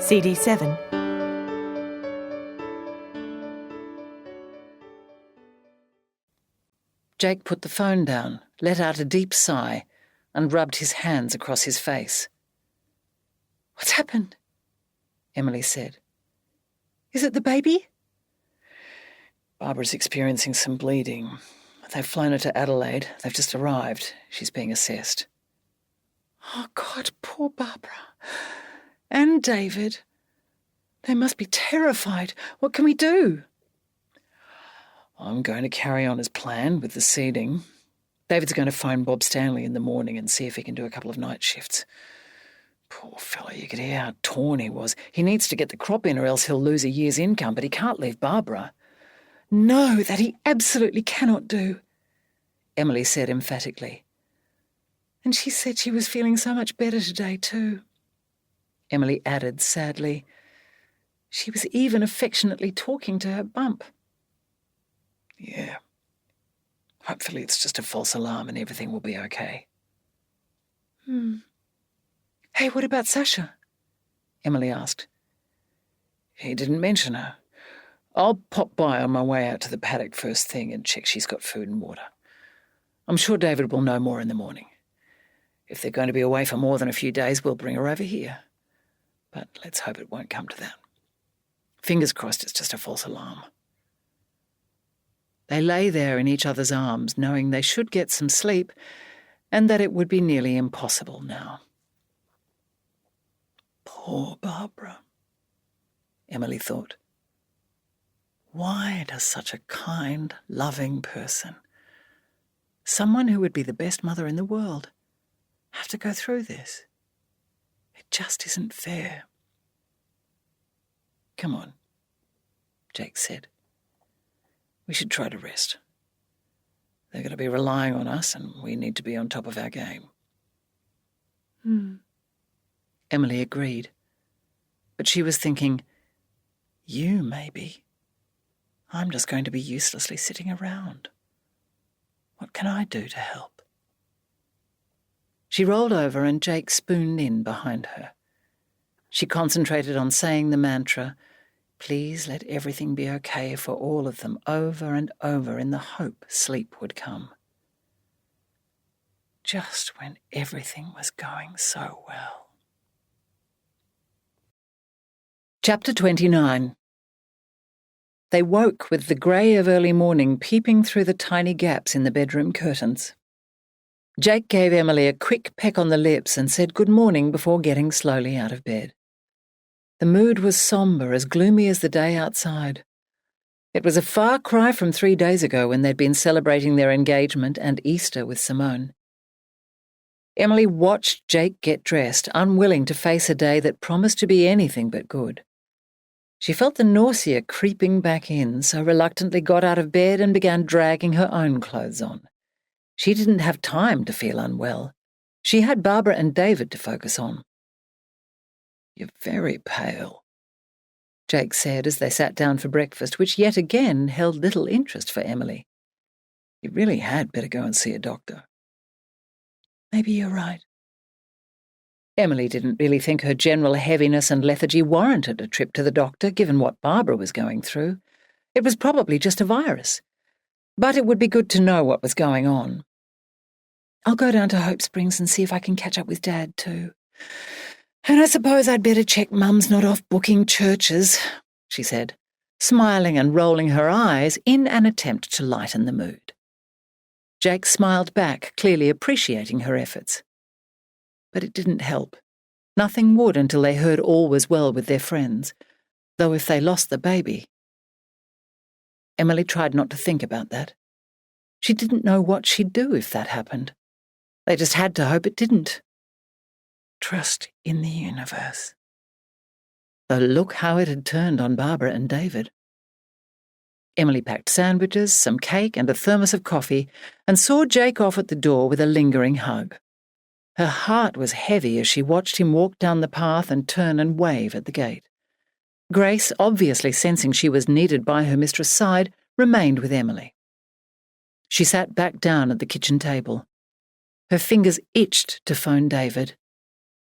CD7. Jake put the phone down, let out a deep sigh, and rubbed his hands across his face. "What's happened?" Emily said. "Is it the baby?" "Barbara's experiencing some bleeding. They've flown her to Adelaide. They've just arrived. She's being assessed." "Oh, God, poor Barbara. And David. They must be terrified. What can we do?" "I'm going to carry on as planned with the seeding. David's going to phone Bob Stanley in the morning and see if he can do a couple of night shifts. Poor fellow, you could hear how torn he was. He needs to get the crop in or else he'll lose a year's income, but he can't leave Barbara." "No, that he absolutely cannot do," Emily said emphatically. "And she said she was feeling so much better today too." Emily added sadly, "She was even affectionately talking to her bump." "Yeah. Hopefully it's just a false alarm and everything will be okay." Hey, what about Sasha?" Emily asked. "He didn't mention her. I'll pop by on my way out to the paddock first thing and check she's got food and water. I'm sure David will know more in the morning. If they're going to be away for more than a few days, we'll bring her over here. But let's hope it won't come to that. Fingers crossed it's just a false alarm." They lay there in each other's arms, knowing they should get some sleep and that it would be nearly impossible now. Poor Barbara, Emily thought. Why does such a kind, loving person, someone who would be the best mother in the world, have to go through this? It just isn't fair. "Come on," Jake said. "We should try to rest. They're going to be relying on us and we need to be on top of our game." Emily agreed. But she was thinking, you maybe. I'm just going to be uselessly sitting around. What can I do to help? She rolled over and Jake spooned in behind her. She concentrated on saying the mantra, "Please let everything be okay for all of them," over and over in the hope sleep would come. Just when everything was going so well. Chapter 29. They woke with the grey of early morning peeping through the tiny gaps in the bedroom curtains. Jake gave Emily a quick peck on the lips and said good morning before getting slowly out of bed. The mood was sombre, as gloomy as the day outside. It was a far cry from 3 days ago when they'd been celebrating their engagement and Easter with Simone. Emily watched Jake get dressed, unwilling to face a day that promised to be anything but good. She felt the nausea creeping back in, so reluctantly got out of bed and began dragging her own clothes on. She didn't have time to feel unwell. She had Barbara and David to focus on. "You're very pale," Jake said as they sat down for breakfast, which yet again held little interest for Emily. "You really had better go and see a doctor." "Maybe you're right." Emily didn't really think her general heaviness and lethargy warranted a trip to the doctor, given what Barbara was going through. It was probably just a virus. But it would be good to know what was going on. "I'll go down to Hope Springs and see if I can catch up with Dad, too. And I suppose I'd better check Mum's not off booking churches," she said, smiling and rolling her eyes in an attempt to lighten the mood. Jake smiled back, clearly appreciating her efforts. But it didn't help. Nothing would until they heard all was well with their friends, though if they lost the baby. Emily tried not to think about that. She didn't know what she'd do if that happened. They just had to hope it didn't. Trust in the universe. Though look how it had turned on Barbara and David. Emily packed sandwiches, some cake and a thermos of coffee and saw Jake off at the door with a lingering hug. Her heart was heavy as she watched him walk down the path and turn and wave at the gate. Grace, obviously sensing she was needed by her mistress' side, remained with Emily. She sat back down at the kitchen table. Her fingers itched to phone David,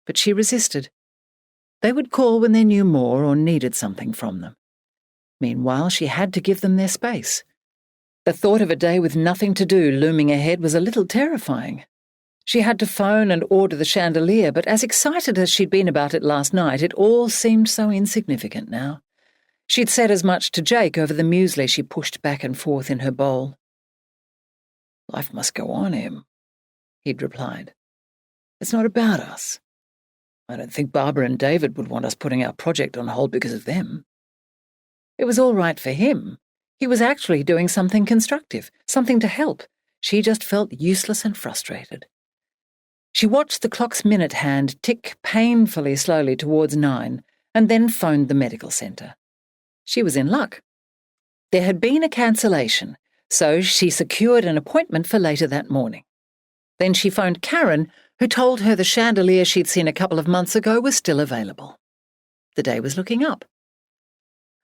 but she resisted. They would call when they knew more or needed something from them. Meanwhile, she had to give them their space. The thought of a day with nothing to do looming ahead was a little terrifying. She had to phone and order the chandelier, but as excited as she'd been about it last night, it all seemed so insignificant now. She'd said as much to Jake over the muesli she pushed back and forth in her bowl. "Life must go on, Em," he'd replied. "It's not about us. I don't think Barbara and David would want us putting our project on hold because of them." It was all right for him. He was actually doing something constructive, something to help. She just felt useless and frustrated. She watched the clock's minute hand tick painfully slowly towards 9 and then phoned the medical centre. She was in luck. There had been a cancellation, so she secured an appointment for later that morning. Then she phoned Karen, who told her the chandelier she'd seen a couple of months ago was still available. The day was looking up.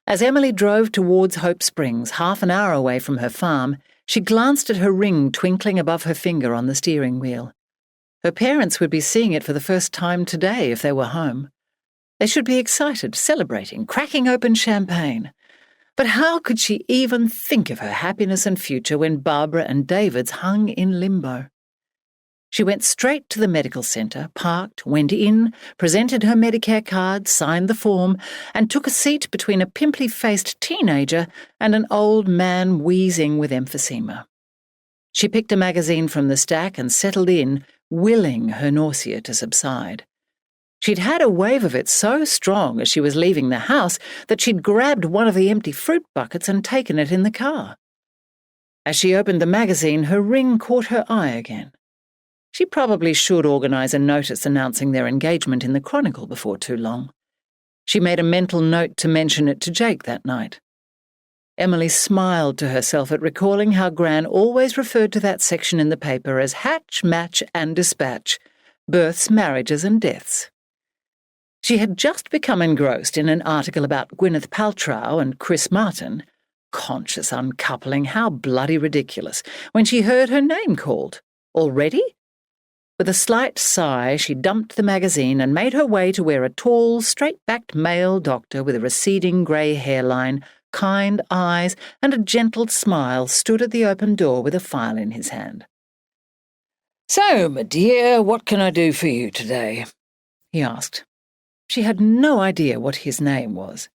As Emily drove towards Hope Springs, half an hour away from her farm, she glanced at her ring twinkling above her finger on the steering wheel. Her parents would be seeing it for the first time today if they were home. They should be excited, celebrating, cracking open champagne. But how could she even think of her happiness and future when Barbara and David's hung in limbo? She went straight to the medical centre, parked, went in, presented her Medicare card, signed the form, and took a seat between a pimply-faced teenager and an old man wheezing with emphysema. She picked a magazine from the stack and settled in, willing her nausea to subside. She'd had a wave of it so strong as she was leaving the house that she'd grabbed one of the empty fruit buckets and taken it in the car. As she opened the magazine, her ring caught her eye again. She probably should organise a notice announcing their engagement in the Chronicle before too long. She made a mental note to mention it to Jake that night. Emily smiled to herself at recalling how Gran always referred to that section in the paper as Hatch, Match and Dispatch, births, marriages and deaths. She had just become engrossed in an article about Gwyneth Paltrow and Chris Martin, conscious uncoupling, how bloody ridiculous, when she heard her name called. Already? With a slight sigh, she dumped the magazine and made her way to where a tall, straight-backed male doctor with a receding grey hairline, kind eyes, and a gentle smile stood at the open door with a file in his hand. "So, my dear, what can I do for you today?" he asked. She had no idea what his name was.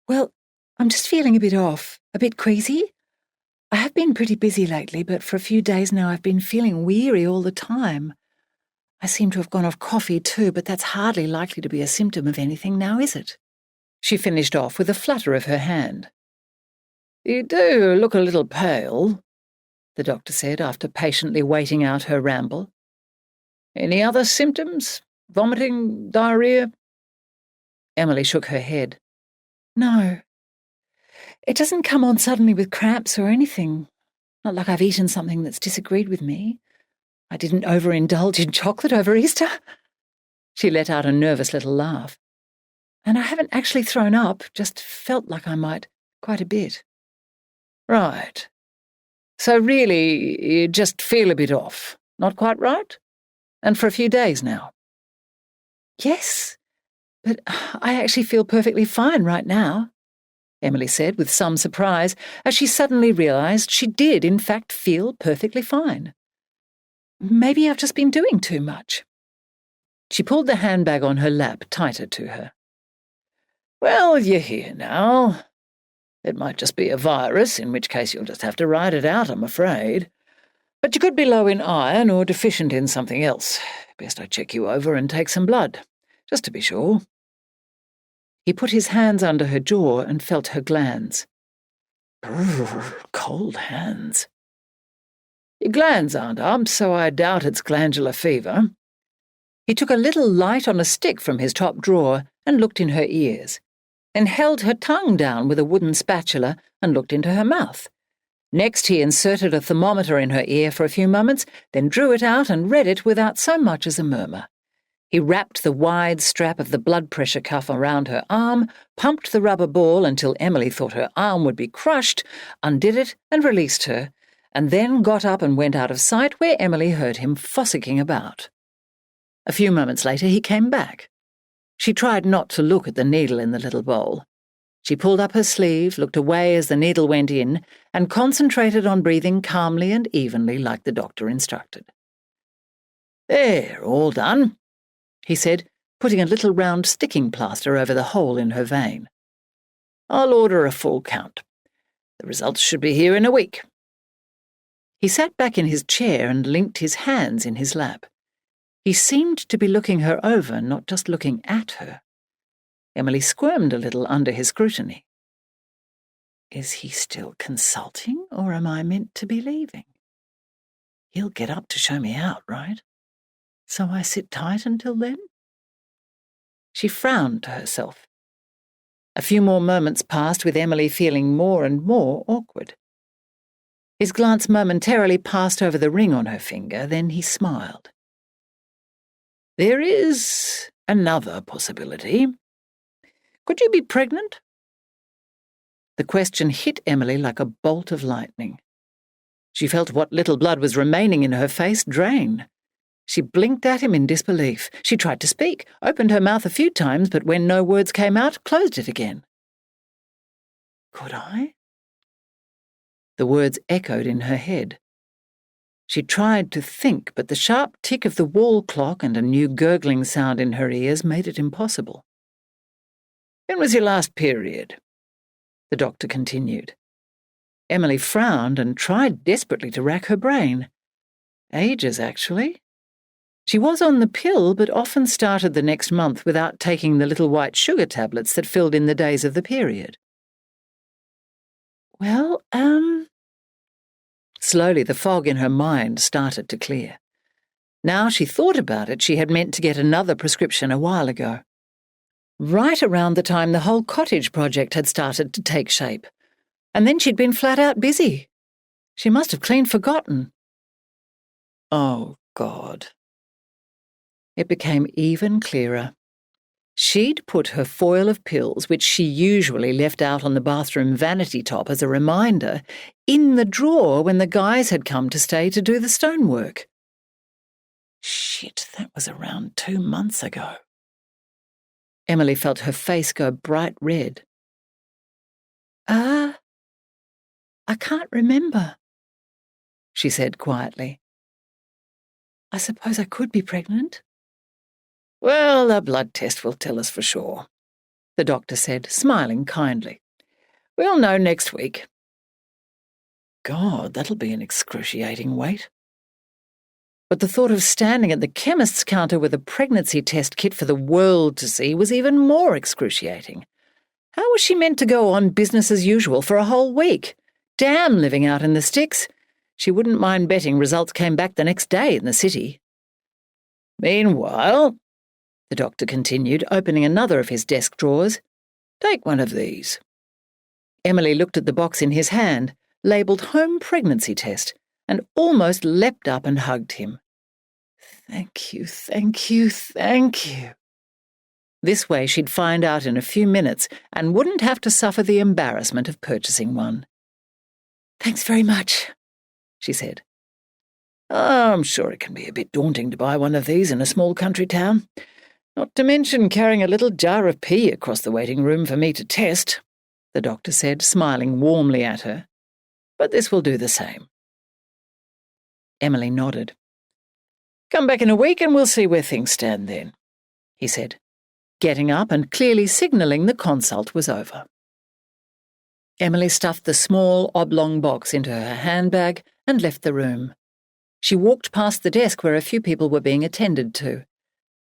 Well, I'm just feeling a bit off, a bit queasy. I have been pretty busy lately, but for a few days now I've been feeling weary all the time. I seem to have gone off coffee too, but that's hardly likely to be a symptom of anything now, is it? She finished off with a flutter of her hand. "You do look a little pale," the doctor said after patiently waiting out her ramble. "Any other symptoms? Vomiting, diarrhea?" Emily shook her head. No. It doesn't come on suddenly with cramps or anything. Not like I've eaten something that's disagreed with me. I didn't overindulge in chocolate over Easter. She let out a nervous little laugh. And I haven't actually thrown up, just felt like I might, quite a bit. Right. So really, you just feel a bit off, not quite right? And for a few days now? Yes, but I actually feel perfectly fine right now, Emily said with some surprise, as she suddenly realised she did in fact feel perfectly fine. Maybe I've just been doing too much. She pulled the handbag on her lap tighter to her. "Well, you're here now. It might just be a virus, in which case you'll just have to ride it out, I'm afraid. But you could be low in iron or deficient in something else. Best I check you over and take some blood, just to be sure." He put his hands under her jaw and felt her glands. Brrr, cold hands. "Your glands aren't up, so I doubt it's glandular fever." He took a little light on a stick from his top drawer and looked in her ears, then held her tongue down with a wooden spatula and looked into her mouth. Next he inserted a thermometer in her ear for a few moments, then drew it out and read it without so much as a murmur. He wrapped the wide strap of the blood pressure cuff around her arm, pumped the rubber ball until Emily thought her arm would be crushed, undid it and released her, and then got up and went out of sight where Emily heard him fossicking about. A few moments later he came back. She tried not to look at the needle in the little bowl. She pulled up her sleeve, looked away as the needle went in, and concentrated on breathing calmly and evenly like the doctor instructed. "There, all done," he said, putting a little round sticking plaster over the hole in her vein. "I'll order a full count. The results should be here in a week." He sat back in his chair and linked his hands in his lap. He seemed to be looking her over, not just looking at her. Emily squirmed a little under his scrutiny. Is he still consulting, or am I meant to be leaving? He'll get up to show me out, right? So I sit tight until then? She frowned to herself. A few more moments passed with Emily feeling more and more awkward. His glance momentarily passed over the ring on her finger, then he smiled. "There is another possibility. Could you be pregnant?" The question hit Emily like a bolt of lightning. She felt what little blood was remaining in her face drain. She blinked at him in disbelief. She tried to speak, opened her mouth a few times, but when no words came out, closed it again. Could I? The words echoed in her head. She tried to think, but the sharp tick of the wall clock and a new gurgling sound in her ears made it impossible. "When was your last period?" the doctor continued. Emily frowned and tried desperately to rack her brain. Ages, actually. She was on the pill, but often started the next month without taking the little white sugar tablets that filled in the days of the period. Well, Slowly the fog in her mind started to clear. Now she thought about it, she had meant to get another prescription a while ago. Right around the time the whole cottage project had started to take shape. And then she'd been flat out busy. She must have clean forgotten. Oh, God. It became even clearer. She'd put her foil of pills, which she usually left out on the bathroom vanity top as a reminder, in the drawer when the guys had come to stay to do the stonework. Shit, that was around 2 months ago. Emily felt her face go bright red. I can't remember, she said quietly. I suppose I could be pregnant. Well, a blood test will tell us for sure, the doctor said, smiling kindly. We'll know next week. God, that'll be an excruciating wait. But the thought of standing at the chemist's counter with a pregnancy test kit for the world to see was even more excruciating. How was she meant to go on business as usual for a whole week? Damn living out in the sticks. She wouldn't mind betting results came back the next day in the city. Meanwhile, the doctor continued, opening another of his desk drawers, take one of these. Emily looked at the box in his hand, labelled Home Pregnancy Test, and almost leapt up and hugged him. Thank you, thank you, thank you. This way she'd find out in a few minutes and wouldn't have to suffer the embarrassment of purchasing one. Thanks very much, she said. I'm sure it can be a bit daunting to buy one of these in a small country town. Not to mention carrying a little jar of pee across the waiting room for me to test, the doctor said, smiling warmly at her. But this will do the same. Emily nodded. Come back in a week and we'll see where things stand then, he said, getting up and clearly signalling the consult was over. Emily stuffed the small, oblong box into her handbag and left the room. She walked past the desk where a few people were being attended to.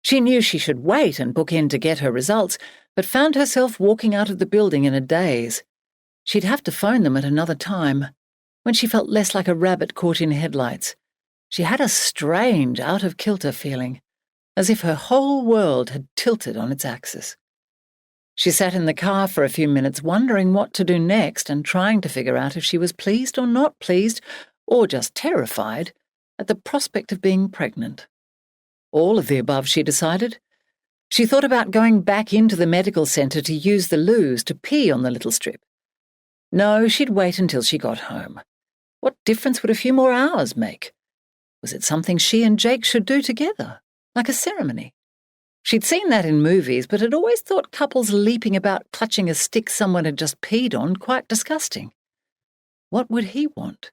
She knew she should wait and book in to get her results, but found herself walking out of the building in a daze. She'd have to phone them at another time, when she felt less like a rabbit caught in headlights. She had a strange, out-of-kilter feeling, as if her whole world had tilted on its axis. She sat in the car for a few minutes, wondering what to do next and trying to figure out if she was pleased or not pleased, or just terrified, at the prospect of being pregnant. All of the above, she decided. She thought about going back into the medical centre to use the loos to pee on the little strip. No, she'd wait until she got home. What difference would a few more hours make? Was it something she and Jake should do together, like a ceremony? She'd seen that in movies, but had always thought couples leaping about clutching a stick someone had just peed on quite disgusting. What would he want?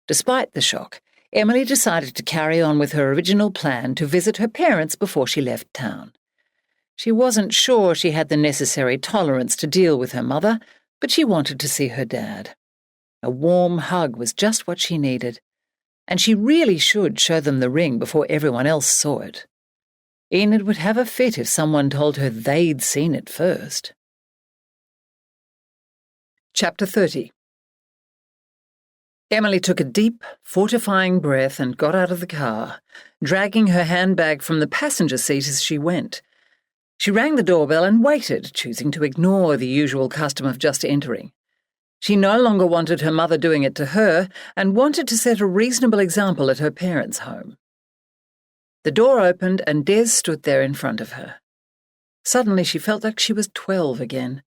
Despite the shock, Emily decided to carry on with her original plan to visit her parents before she left town. She wasn't sure she had the necessary tolerance to deal with her mother, but she wanted to see her dad. A warm hug was just what she needed, and she really should show them the ring before everyone else saw it. Enid would have a fit if someone told her they'd seen it first. Chapter 30. Emily took a deep, fortifying breath and got out of the car, dragging her handbag from the passenger seat as she went. She rang the doorbell and waited, choosing to ignore the usual custom of just entering. She no longer wanted her mother doing it to her and wanted to set a reasonable example at her parents' home. The door opened and Des stood there in front of her. Suddenly she felt like she was 12 again,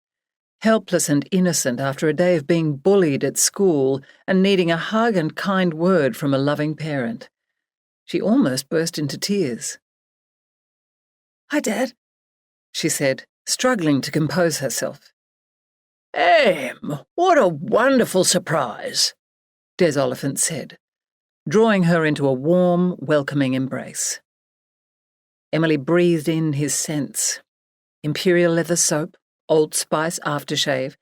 helpless and innocent after a day of being bullied at school and needing a hug and kind word from a loving parent. She almost burst into tears. "Hi, Dad," she said, struggling to compose herself. "Em, what a wonderful surprise," Des Oliphant said, drawing her into a warm, welcoming embrace. Emily breathed in his scents: imperial leather soap, Old Spice aftershave,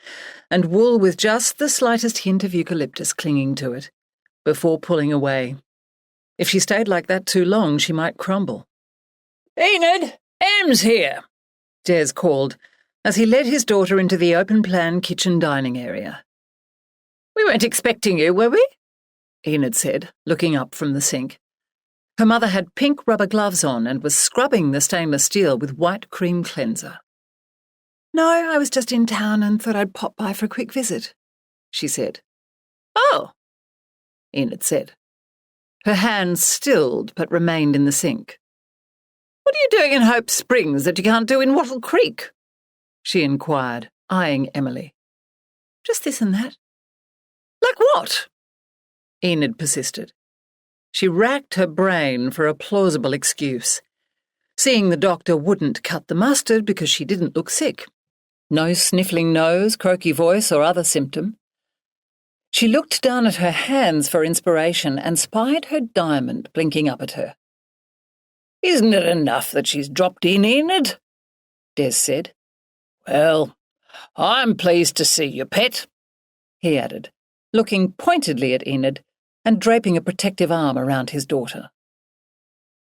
and wool with just the slightest hint of eucalyptus clinging to it, before pulling away. If she stayed like that too long, she might crumble. "Enid, Em's here," Des called, as he led his daughter into the open-plan kitchen dining area. "We weren't expecting you, were we?" Enid said, looking up from the sink. Her mother had pink rubber gloves on and was scrubbing the stainless steel with white cream cleanser. "No, I was just in town and thought I'd pop by for a quick visit," she said. "Oh," Enid said. Her hands stilled but remained in the sink. "What are you doing in Hope Springs that you can't do in Wattle Creek?" she inquired, eyeing Emily. "Just this and that." "Like what?" Enid persisted. She racked her brain for a plausible excuse. Seeing the doctor wouldn't cut the mustard because she didn't look sick. No sniffling nose, croaky voice, or other symptom. She looked down at her hands for inspiration and spied her diamond blinking up at her. "Isn't it enough that she's dropped in, Enid?" Des said. "Well, I'm pleased to see you, pet," he added, looking pointedly at Enid and draping a protective arm around his daughter.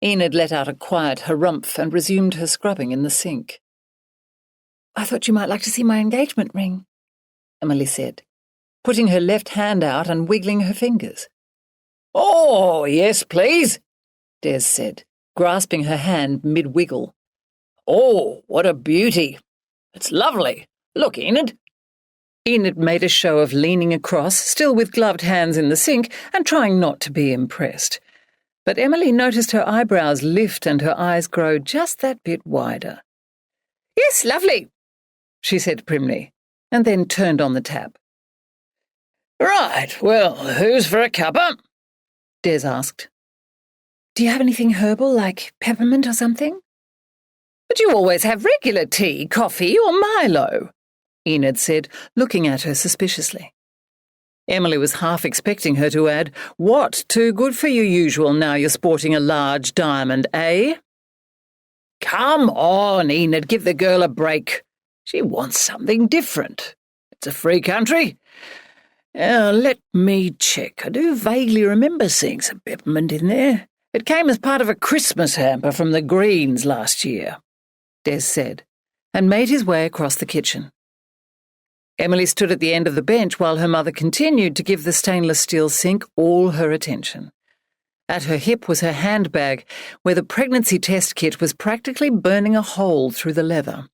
Enid let out a quiet harumph and resumed her scrubbing in the sink. "I thought you might like to see my engagement ring," Emily said, putting her left hand out and wiggling her fingers. "Oh, yes, please," Des said, grasping her hand mid-wiggle. "Oh, what a beauty. It's lovely. Look, Enid." Enid made a show of leaning across, still with gloved hands in the sink, and trying not to be impressed. But Emily noticed her eyebrows lift and her eyes grow just that bit wider. "Yes, lovely," she said primly, and then turned on the tap. "Right, well, who's for a cuppa?" Des asked. "Do you have anything herbal, like peppermint or something?" "But you always have regular tea, coffee, or Milo," Enid said, looking at her suspiciously. Emily was half expecting her to add, "What, too good for your usual now you're sporting a large diamond, eh?" "Come on, Enid, give the girl a break. She wants something different. It's a free country. Let me check. I do vaguely remember seeing some peppermint in there. It came as part of a Christmas hamper from the Greens last year," Des said, and made his way across the kitchen. Emily stood at the end of the bench while her mother continued to give the stainless steel sink all her attention. At her hip was her handbag, where the pregnancy test kit was practically burning a hole through the leather.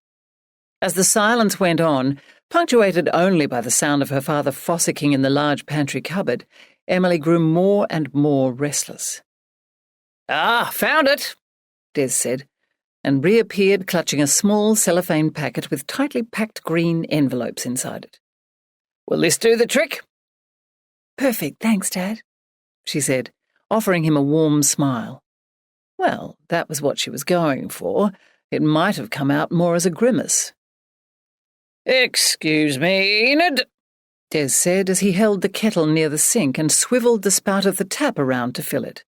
As the silence went on, punctuated only by the sound of her father fossicking in the large pantry cupboard, Emily grew more and more restless. "Ah, found it," Des said, and reappeared clutching a small cellophane packet with tightly packed green envelopes inside it. "Will this do the trick?" "Perfect, thanks, Dad," she said, offering him a warm smile. Well, that was what she was going for. It might have come out more as a grimace. "Excuse me, Enid," Des said as he held the kettle near the sink and swivelled the spout of the tap around to fill it.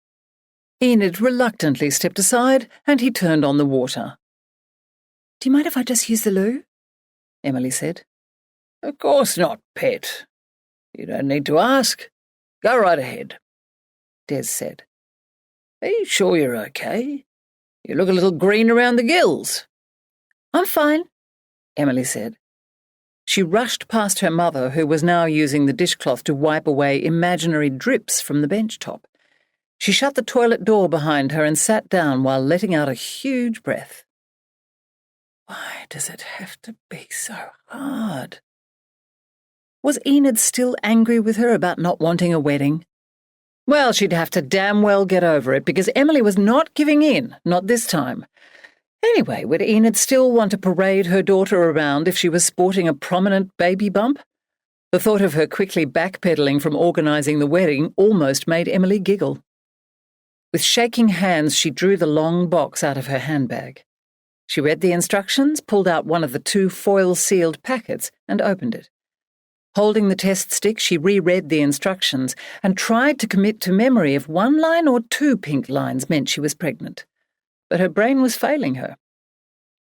Enid reluctantly stepped aside and he turned on the water. "Do you mind if I just use the loo?" Emily said. "Of course not, pet. You don't need to ask. Go right ahead," Des said. "Are you sure you're okay? You look a little green around the gills." "I'm fine," Emily said. She rushed past her mother, who was now using the dishcloth to wipe away imaginary drips from the bench top. She shut the toilet door behind her and sat down while letting out a huge breath. Why does it have to be so hard? Was Enid still angry with her about not wanting a wedding? Well, she'd have to damn well get over it, because Emily was not giving in, not this time. Anyway, would Enid still want to parade her daughter around if she was sporting a prominent baby bump? The thought of her quickly backpedaling from organising the wedding almost made Emily giggle. With shaking hands, she drew the long box out of her handbag. She read the instructions, pulled out one of the 2 foil-sealed packets, and opened it. Holding the test stick, she reread the instructions and tried to commit to memory if 1 line or 2 pink lines meant she was pregnant. But her brain was failing her.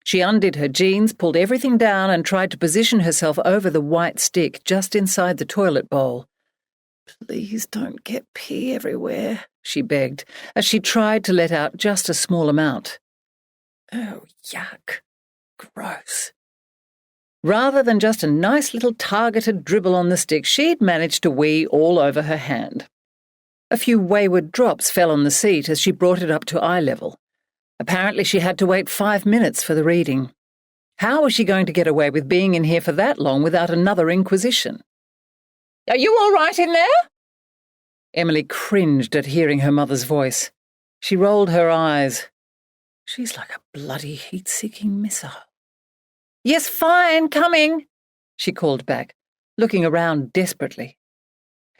She undid her jeans, pulled everything down, and tried to position herself over the white stick just inside the toilet bowl. "Please don't get pee everywhere," she begged, as she tried to let out just a small amount. Oh, yuck. Gross. Rather than just a nice little targeted dribble on the stick, she'd managed to wee all over her hand. A few wayward drops fell on the seat as she brought it up to eye level. Apparently she had to wait 5 minutes for the reading. How was she going to get away with being in here for that long without another inquisition? "Are you all right in there?" Emily cringed at hearing her mother's voice. She rolled her eyes. She's like a bloody heat-seeking missile. "Yes, fine, coming," she called back, looking around desperately.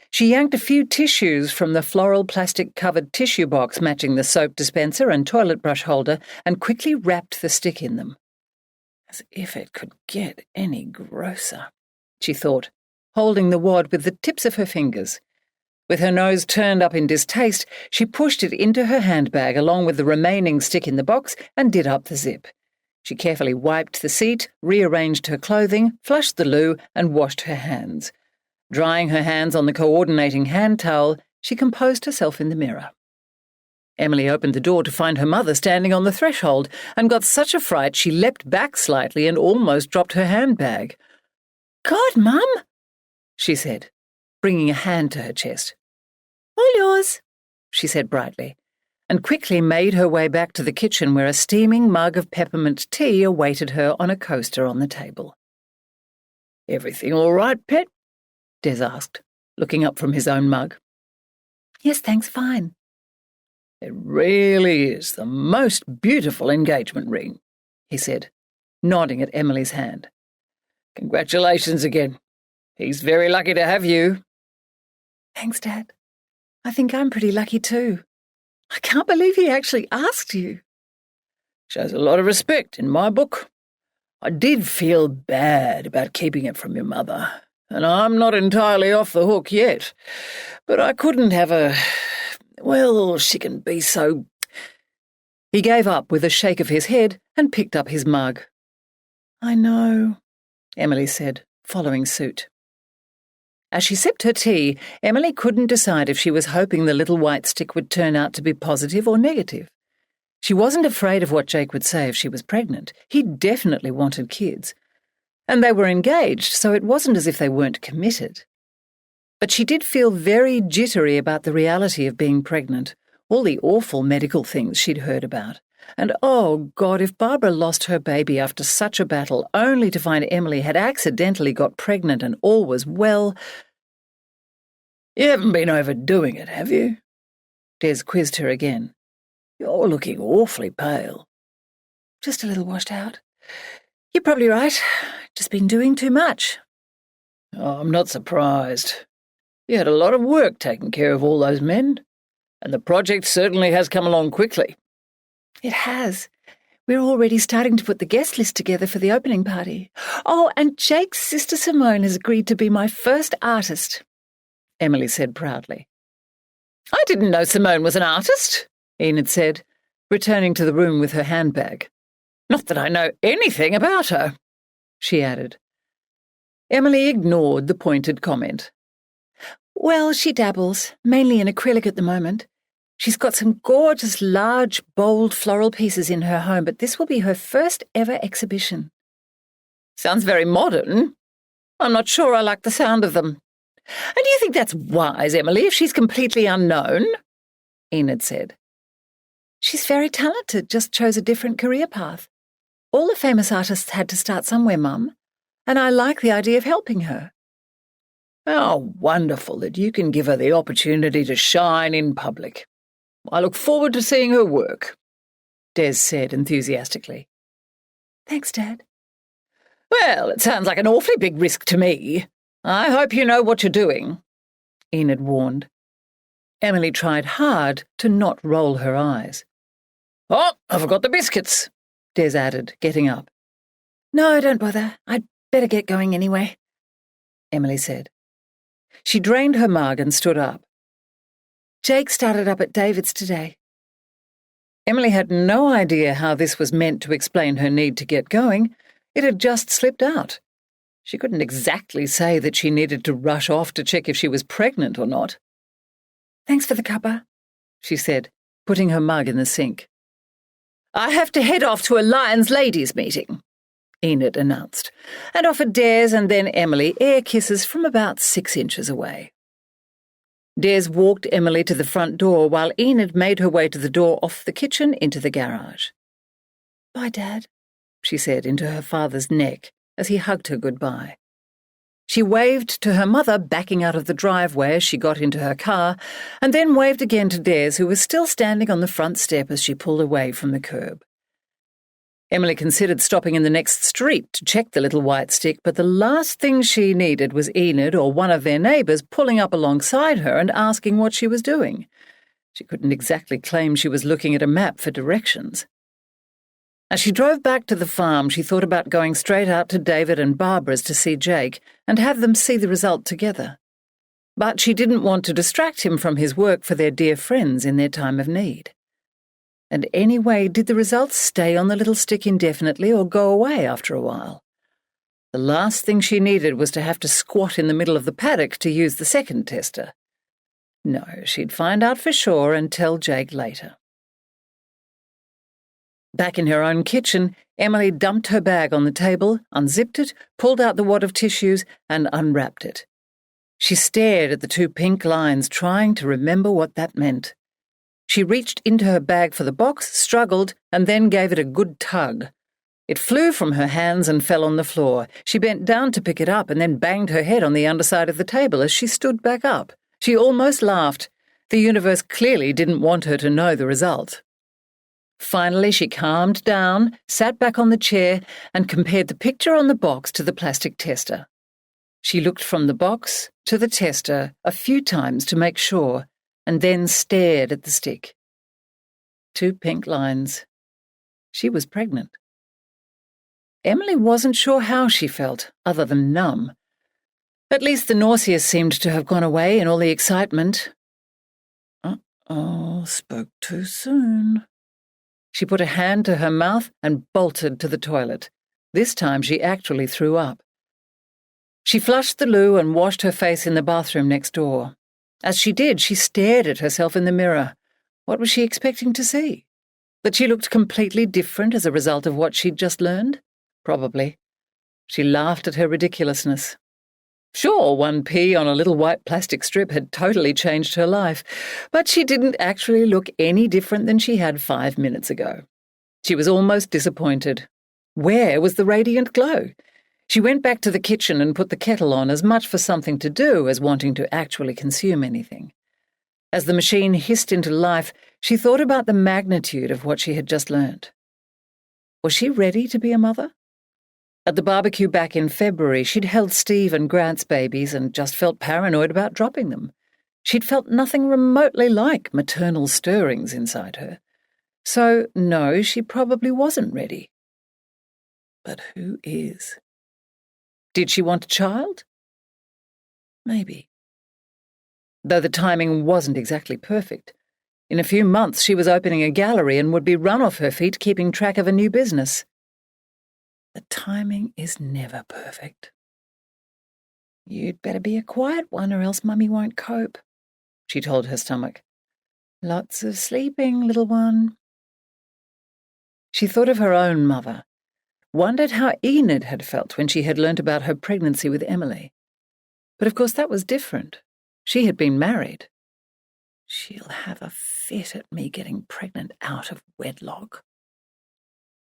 She yanked a few tissues from the floral plastic-covered tissue box matching the soap dispenser and toilet brush holder and quickly wrapped the stick in them. As if it could get any grosser, she thought, holding the wad with the tips of her fingers. With her nose turned up in distaste, she pushed it into her handbag along with the remaining stick in the box and did up the zip. She carefully wiped the seat, rearranged her clothing, flushed the loo, and washed her hands. Drying her hands on the coordinating hand towel, she composed herself in the mirror. Emily opened the door to find her mother standing on the threshold and got such a fright she leapt back slightly and almost dropped her handbag. "God, Mum," she said, bringing a hand to her chest. "All yours," she said brightly, and quickly made her way back to the kitchen where a steaming mug of peppermint tea awaited her on a coaster on the table. "Everything all right, pet?" Des asked, looking up from his own mug. "Yes, thanks, fine." "It really is the most beautiful engagement ring," he said, nodding at Emily's hand. "Congratulations again. He's very lucky to have you." "Thanks, Dad. I think I'm pretty lucky too. I can't believe he actually asked you." "Shows a lot of respect in my book. I did feel bad about keeping it from your mother, and I'm not entirely off the hook yet. But I couldn't have a... Well, she can be so..." He gave up with a shake of his head and picked up his mug. "I know," Emily said, following suit. As she sipped her tea, Emily couldn't decide if she was hoping the little white stick would turn out to be positive or negative. She wasn't afraid of what Jake would say if she was pregnant. He definitely wanted kids. And they were engaged, so it wasn't as if they weren't committed. But she did feel very jittery about the reality of being pregnant, all the awful medical things she'd heard about. And oh God, if Barbara lost her baby after such a battle only to find Emily had accidentally got pregnant and all was well... "You haven't been overdoing it, have you?" Des quizzed her again. "You're looking awfully pale." "Just a little washed out. You're probably right. Just been doing too much." "Oh, I'm not surprised. You had a lot of work taking care of all those men, and the project certainly has come along quickly. It has. We're already starting to put the guest list together for the opening party. Oh, and Jake's sister Simone has agreed to be my first artist, Emily said proudly. I didn't know Simone was an artist, Enid said, returning to the room with her handbag. Not that I know anything about her, she added. Emily ignored the pointed comment. Well, she dabbles, mainly in acrylic at the moment. She's got some gorgeous, large, bold floral pieces in her home, but this will be her first ever exhibition. Sounds very modern. I'm not sure I like the sound of them. And do you think that's wise, Emily, if she's completely unknown? Enid said. She's very talented, just chose a different career path. All the famous artists had to start somewhere, Mum, and I like the idea of helping her. How wonderful that you can give her the opportunity to shine in public. I look forward to seeing her work, Des said enthusiastically. Thanks, Dad. Well, it sounds like an awfully big risk to me. I hope you know what you're doing, Enid warned. Emily tried hard to not roll her eyes. Oh, I forgot the biscuits, Des added, getting up. No, don't bother. I'd better get going anyway, Emily said. She drained her mug and stood up. Jake started up at David's today. Emily had no idea how this was meant to explain her need to get going. It had just slipped out. She couldn't exactly say that she needed to rush off to check if she was pregnant or not. Thanks for the cuppa, she said, putting her mug in the sink. I have to head off to a Lions ladies' meeting, Enid announced, and offered Des and then Emily air kisses from about 6 inches away. Des walked Emily to the front door while Enid made her way to the door off the kitchen into the garage. Bye, Dad, she said into her father's neck as he hugged her goodbye. She waved to her mother backing out of the driveway as she got into her car, and then waved again to Des, who was still standing on the front step as she pulled away from the curb. Emily considered stopping in the next street to check the little white stick, but the last thing she needed was Enid or one of their neighbours pulling up alongside her and asking what she was doing. She couldn't exactly claim she was looking at a map for directions. As she drove back to the farm, she thought about going straight out to David and Barbara's to see Jake and have them see the result together. But she didn't want to distract him from his work for their dear friends in their time of need. And anyway, did the results stay on the little stick indefinitely or go away after a while? The last thing she needed was to have to squat in the middle of the paddock to use the second tester. No, she'd find out for sure and tell Jake later. Back in her own kitchen, Emily dumped her bag on the table, unzipped it, pulled out the wad of tissues, and unwrapped it. She stared at the 2 pink lines, trying to remember what that meant. She reached into her bag for the box, struggled, and then gave it a good tug. It flew from her hands and fell on the floor. She bent down to pick it up and then banged her head on the underside of the table as she stood back up. She almost laughed. The universe clearly didn't want her to know the result. Finally, she calmed down, sat back on the chair, and compared the picture on the box to the plastic tester. She looked from the box to the tester a few times to make sure, and then stared at the stick. 2 pink lines. She was pregnant. Emily wasn't sure how she felt, other than numb. At least the nausea seemed to have gone away in all the excitement. Uh-oh, spoke too soon. She put a hand to her mouth and bolted to the toilet. This time she actually threw up. She flushed the loo and washed her face in the bathroom next door. As she did, she stared at herself in the mirror. What was she expecting to see? That she looked completely different as a result of what she'd just learned? Probably. She laughed at her ridiculousness. Sure, 1 pea on a little white plastic strip had totally changed her life, but she didn't actually look any different than she had 5 minutes ago. She was almost disappointed. Where was the radiant glow? She went back to the kitchen and put the kettle on, as much for something to do as wanting to actually consume anything. As the machine hissed into life, she thought about the magnitude of what she had just learnt. Was she ready to be a mother? At the barbecue back in February, she'd held Steve and Grant's babies and just felt paranoid about dropping them. She'd felt nothing remotely like maternal stirrings inside her. So, no, she probably wasn't ready. But who is? Did she want a child? Maybe. Though the timing wasn't exactly perfect. In a few months she was opening a gallery and would be run off her feet keeping track of a new business. The timing is never perfect. You'd better be a quiet one or else Mummy won't cope, she told her stomach. Lots of sleeping, little one. She thought of her own mother, wondered how Enid had felt when she had learnt about her pregnancy with Emily. But of course that was different. She had been married. She'll have a fit at me getting pregnant out of wedlock.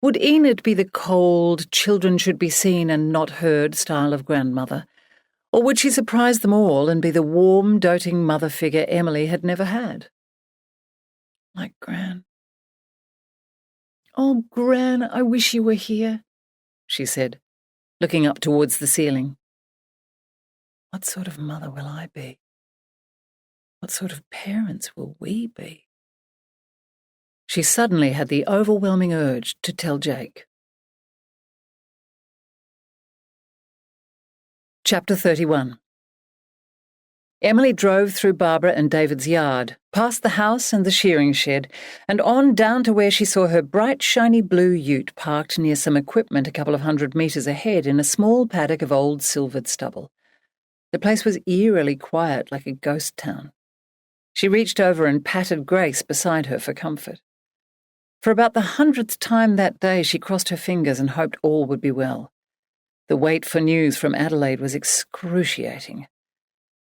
Would Enid be the cold, children should be seen and not heard style of grandmother? Or would she surprise them all and be the warm, doting mother figure Emily had never had? Like Gran. Oh, Gran, I wish you were here, she said, looking up towards the ceiling. What sort of mother will I be? What sort of parents will we be? She suddenly had the overwhelming urge to tell Jake. Chapter 31. Emily drove through Barbara and David's yard, past the house and the shearing shed, and on down to where she saw her bright, shiny blue ute parked near some equipment a couple of 100 metres ahead in a small paddock of old silvered stubble. The place was eerily quiet, like a ghost town. She reached over and patted Grace beside her for comfort. For about the 100th time that day she crossed her fingers and hoped all would be well. The wait for news from Adelaide was excruciating.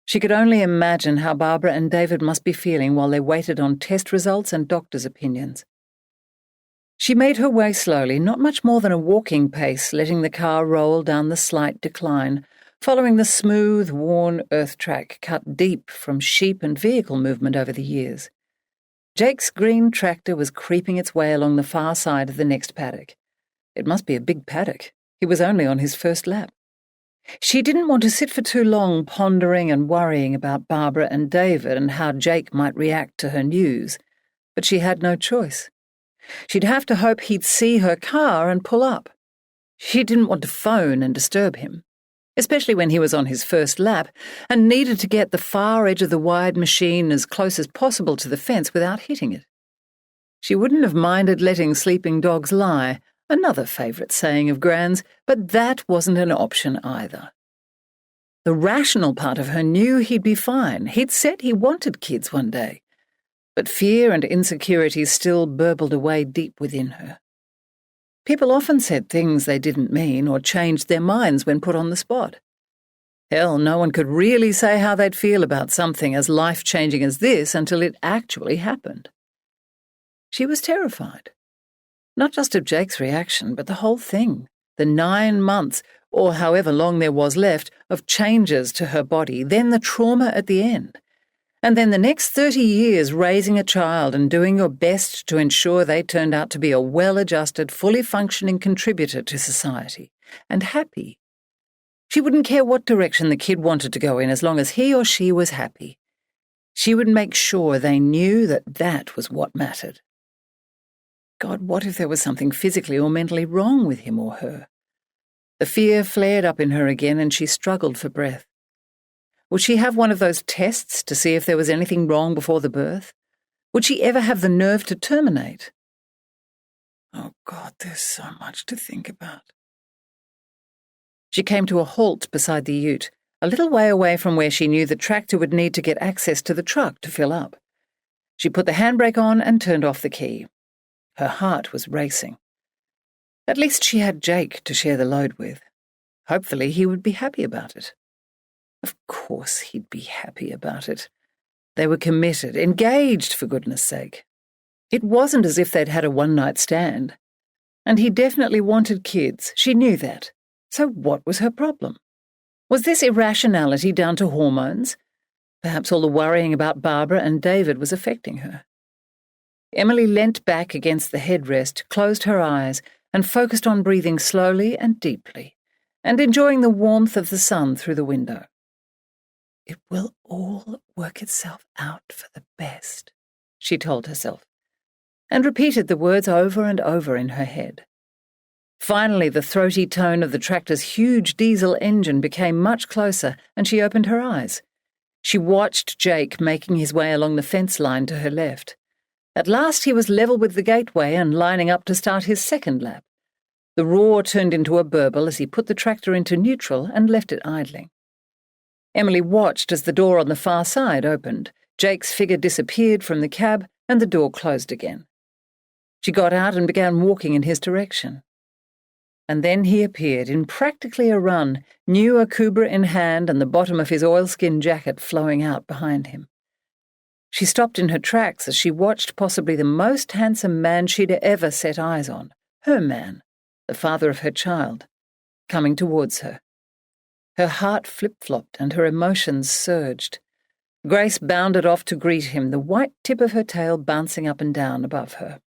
She could only imagine how Barbara and David must be feeling while they waited on test results and doctors' opinions. She made her way slowly, not much more than a walking pace, letting the car roll down the slight decline, following the smooth, worn earth track cut deep from sheep and vehicle movement over the years. Jake's green tractor was creeping its way along the far side of the next paddock. It must be a big paddock. He was only on his first lap. She didn't want to sit for too long pondering and worrying about Barbara and David and how Jake might react to her news, but she had no choice. She'd have to hope he'd see her car and pull up. She didn't want to phone and disturb him, especially when he was on his first lap and needed to get the far edge of the wide machine as close as possible to the fence without hitting it. She wouldn't have minded letting sleeping dogs lie, another favourite saying of Gran's, but that wasn't an option either. The rational part of her knew he'd be fine. He'd said he wanted kids one day. But fear and insecurity still burbled away deep within her. People often said things they didn't mean or changed their minds when put on the spot. Hell, no one could really say how they'd feel about something as life-changing as this until it actually happened. She was terrified. Not just of Jake's reaction, but the whole thing. The 9 months, or however long there was left, of changes to her body, then the trauma at the end. And then the next 30 years raising a child and doing your best to ensure they turned out to be a well-adjusted, fully functioning contributor to society. And happy. She wouldn't care what direction the kid wanted to go in as long as he or she was happy. She would make sure they knew that that was what mattered. God, what if there was something physically or mentally wrong with him or her? The fear flared up in her again and she struggled for breath. Would she have one of those tests to see if there was anything wrong before the birth? Would she ever have the nerve to terminate? Oh God, there's so much to think about. She came to a halt beside the ute, a little way away from where she knew the tractor would need to get access to the truck to fill up. She put the handbrake on and turned off the key. Her heart was racing. At least she had Jake to share the load with. Hopefully he would be happy about it. Of course he'd be happy about it. They were committed, engaged, for goodness sake. It wasn't as if they'd had a one-night stand. And he definitely wanted kids, she knew that. So what was her problem? Was this irrationality down to hormones? Perhaps all the worrying about Barbara and David was affecting her. Emily leant back against the headrest, closed her eyes, and focused on breathing slowly and deeply, and enjoying the warmth of the sun through the window. It will all work itself out for the best, she told herself. and repeated the words over and over in her head. Finally, the throaty tone of the tractor's huge diesel engine became much closer, and she opened her eyes. She watched Jake making his way along the fence line to her left. At last he was level with the gateway and lining up to start his second lap. The roar turned into a burble as he put the tractor into neutral and left it idling. Emily watched as the door on the far side opened. Jake's figure disappeared from the cab and the door closed again. She got out and began walking in his direction. And then he appeared in practically a run, new Akubra in hand and the bottom of his oilskin jacket flowing out behind him. She stopped in her tracks as she watched possibly the most handsome man she'd ever set eyes on, her man, the father of her child, coming towards her. Her heart flip-flopped and her emotions surged. Grace bounded off to greet him, the white tip of her tail bouncing up and down above her.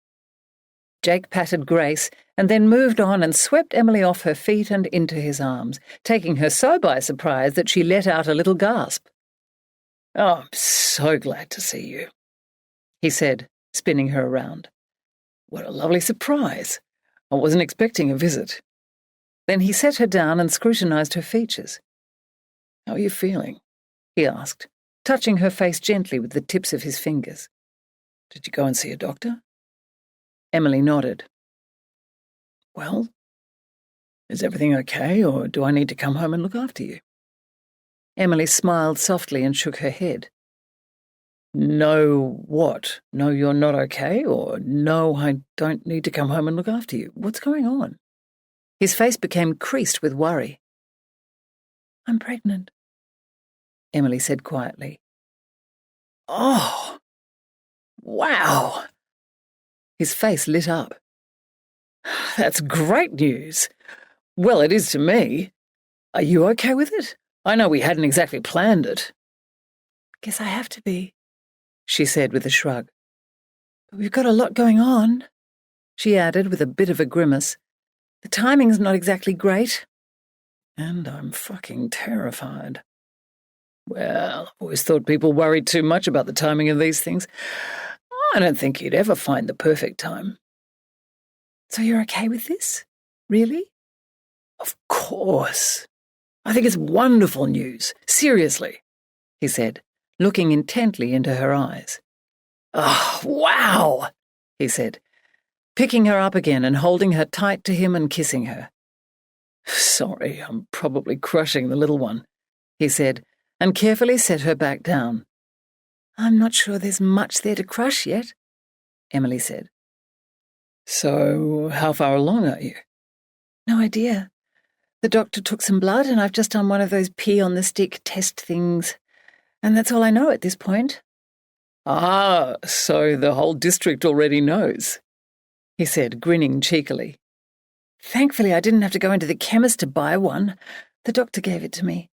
Jake patted Grace and then moved on and swept Emily off her feet and into his arms, taking her so by surprise that she let out a little gasp. "Oh, I'm so glad to see you," he said, spinning her around. "What a lovely surprise. I wasn't expecting a visit." Then he set her down and scrutinized her features. "How are you feeling?" he asked, touching her face gently with the tips of his fingers. "Did you go and see a doctor?" Emily nodded. "Well, is everything okay, or do I need to come home and look after you?" Emily smiled softly and shook her head. "No, what? No, you're not okay, or no, I don't need to come home and look after you. What's going on?" His face became creased with worry. "I'm pregnant," Emily said quietly. "Oh, wow." His face lit up. "That's great news. Well, it is to me. Are you okay with it? I know we hadn't exactly planned it." "Guess I have to be," she said with a shrug. "But we've got a lot going on," she added with a bit of a grimace. "The timing's not exactly great." "And I'm fucking terrified." "Well, I've always thought people worried too much about the timing of these things. I don't think you'd ever find the perfect time." "So you're okay with this? Really?" "Of course. I think it's wonderful news. Seriously," he said, looking intently into her eyes. "Oh, wow," he said, picking her up again and holding her tight to him and kissing her. "Sorry, I'm probably crushing the little one," he said, and carefully set her back down. "I'm not sure there's much there to crush yet," Emily said. "So, how far along are you?" "No idea. The doctor took some blood and I've just done one of those pee-on-the-stick test things. And that's all I know at this point." "Ah, so the whole district already knows," he said, grinning cheekily. "Thankfully I didn't have to go into the chemist to buy one. The doctor gave it to me.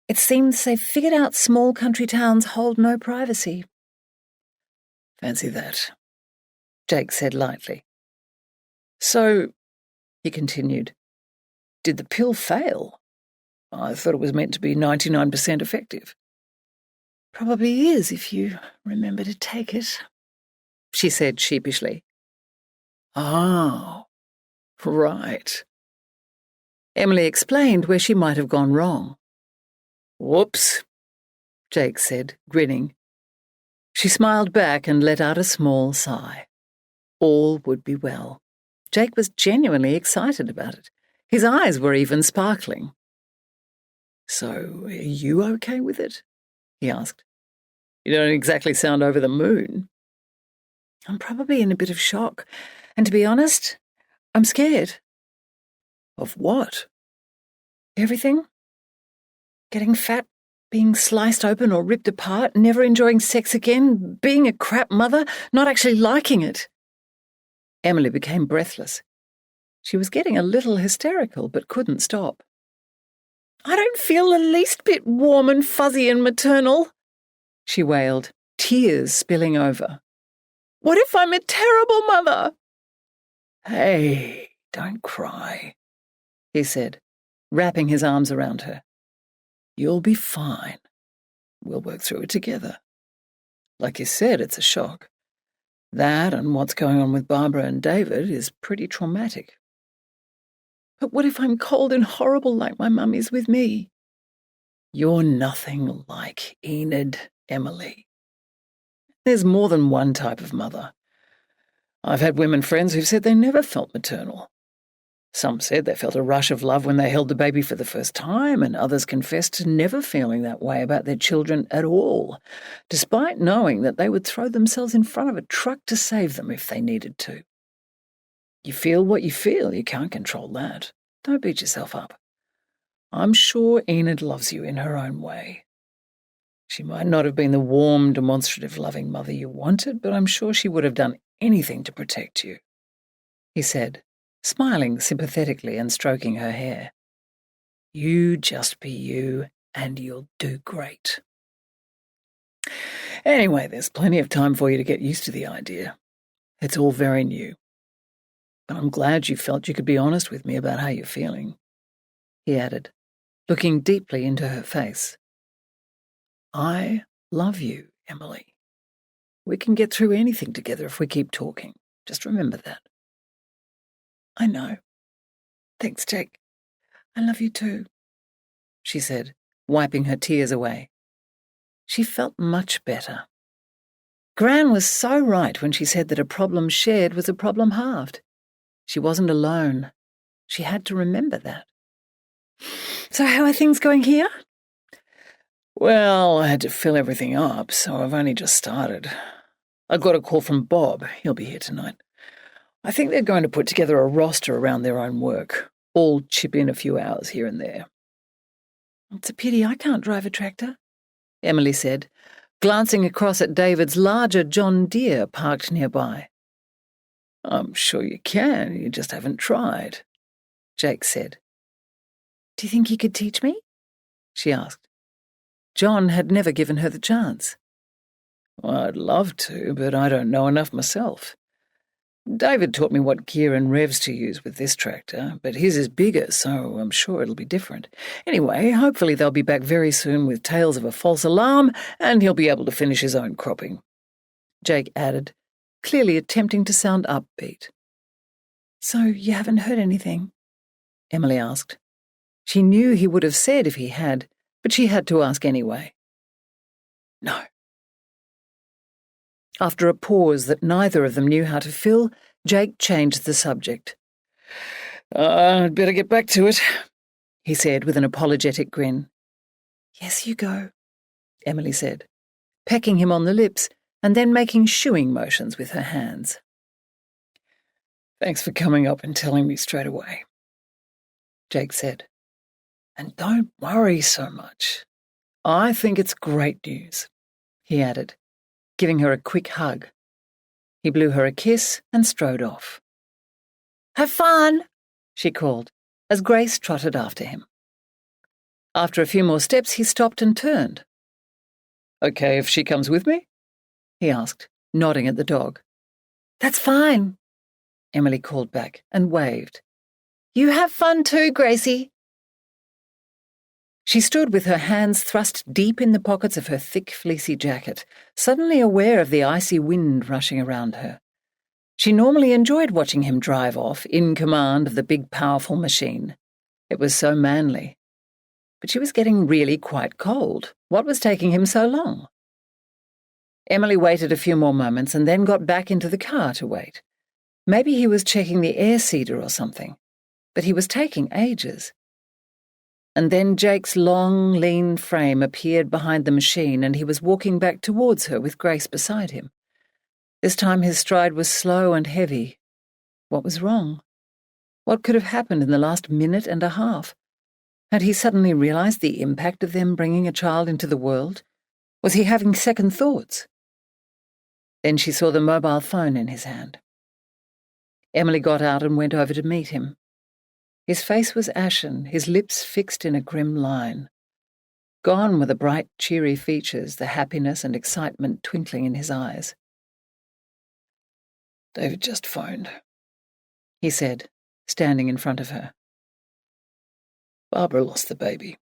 It seems they've figured out small country towns hold no privacy." "Fancy that," Jake said lightly. "So," he continued, "did the pill fail? I thought it was meant to be 99% effective." "Probably is if you remember to take it," she said sheepishly. "Oh, right." Emily explained where she might have gone wrong. "Whoops," Jake said, grinning. She smiled back and let out a small sigh. All would be well. Jake was genuinely excited about it. His eyes were even sparkling. "So, are you okay with it?" he asked. "You don't exactly sound over the moon." "I'm probably in a bit of shock, and to be honest, I'm scared." "Of what?" "Everything. Getting fat, being sliced open or ripped apart, never enjoying sex again, being a crap mother, not actually liking it." Emily became breathless. She was getting a little hysterical, but couldn't stop. "I don't feel the least bit warm and fuzzy and maternal," she wailed, tears spilling over. "What if I'm a terrible mother?" "Hey, don't cry," he said, wrapping his arms around her. "You'll be fine. We'll work through it together. Like you said, it's a shock. That and what's going on with Barbara and David is pretty traumatic. But what if I'm cold and horrible like my mum is with me? You're nothing like Enid, Emily. There's more than one type of mother. I've had women friends who've said they never felt maternal. Some said they felt a rush of love when they held the baby for the first time, and others confessed to never feeling that way about their children at all, despite knowing that they would throw themselves in front of a truck to save them if they needed to. You feel what you feel, you can't control that. Don't beat yourself up. I'm sure Enid loves you in her own way. She might not have been the warm, demonstrative, loving mother you wanted, but I'm sure she would have done anything to protect you, he said, smiling sympathetically and stroking her hair. You just be you, and you'll do great. Anyway, there's plenty of time for you to get used to the idea. It's all very new. But I'm glad you felt you could be honest with me about how you're feeling, he added, looking deeply into her face. I love you, Emily. We can get through anything together if we keep talking. Just remember that. I know. Thanks, Jake. I love you too, she said, wiping her tears away. She felt much better. Gran was so right when she said that a problem shared was a problem halved. She wasn't alone. She had to remember that. So how are things going here? Well, I had to fill everything up, so I've only just started. I got a call from Bob. He'll be here tonight. I think they're going to put together a roster around their own work. All chip in a few hours here and there. It's a pity I can't drive a tractor, Emily said, glancing across at David's larger John Deere parked nearby. I'm sure you can, you just haven't tried, Jake said. Do you think you could teach me? She asked. John had never given her the chance. Well, I'd love to, but I don't know enough myself. David taught me what gear and revs to use with this tractor, but his is bigger, so I'm sure it'll be different. Anyway, hopefully they'll be back very soon with tales of a false alarm, and he'll be able to finish his own cropping, Jake added, clearly attempting to sound upbeat. So you haven't heard anything? Emily asked. She knew he would have said if he had, but she had to ask anyway. No. After a pause that neither of them knew how to fill, Jake changed the subject. I'd better get back to it, he said with an apologetic grin. Yes, you go, Emily said, pecking him on the lips and then making shooing motions with her hands. Thanks for coming up and telling me straight away, Jake said. And don't worry so much. I think it's great news, he added, giving her a quick hug. He blew her a kiss and strode off. Have fun, she called, as Grace trotted after him. After a few more steps, he stopped and turned. Okay if she comes with me? He asked, nodding at the dog. That's fine, Emily called back and waved. You have fun too, Gracie. She stood with her hands thrust deep in the pockets of her thick, fleecy jacket, suddenly aware of the icy wind rushing around her. She normally enjoyed watching him drive off, in command of the big, powerful machine. It was so manly. But she was getting really quite cold. What was taking him so long? Emily waited a few more moments and then got back into the car to wait. Maybe he was checking the air seeder or something. But he was taking ages. And then Jake's long, lean frame appeared behind the machine and he was walking back towards her with Grace beside him. This time his stride was slow and heavy. What was wrong? What could have happened in the last minute and a half? Had he suddenly realized the impact of them bringing a child into the world? Was he having second thoughts? Then she saw the mobile phone in his hand. Emily got out and went over to meet him. His face was ashen, his lips fixed in a grim line. Gone were the bright, cheery features, the happiness and excitement twinkling in his eyes. David just phoned, he said, standing in front of her. Barbara lost the baby.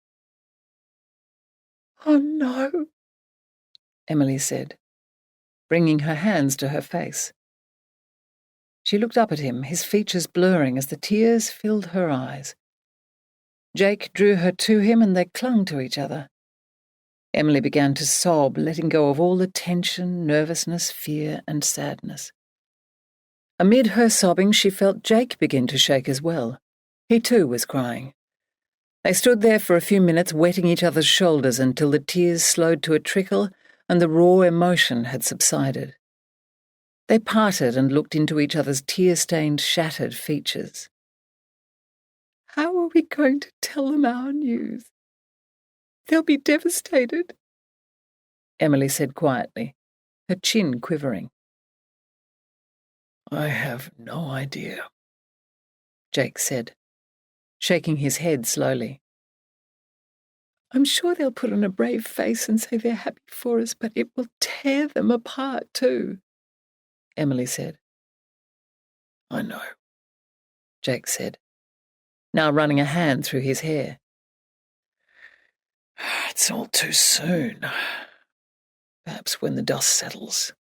Oh, no, Emily said. bringing her hands to her face. She looked up at him, his features blurring as the tears filled her eyes. Jake drew her to him and they clung to each other. Emily began to sob, letting go of all the tension, nervousness, fear, and sadness. Amid her sobbing, she felt Jake begin to shake as well. He too was crying. They stood there for a few minutes, wetting each other's shoulders until the tears slowed to a trickle and the raw emotion had subsided. They parted and looked into each other's tear-stained, shattered features. "How are we going to tell them our news? They'll be devastated," Emily said quietly, her chin quivering. "I have no idea," Jake said, shaking his head slowly. "I'm sure they'll put on a brave face and say they're happy for us, but it will tear them apart too," Emily said. "I know," Jake said, now running a hand through his hair. "It's all too soon. Perhaps when the dust settles,"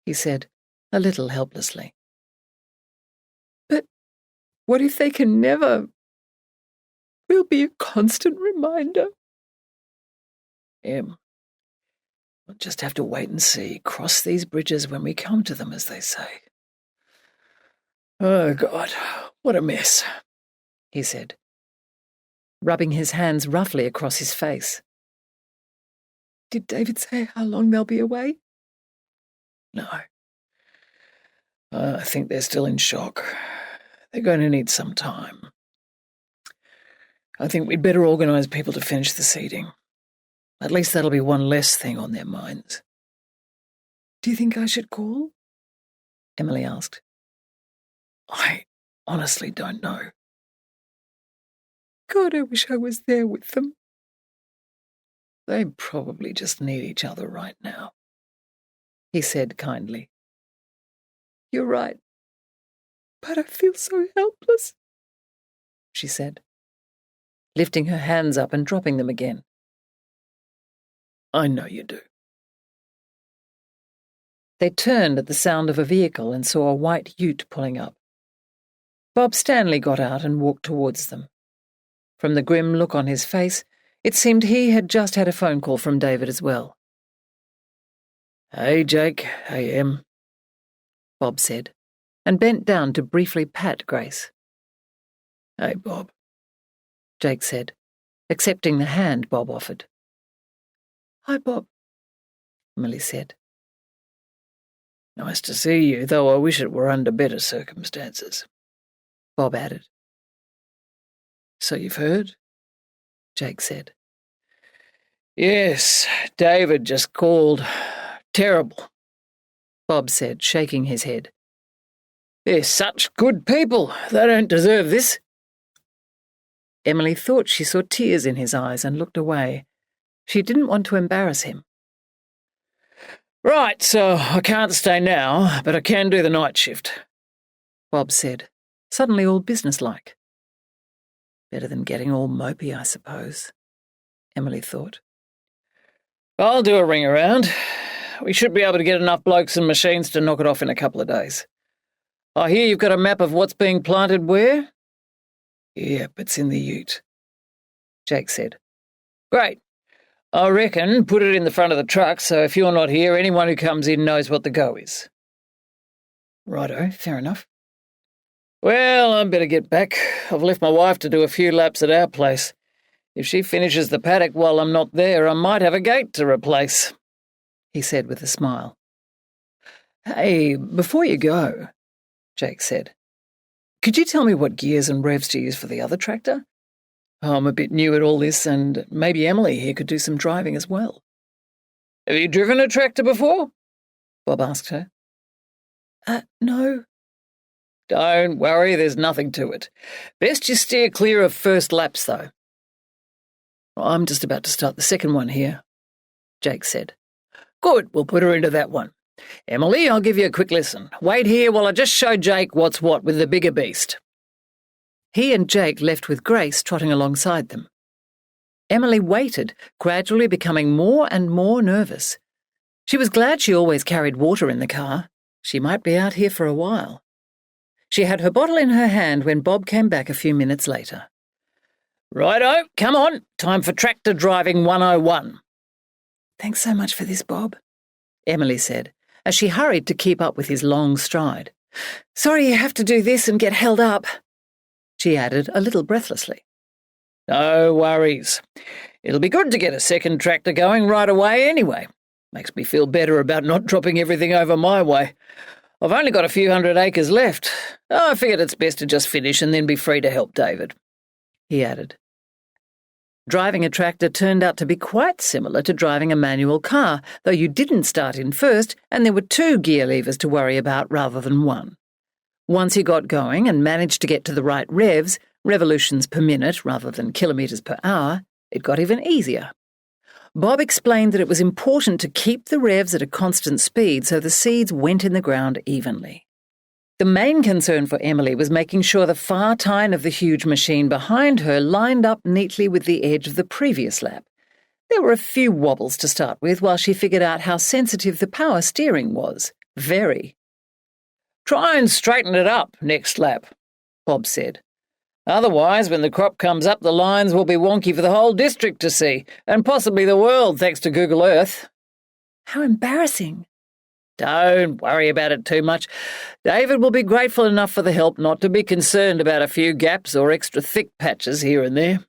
he said, a little helplessly. "But what if they can never? We'll be a constant reminder." "We'll just have to wait and see. Cross these bridges when we come to them, as they say." "Oh, God, what a mess," he said, rubbing his hands roughly across his face. "Did David say how long they'll be away?" "No. I think they're still in shock. They're going to need some time. I think we'd better organise people to finish the seeding. At least that'll be one less thing on their minds." "Do you think I should call?" Emily asked. "I honestly don't know." God, I wish I was there with them. "They probably just need each other right now," he said kindly. "You're right. But I feel so helpless," she said, lifting her hands up and dropping them again. "I know you do." They turned at the sound of a vehicle and saw a white ute pulling up. Bob Stanley got out and walked towards them. From the grim look on his face, it seemed he had just had a phone call from David as well. "Hey, Jake. Hey, Em," Bob said, and bent down to briefly pat Grace. "Hey, Bob," Jake said, accepting the hand Bob offered. "Hi, Bob," Emily said. "Nice to see you, though I wish it were under better circumstances," Bob added. "So you've heard?" Jake said. "Yes, David just called. Terrible," Bob said, shaking his head. "They're such good people. They don't deserve this." Emily thought she saw tears in his eyes and looked away. She didn't want to embarrass him. "Right, so I can't stay now, but I can do the night shift," Bob said, suddenly all businesslike. Better than getting all mopey, I suppose, Emily thought. "I'll do a ring around. We should be able to get enough blokes and machines to knock it off in a couple of days. I hear you've got a map of what's being planted where?" "Yep, it's in the ute," Jake said. "Great. I reckon put it in the front of the truck so if you're not here, anyone who comes in knows what the go is." "Righto, fair enough." "Well, I'd better get back. I've left my wife to do a few laps at our place. If she finishes the paddock while I'm not there, I might have a gate to replace," he said with a smile. "Hey, before you go," Jake said, "could you tell me what gears and revs to use for the other tractor? I'm a bit new at all this, and maybe Emily here could do some driving as well." "Have you driven a tractor before?" Bob asked her. No." "Don't worry, there's nothing to it. Best you steer clear of first laps, though." "I'm just about to start the second one here," Jake said. "Good, we'll put her into that one. Emily, I'll give you a quick lesson. Wait here while I just show Jake what's what with the bigger beast." He and Jake left with Grace trotting alongside them. Emily waited, gradually becoming more and more nervous. She was glad she always carried water in the car. She might be out here for a while. She had her bottle in her hand when Bob came back a few minutes later. Righto, come on, time for tractor driving 101. Thanks so much for this, Bob, Emily said, as she hurried to keep up with his long stride. Sorry you have to do this and get held up, she added a little breathlessly. No worries. It'll be good to get a second tractor going right away anyway. Makes me feel better about not dropping everything over my way. I've only got a few hundred acres left. I figured it's best to just finish and then be free to help David, he added. Driving a tractor turned out to be quite similar to driving a manual car, though you didn't start in first and there were 2 gear levers to worry about rather than 1. Once he got going and managed to get to the right revs, revolutions per minute rather than kilometres per hour, it got even easier. Bob explained that it was important to keep the revs at a constant speed so the seeds went in the ground evenly. The main concern for Emily was making sure the far tine of the huge machine behind her lined up neatly with the edge of the previous lap. There were a few wobbles to start with while she figured out how sensitive the power steering was. Very. Try and straighten it up next lap, Bob said. Otherwise, when the crop comes up, the lines will be wonky for the whole district to see, and possibly the world, thanks to Google Earth. How embarrassing. Don't worry about it too much. David will be grateful enough for the help not to be concerned about a few gaps or extra thick patches here and there.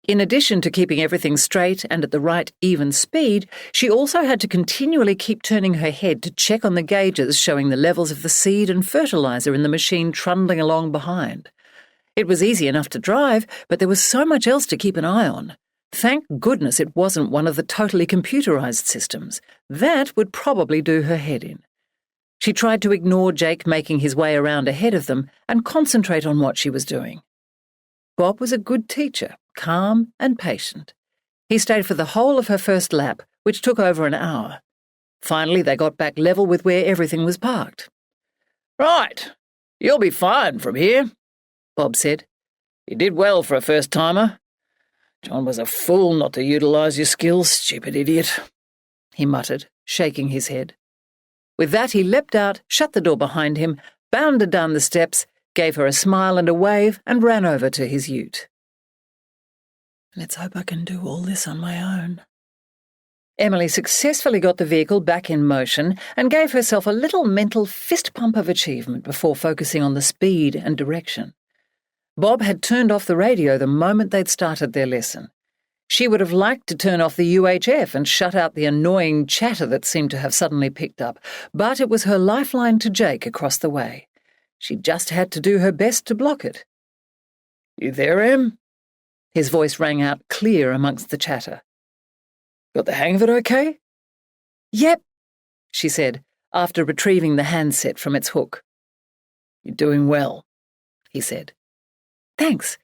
In addition to keeping everything straight and at the right even speed, she also had to continually keep turning her head to check on the gauges showing the levels of the seed and fertilizer in the machine trundling along behind. It was easy enough to drive, but there was so much else to keep an eye on. Thank goodness it wasn't one of the totally computerized systems. That would probably do her head in. She tried to ignore Jake making his way around ahead of them and concentrate on what she was doing. Bob was a good teacher, calm and patient. He stayed for the whole of her first lap, which took over an hour. Finally, they got back level with where everything was parked. Right, you'll be fine from here, Bob said. You did well for a first-timer. John was a fool not to utilise your skills, stupid idiot, he muttered, shaking his head. With that, he leapt out, shut the door behind him, bounded down the steps, gave her a smile and a wave, and ran over to his ute. Let's hope I can do all this on my own. Emily successfully got the vehicle back in motion and gave herself a little mental fist pump of achievement before focusing on the speed and direction. Bob had turned off the radio the moment they'd started their lesson. She would have liked to turn off the UHF and shut out the annoying chatter that seemed to have suddenly picked up, but it was her lifeline to Jake across the way. She just had to do her best to block it. You there, Em? His voice rang out clear amongst the chatter. Got the hang of it okay? Yep, she said, after retrieving the handset from its hook. You're doing well, he said. Thanks.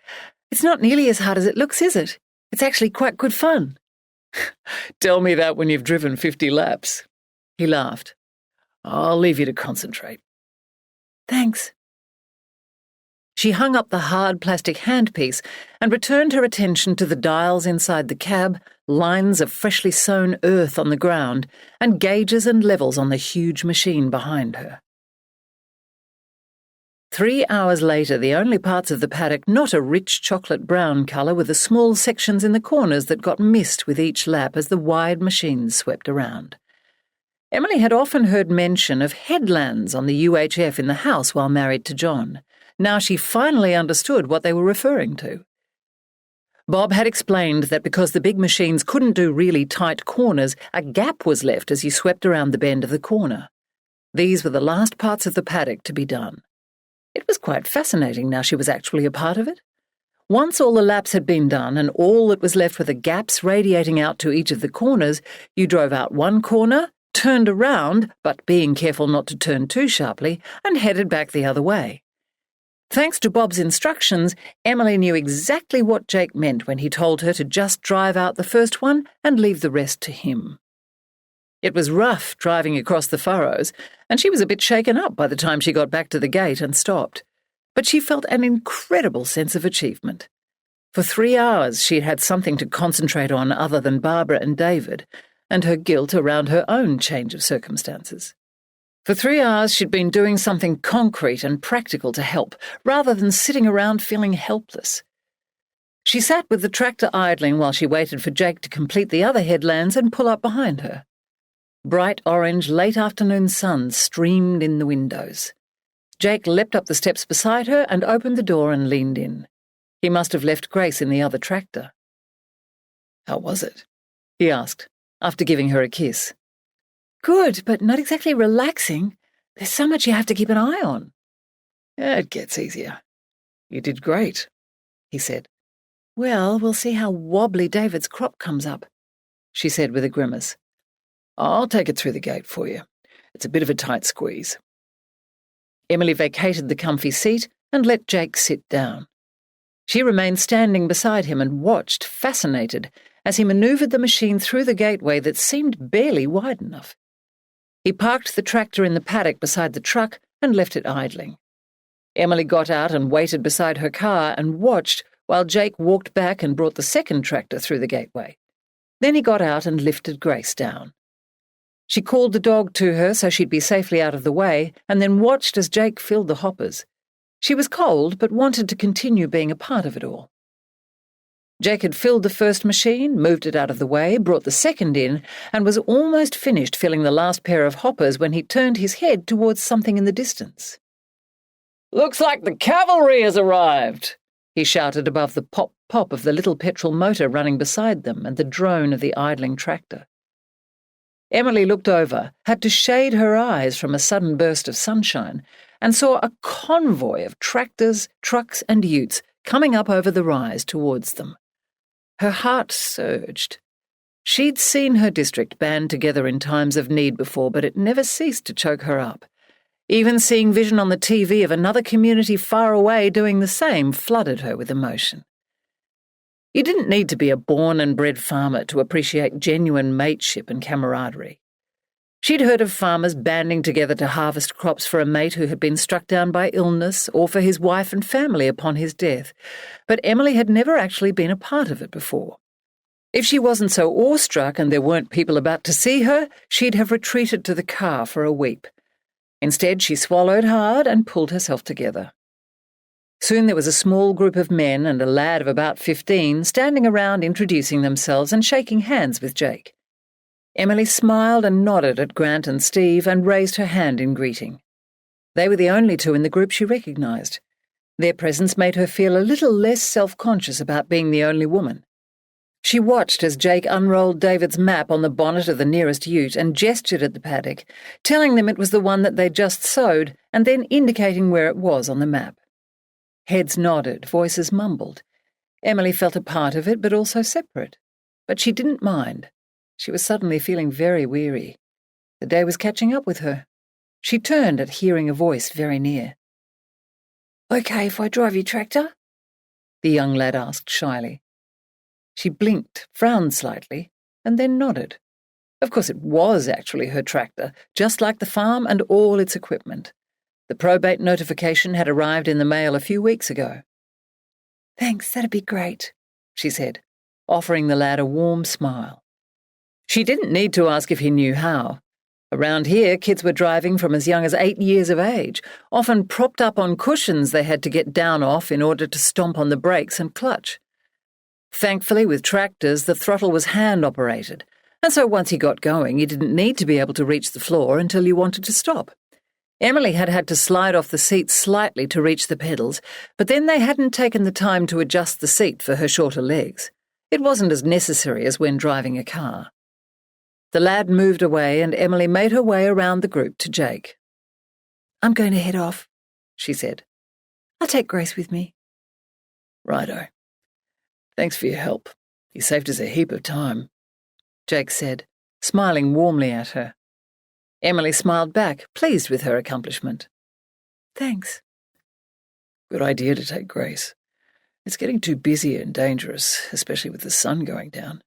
It's not nearly as hard as it looks, is it? It's actually quite good fun. Tell me that when you've driven 50 laps. He laughed. I'll leave you to concentrate. Thanks. She hung up the hard plastic handpiece and returned her attention to the dials inside the cab, lines of freshly sown earth on the ground, and gauges and levels on the huge machine behind her. 3 hours later, the only parts of the paddock not a rich chocolate-brown colour were the small sections in the corners that got missed with each lap as the wide machines swept around. Emily had often heard mention of headlands on the UHF in the house while married to John. Now she finally understood what they were referring to. Bob had explained that because the big machines couldn't do really tight corners, a gap was left as you swept around the bend of the corner. These were the last parts of the paddock to be done. It was quite fascinating now she was actually a part of it. Once all the laps had been done and all that was left were the gaps radiating out to each of the corners, you drove out one corner, turned around, but being careful not to turn too sharply, and headed back the other way. Thanks to Bob's instructions, Emily knew exactly what Jake meant when he told her to just drive out the first one and leave the rest to him. It was rough driving across the furrows, and she was a bit shaken up by the time she got back to the gate and stopped. But she felt an incredible sense of achievement. For 3 hours she'd had something to concentrate on other than Barbara and David, and her guilt around her own change of circumstances. For 3 hours she'd been doing something concrete and practical to help, rather than sitting around feeling helpless. She sat with the tractor idling while she waited for Jake to complete the other headlands and pull up behind her. Bright orange late afternoon sun streamed in the windows. Jake leapt up the steps beside her and opened the door and leaned in. He must have left Grace in the other tractor. "How was it?" he asked, after giving her a kiss. "Good, but not exactly relaxing. There's so much you have to keep an eye on." "It gets easier. You did great," he said. "Well, we'll see how wobbly David's crop comes up," she said with a grimace. "I'll take it through the gate for you. It's a bit of a tight squeeze." Emily vacated the comfy seat and let Jake sit down. She remained standing beside him and watched, fascinated, as he manoeuvred the machine through the gateway that seemed barely wide enough. He parked the tractor in the paddock beside the truck and left it idling. Emily got out and waited beside her car and watched while Jake walked back and brought the second tractor through the gateway. Then he got out and lifted Grace down. She called the dog to her so she'd be safely out of the way, and then watched as Jake filled the hoppers. She was cold, but wanted to continue being a part of it all. Jake had filled the first machine, moved it out of the way, brought the second in, and was almost finished filling the last pair of hoppers when he turned his head towards something in the distance. "Looks like the cavalry has arrived," he shouted above the pop-pop of the little petrol motor running beside them and the drone of the idling tractor. Emily looked over, had to shade her eyes from a sudden burst of sunshine, and saw a convoy of tractors, trucks, and utes coming up over the rise towards them. Her heart surged. She'd seen her district band together in times of need before, but it never ceased to choke her up. Even seeing vision on the TV of another community far away doing the same flooded her with emotion. You didn't need to be a born and bred farmer to appreciate genuine mateship and camaraderie. She'd heard of farmers banding together to harvest crops for a mate who had been struck down by illness or for his wife and family upon his death, but Emily had never actually been a part of it before. If she wasn't so awestruck and there weren't people about to see her, she'd have retreated to the car for a weep. Instead, she swallowed hard and pulled herself together. Soon there was a small group of men and a lad of about 15 standing around introducing themselves and shaking hands with Jake. Emily smiled and nodded at Grant and Steve and raised her hand in greeting. They were the only two in the group she recognised. Their presence made her feel a little less self-conscious about being the only woman. She watched as Jake unrolled David's map on the bonnet of the nearest ute and gestured at the paddock, telling them it was the one that they'd just sowed and then indicating where it was on the map. Heads nodded, voices mumbled. Emily felt a part of it, but also separate. But she didn't mind. She was suddenly feeling very weary. The day was catching up with her. She turned at hearing a voice very near. "Okay if I drive your tractor?" the young lad asked shyly. She blinked, frowned slightly, and then nodded. Of course it was actually her tractor, just like the farm and all its equipment. The probate notification had arrived in the mail a few weeks ago. "Thanks, that'd be great," she said, offering the lad a warm smile. She didn't need to ask if he knew how. Around here, kids were driving from as young as 8 years of age, often propped up on cushions they had to get down off in order to stomp on the brakes and clutch. Thankfully, with tractors, the throttle was hand-operated, and so once he got going, you didn't need to be able to reach the floor until you wanted to stop. Emily had had to slide off the seat slightly to reach the pedals, but then they hadn't taken the time to adjust the seat for her shorter legs. It wasn't as necessary as when driving a car. The lad moved away and Emily made her way around the group to Jake. "I'm going to head off," she said. "I'll take Grace with me." "Righto. Thanks for your help. You saved us a heap of time," Jake said, smiling warmly at her. Emily smiled back, pleased with her accomplishment. "Thanks." "Good idea to take Grace. It's getting too busy and dangerous, especially with the sun going down.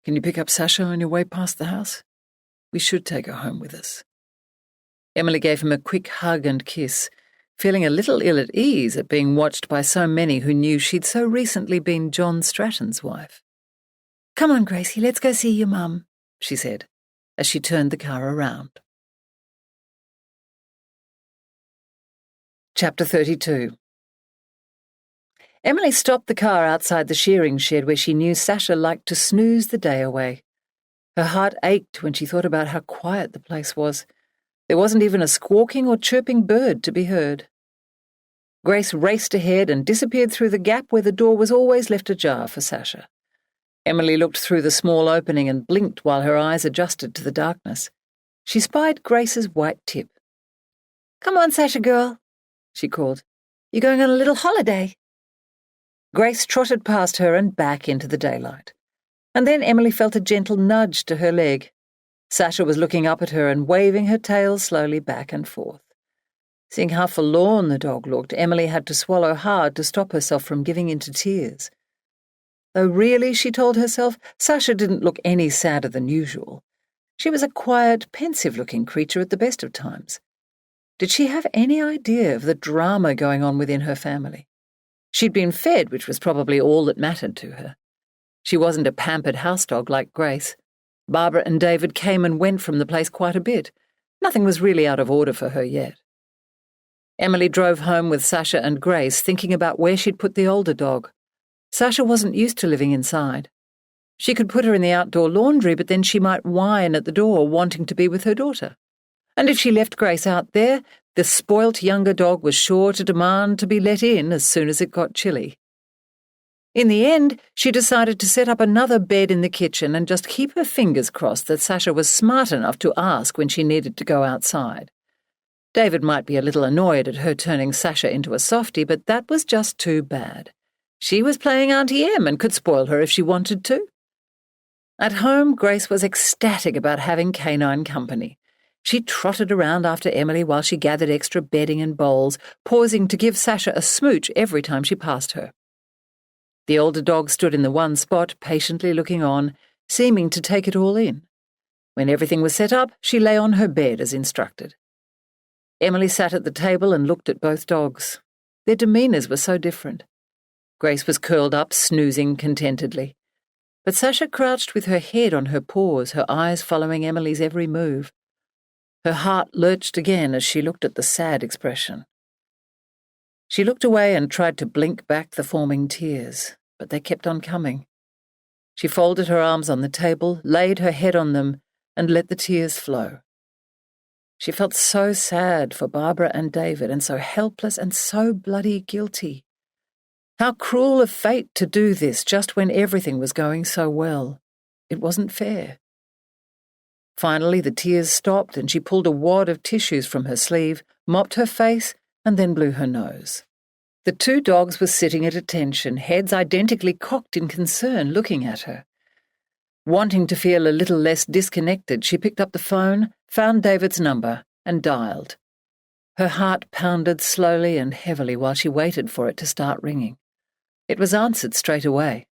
Can you pick up Sasha on your way past the house? We should take her home with us." Emily gave him a quick hug and kiss, feeling a little ill at ease at being watched by so many who knew she'd so recently been John Stratton's wife. "Come on, Gracie, let's go see your mum," she said, as she turned the car around. Chapter 32. Emily stopped the car outside the shearing shed where she knew Sasha liked to snooze the day away. Her heart ached when she thought about how quiet the place was. There wasn't even a squawking or chirping bird to be heard. Grace raced ahead and disappeared through the gap where the door was always left ajar for Sasha. Emily looked through the small opening and blinked while her eyes adjusted to the darkness. She spied Grace's white tip. "Come on, Sasha girl," she called. "You're going on a little holiday." Grace trotted past her and back into the daylight. And then Emily felt a gentle nudge to her leg. Sasha was looking up at her and waving her tail slowly back and forth. Seeing how forlorn the dog looked, Emily had to swallow hard to stop herself from giving into tears. Though really, she told herself, Sasha didn't look any sadder than usual. She was a quiet, pensive-looking creature at the best of times. Did she have any idea of the drama going on within her family? She'd been fed, which was probably all that mattered to her. She wasn't a pampered house dog like Grace. Barbara and David came and went from the place quite a bit. Nothing was really out of order for her yet. Emily drove home with Sasha and Grace, thinking about where she'd put the older dog. Sasha wasn't used to living inside. She could put her in the outdoor laundry, but then she might whine at the door, wanting to be with her daughter. And if she left Grace out there, the spoilt younger dog was sure to demand to be let in as soon as it got chilly. In the end, she decided to set up another bed in the kitchen and just keep her fingers crossed that Sasha was smart enough to ask when she needed to go outside. David might be a little annoyed at her turning Sasha into a softie, but that was just too bad. She was playing Auntie Em and could spoil her if she wanted to. At home, Grace was ecstatic about having canine company. She trotted around after Emily while she gathered extra bedding and bowls, pausing to give Sasha a smooch every time she passed her. The older dog stood in the one spot, patiently looking on, seeming to take it all in. When everything was set up, she lay on her bed as instructed. Emily sat at the table and looked at both dogs. Their demeanours were so different. Grace was curled up, snoozing contentedly. But Sasha crouched with her head on her paws, her eyes following Emily's every move. Her heart lurched again as she looked at the sad expression. She looked away and tried to blink back the forming tears, but they kept on coming. She folded her arms on the table, laid her head on them, and let the tears flow. She felt so sad for Barbara and David, and so helpless and so bloody guilty. How cruel of fate to do this just when everything was going so well. It wasn't fair. Finally, the tears stopped, and she pulled a wad of tissues from her sleeve, mopped her face, and then blew her nose. The two dogs were sitting at attention, heads identically cocked in concern, looking at her. Wanting to feel a little less disconnected, she picked up the phone, found David's number, and dialed. Her heart pounded slowly and heavily while she waited for it to start ringing. It was answered straight away.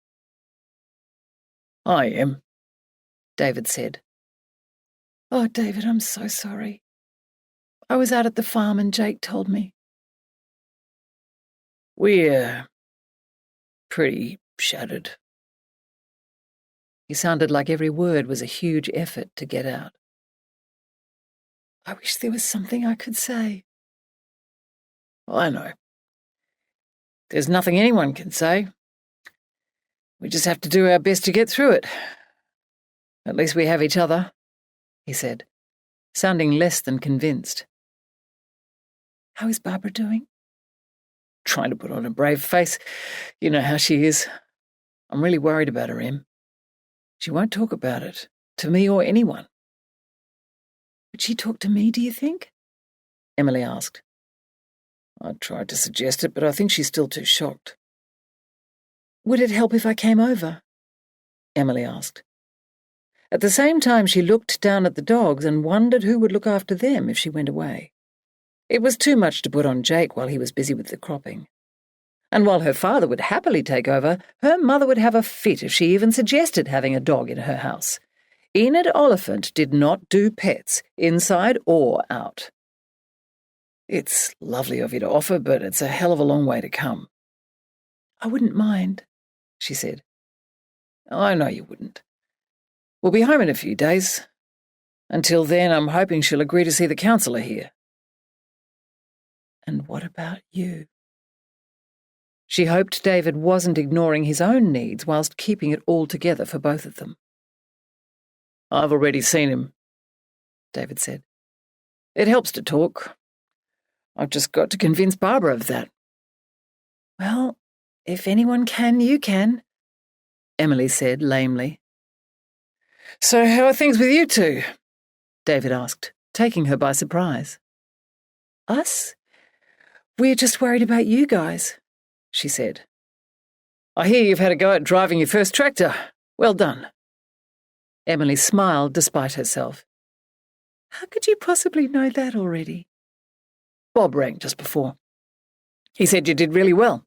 "I am," David said. "Oh, David, I'm so sorry. I was out at the farm and Jake told me." "We're pretty shattered." He sounded like every word was a huge effort to get out. "I wish there was something I could say." "I know. There's nothing anyone can say. We just have to do our best to get through it. At least we have each other," he said, sounding less than convinced. "How is Barbara doing?" Trying to put on a brave face. You know how she is. I'm really worried about her, Em. She won't talk about it, to me or anyone. "Would she talk to me, do you think?" Emily asked. I tried to suggest it, but I think she's still too shocked. "Would it help if I came over?" Emily asked. At the same time, she looked down at the dogs and wondered who would look after them if she went away. It was too much to put on Jake while he was busy with the cropping. And while her father would happily take over, her mother would have a fit if she even suggested having a dog in her house. Enid Oliphant did not do pets, inside or out. It's lovely of you to offer, but it's a hell of a long way to come. "I wouldn't mind," she said. I know you wouldn't. We'll be home in a few days. Until then, I'm hoping she'll agree to see the counsellor here. And what about you? She hoped David wasn't ignoring his own needs whilst keeping it all together for both of them. I've already seen him, David said. It helps to talk. I've just got to convince Barbara of that. Well, if anyone can, you can, Emily said lamely. So how are things with you two? David asked, taking her by surprise. Us? We're just worried about you guys, she said. I hear you've had a go at driving your first tractor. Well done. Emily smiled despite herself. How could you possibly know that already? Bob rang just before. He said you did really well.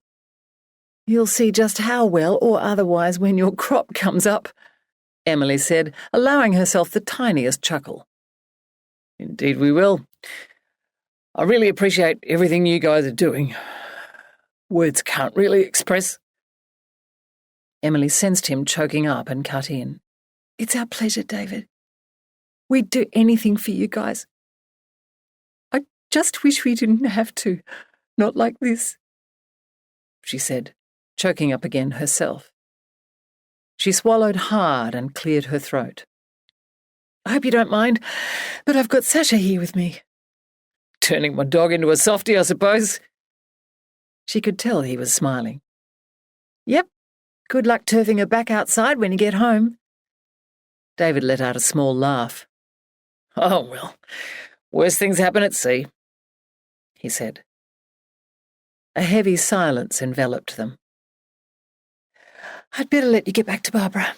You'll see just how well or otherwise when your crop comes up, Emily said, allowing herself the tiniest chuckle. Indeed we will. I really appreciate everything you guys are doing. Words can't really express. Emily sensed him choking up and cut in. It's our pleasure, David. We'd do anything for you guys. I just wish we didn't have to. Not like this, she said, choking up again herself. She swallowed hard and cleared her throat. I hope you don't mind, but I've got Sasha here with me. Turning my dog into a softie, I suppose? She could tell he was smiling. Yep, good luck turfing her back outside when you get home. David let out a small laugh. Oh, well, worse things happen at sea, he said. A heavy silence enveloped them. I'd better let you get back to Barbara,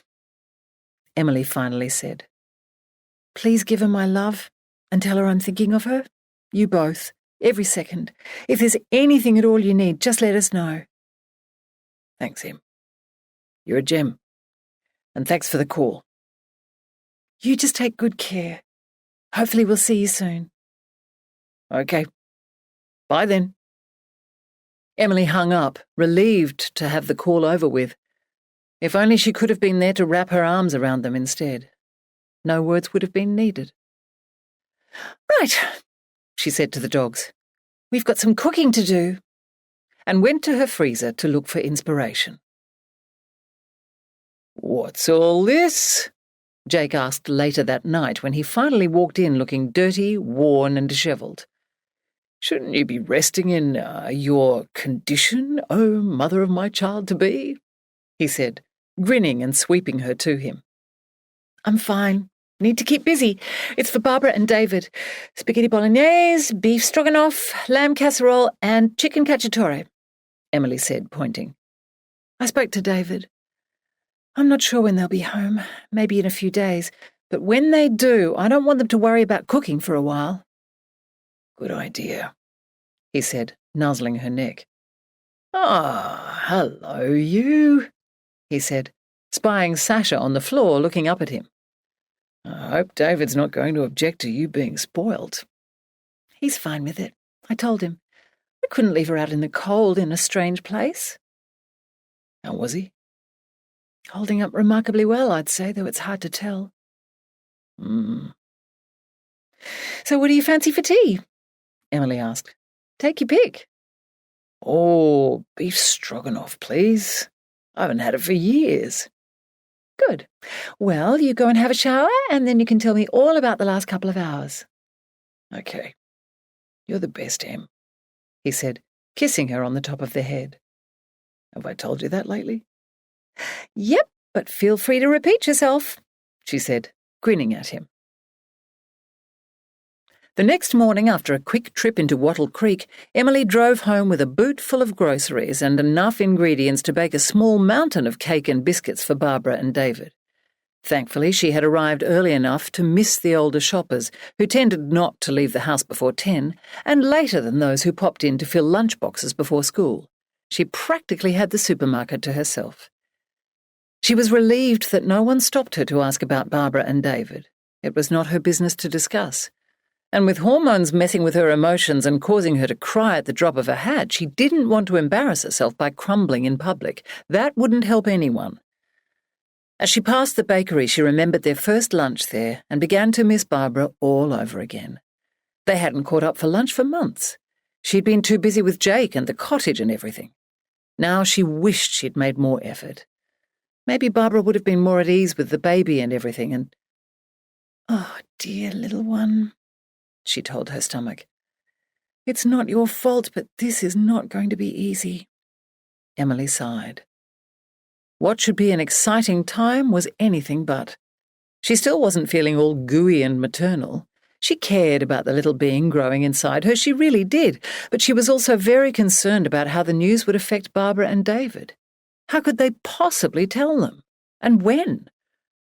Emily finally said. Please give her my love and tell her I'm thinking of her. You both, every second. If there's anything at all you need, just let us know. Thanks, Em. You're a gem. And thanks for the call. You just take good care. Hopefully we'll see you soon. Okay. Bye then. Emily hung up, relieved to have the call over with. If only she could have been there to wrap her arms around them instead. No words would have been needed. Right, she said to the dogs. We've got some cooking to do, and went to her freezer to look for inspiration. What's all this? Jake asked later that night when he finally walked in looking dirty, worn and dishevelled. Shouldn't you be resting in your condition, oh mother of my child-to-be? He said, grinning and sweeping her to him. I'm fine. Need to keep busy. It's for Barbara and David. Spaghetti bolognese, beef stroganoff, lamb casserole and chicken cacciatore, Emily said, pointing. I spoke to David. I'm not sure when they'll be home, maybe in a few days, but when they do, I don't want them to worry about cooking for a while. Good idea, he said, nuzzling her neck. Ah, hello, you, he said, spying Sasha on the floor looking up at him. I hope David's not going to object to you being spoilt. He's fine with it. I told him. I couldn't leave her out in the cold in a strange place. How was he? Holding up remarkably well, I'd say, though it's hard to tell. So what do you fancy for tea? Emily asked. Take your pick. Oh, beef stroganoff, please. I haven't had it for years. Good. Well, you go and have a shower, and then you can tell me all about the last couple of hours. Okay. You're the best, Em, he said, kissing her on the top of the head. Have I told you that lately? Yep, but feel free to repeat yourself, she said, grinning at him. The next morning, after a quick trip into Wattle Creek, Emily drove home with a boot full of groceries and enough ingredients to bake a small mountain of cake and biscuits for Barbara and David. Thankfully, she had arrived early enough to miss the older shoppers, who tended not to leave the house before 10, and later than those who popped in to fill lunchboxes before school. She practically had the supermarket to herself. She was relieved that no one stopped her to ask about Barbara and David. It was not her business to discuss. And with hormones messing with her emotions and causing her to cry at the drop of a hat, she didn't want to embarrass herself by crumbling in public. That wouldn't help anyone. As she passed the bakery, she remembered their first lunch there and began to miss Barbara all over again. They hadn't caught up for lunch for months. She'd been too busy with Jake and the cottage and everything. Now she wished she'd made more effort. Maybe Barbara would have been more at ease with the baby and everything, and... "Oh, dear little one," she told her stomach. "It's not your fault, but this is not going to be easy." Emily sighed. What should be an exciting time was anything but. She still wasn't feeling all gooey and maternal. She cared about the little being growing inside her, she really did, but she was also very concerned about how the news would affect Barbara and David. How could they possibly tell them? And when?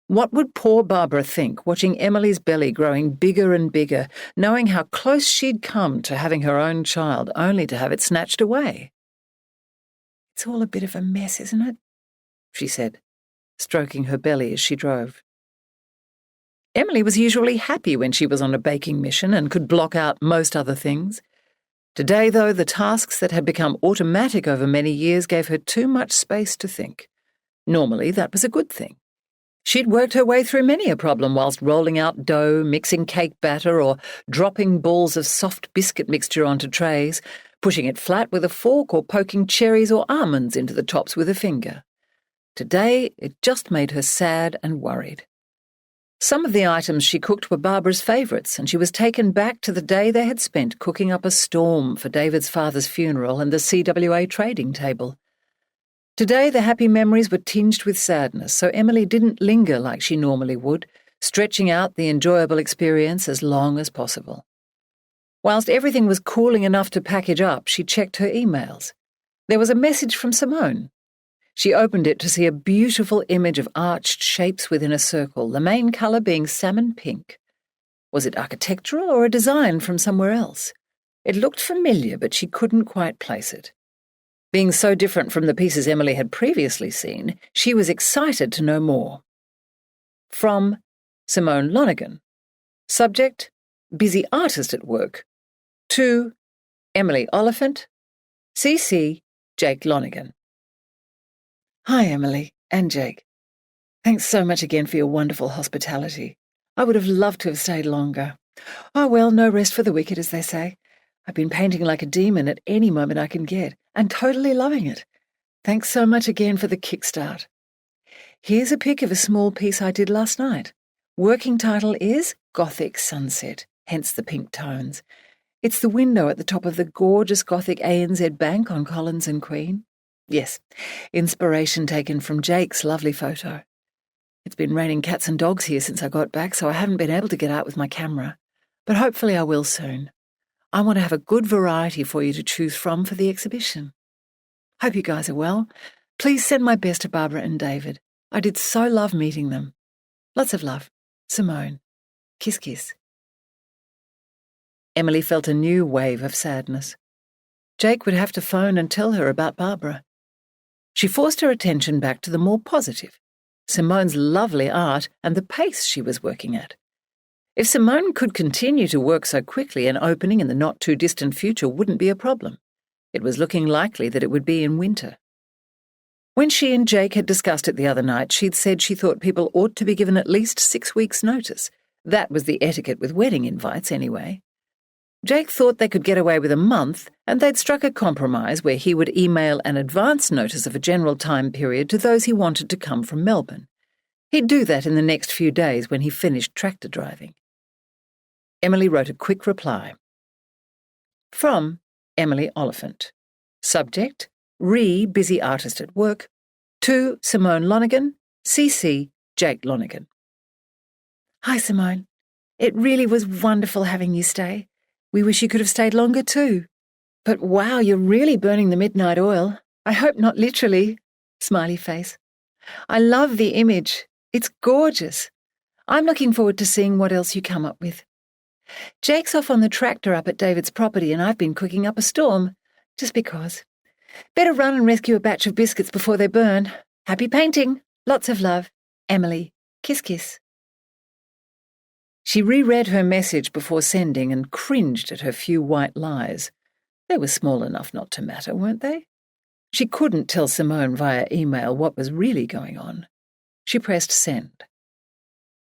What would poor Barbara think, watching Emily's belly growing bigger and bigger, knowing how close she'd come to having her own child, only to have it snatched away? "It's all a bit of a mess, isn't it?" she said, stroking her belly as she drove. Emily was usually happy when she was on a baking mission and could block out most other things. Today, though, the tasks that had become automatic over many years gave her too much space to think. Normally, that was a good thing. She'd worked her way through many a problem whilst rolling out dough, mixing cake batter, or dropping balls of soft biscuit mixture onto trays, pushing it flat with a fork, or poking cherries or almonds into the tops with a finger. Today, it just made her sad and worried. Some of the items she cooked were Barbara's favourites, and she was taken back to the day they had spent cooking up a storm for David's father's funeral and the CWA trading table. Today, the happy memories were tinged with sadness, so Emily didn't linger like she normally would, stretching out the enjoyable experience as long as possible. Whilst everything was cooling enough to package up, she checked her emails. There was a message from Simone. She opened it to see a beautiful image of arched shapes within a circle, the main colour being salmon pink. Was it architectural or a design from somewhere else? It looked familiar, but she couldn't quite place it. Being so different from the pieces Emily had previously seen, she was excited to know more. From Simone Lonergan. Subject, busy artist at work. To Emily Oliphant. CC, Jake Lonergan. "Hi, Emily and Jake. Thanks so much again for your wonderful hospitality. I would have loved to have stayed longer. Oh, well, no rest for the wicked, as they say. I've been painting like a demon at any moment I can get, and totally loving it. Thanks so much again for the kickstart. Here's a pic of a small piece I did last night. Working title is Gothic Sunset, hence the pink tones. It's the window at the top of the gorgeous Gothic ANZ Bank on Collins and Queen. Yes, inspiration taken from Jake's lovely photo. It's been raining cats and dogs here since I got back, so I haven't been able to get out with my camera. But hopefully I will soon. I want to have a good variety for you to choose from for the exhibition. Hope you guys are well. Please send my best to Barbara and David. I did so love meeting them. Lots of love. Simone. Kiss, kiss." Emily felt a new wave of sadness. Jake would have to phone and tell her about Barbara. She forced her attention back to the more positive, Simone's lovely art and the pace she was working at. If Simone could continue to work so quickly, an opening in the not-too-distant future wouldn't be a problem. It was looking likely that it would be in winter. When she and Jake had discussed it the other night, she'd said she thought people ought to be given at least 6 weeks' notice. That was the etiquette with wedding invites, anyway. Jake thought they could get away with a month, and they'd struck a compromise where he would email an advance notice of a general time period to those he wanted to come from Melbourne. He'd do that in the next few days when he finished tractor driving. Emily wrote a quick reply. From Emily Oliphant. Subject, busy artist at work. To Simone Lonergan, CC, Jake Lonergan. "Hi, Simone. It really was wonderful having you stay. We wish you could have stayed longer too. But wow, you're really burning the midnight oil. I hope not literally. Smiley face. I love the image. It's gorgeous. I'm looking forward to seeing what else you come up with. Jake's off on the tractor up at David's property and I've been cooking up a storm, just because. Better run and rescue a batch of biscuits before they burn. Happy painting. Lots of love. Emily. Kiss, kiss." She reread her message before sending and cringed at her few white lies. They were small enough not to matter, weren't they? She couldn't tell Simone via email what was really going on. She pressed send.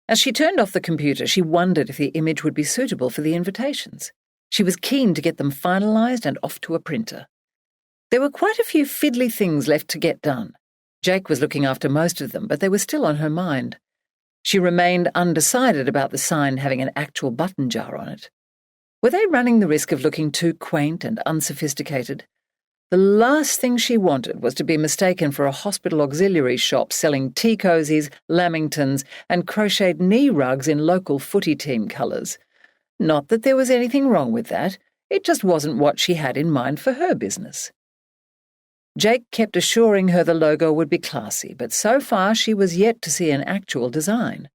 As she turned off the computer, she wondered if the image would be suitable for the invitations. She was keen to get them finalised and off to a printer. There were quite a few fiddly things left to get done. Jake was looking after most of them, but they were still on her mind. She remained undecided about the sign having an actual button jar on it. Were they running the risk of looking too quaint and unsophisticated? The last thing she wanted was to be mistaken for a hospital auxiliary shop selling tea cosies, lamingtons, and crocheted knee rugs in local footy team colours. Not that there was anything wrong with that, it just wasn't what she had in mind for her business. Jake kept assuring her the logo would be classy, but so far she was yet to see an actual design.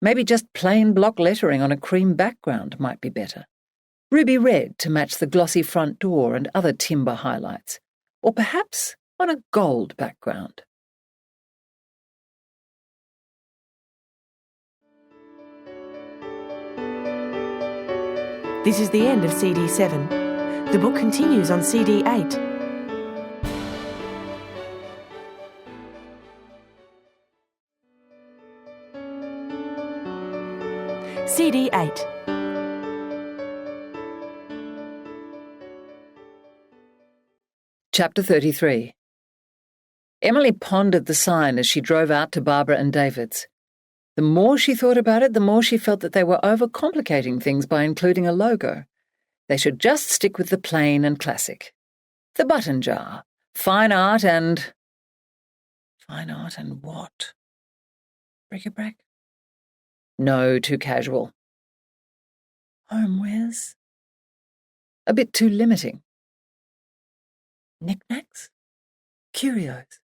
Maybe just plain block lettering on a cream background might be better. Ruby red to match the glossy front door and other timber highlights, or perhaps on a gold background. This is the end of CD 7. The book continues on CD 8. CD 8. Chapter 33. Emily pondered the sign as she drove out to Barbara and David's. The more she thought about it, the more she felt that they were overcomplicating things by including a logo. They should just stick with the plain and classic. The button jar, fine art and... Fine art and what? Bric-a-brac? No, too casual. Homewares? A bit too limiting. Knickknacks? Curios?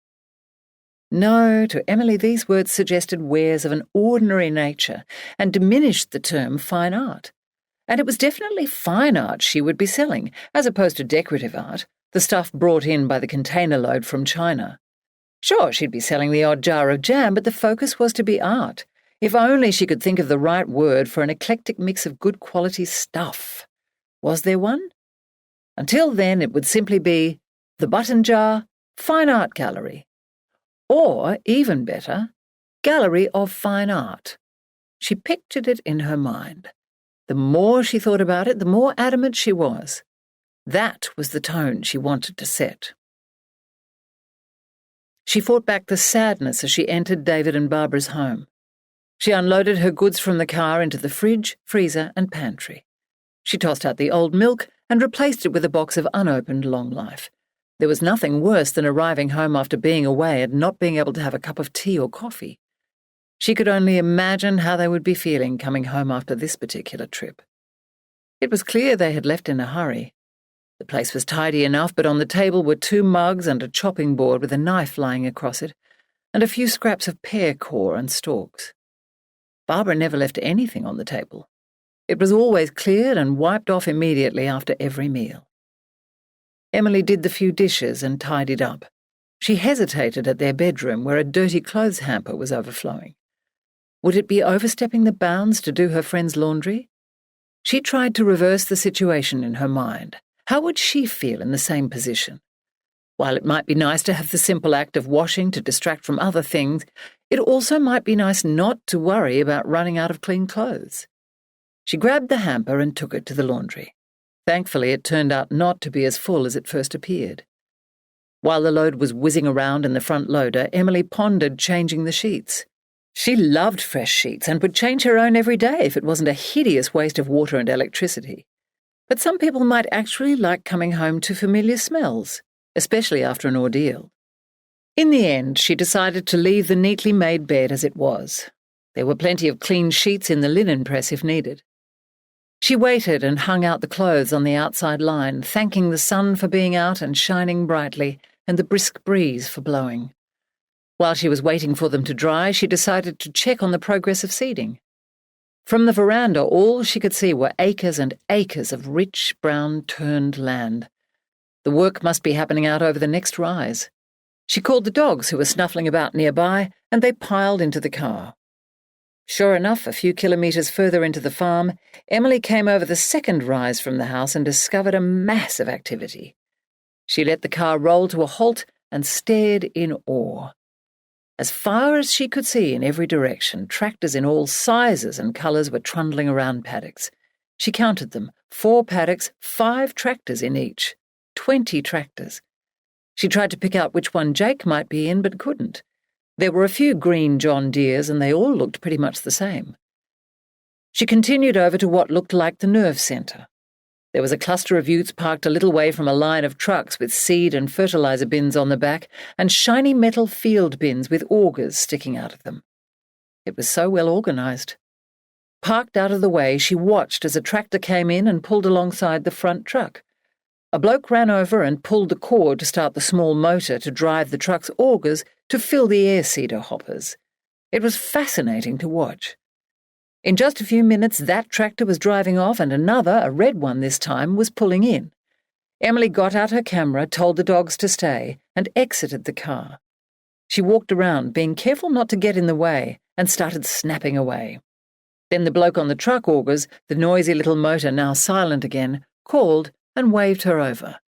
No, to Emily these words suggested wares of an ordinary nature and diminished the term fine art. And it was definitely fine art she would be selling, as opposed to decorative art, the stuff brought in by the container load from China. Sure, she'd be selling the odd jar of jam, but the focus was to be art. If only she could think of the right word for an eclectic mix of good quality stuff. Was there one? Until then, it would simply be the Button Jar Fine Art Gallery. Or, even better, Gallery of Fine Art. She pictured it in her mind. The more she thought about it, the more adamant she was. That was the tone she wanted to set. She fought back the sadness as she entered David and Barbara's home. She unloaded her goods from the car into the fridge, freezer, and pantry. She tossed out the old milk and replaced it with a box of unopened Long Life. There was nothing worse than arriving home after being away and not being able to have a cup of tea or coffee. She could only imagine how they would be feeling coming home after this particular trip. It was clear they had left in a hurry. The place was tidy enough, but on the table were 2 mugs and a chopping board with a knife lying across it, and a few scraps of pear core and stalks. Barbara never left anything on the table. It was always cleared and wiped off immediately after every meal. Emily did the few dishes and tidied up. She hesitated at their bedroom where a dirty clothes hamper was overflowing. Would it be overstepping the bounds to do her friend's laundry? She tried to reverse the situation in her mind. How would she feel in the same position? While it might be nice to have the simple act of washing to distract from other things, it also might be nice not to worry about running out of clean clothes. She grabbed the hamper and took it to the laundry. Thankfully, it turned out not to be as full as it first appeared. While the load was whizzing around in the front loader, Emily pondered changing the sheets. She loved fresh sheets and would change her own every day if it wasn't a hideous waste of water and electricity. But some people might actually like coming home to familiar smells, especially after an ordeal. In the end, she decided to leave the neatly made bed as it was. There were plenty of clean sheets in the linen press if needed. She waited and hung out the clothes on the outside line, thanking the sun for being out and shining brightly, and the brisk breeze for blowing. While she was waiting for them to dry, she decided to check on the progress of seeding. From the veranda, all she could see were acres and acres of rich, brown-turned land. The work must be happening out over the next rise. She called the dogs who were snuffling about nearby, and they piled into the car. Sure enough, a few kilometres further into the farm, Emily came over the second rise from the house and discovered a mass of activity. She let the car roll to a halt and stared in awe. As far as she could see in every direction, tractors in all sizes and colours were trundling around paddocks. She counted them, 4 paddocks, 5 tractors in each. 20 tractors. She tried to pick out which one Jake might be in, but couldn't. There were a few green John Deeres, and they all looked pretty much the same. She continued over to what looked like the nerve centre. There was a cluster of utes parked a little way from a line of trucks with seed and fertiliser bins on the back, and shiny metal field bins with augers sticking out of them. It was so well organised. Parked out of the way, she watched as a tractor came in and pulled alongside the front truck. A bloke ran over and pulled the cord to start the small motor to drive the truck's augers to fill the air seeder hoppers. It was fascinating to watch. In just a few minutes, that tractor was driving off and another, a red one this time, was pulling in. Emily got out her camera, told the dogs to stay, and exited the car. She walked around, being careful not to get in the way, and started snapping away. Then the bloke on the truck augers, the noisy little motor now silent again, called and waved her over.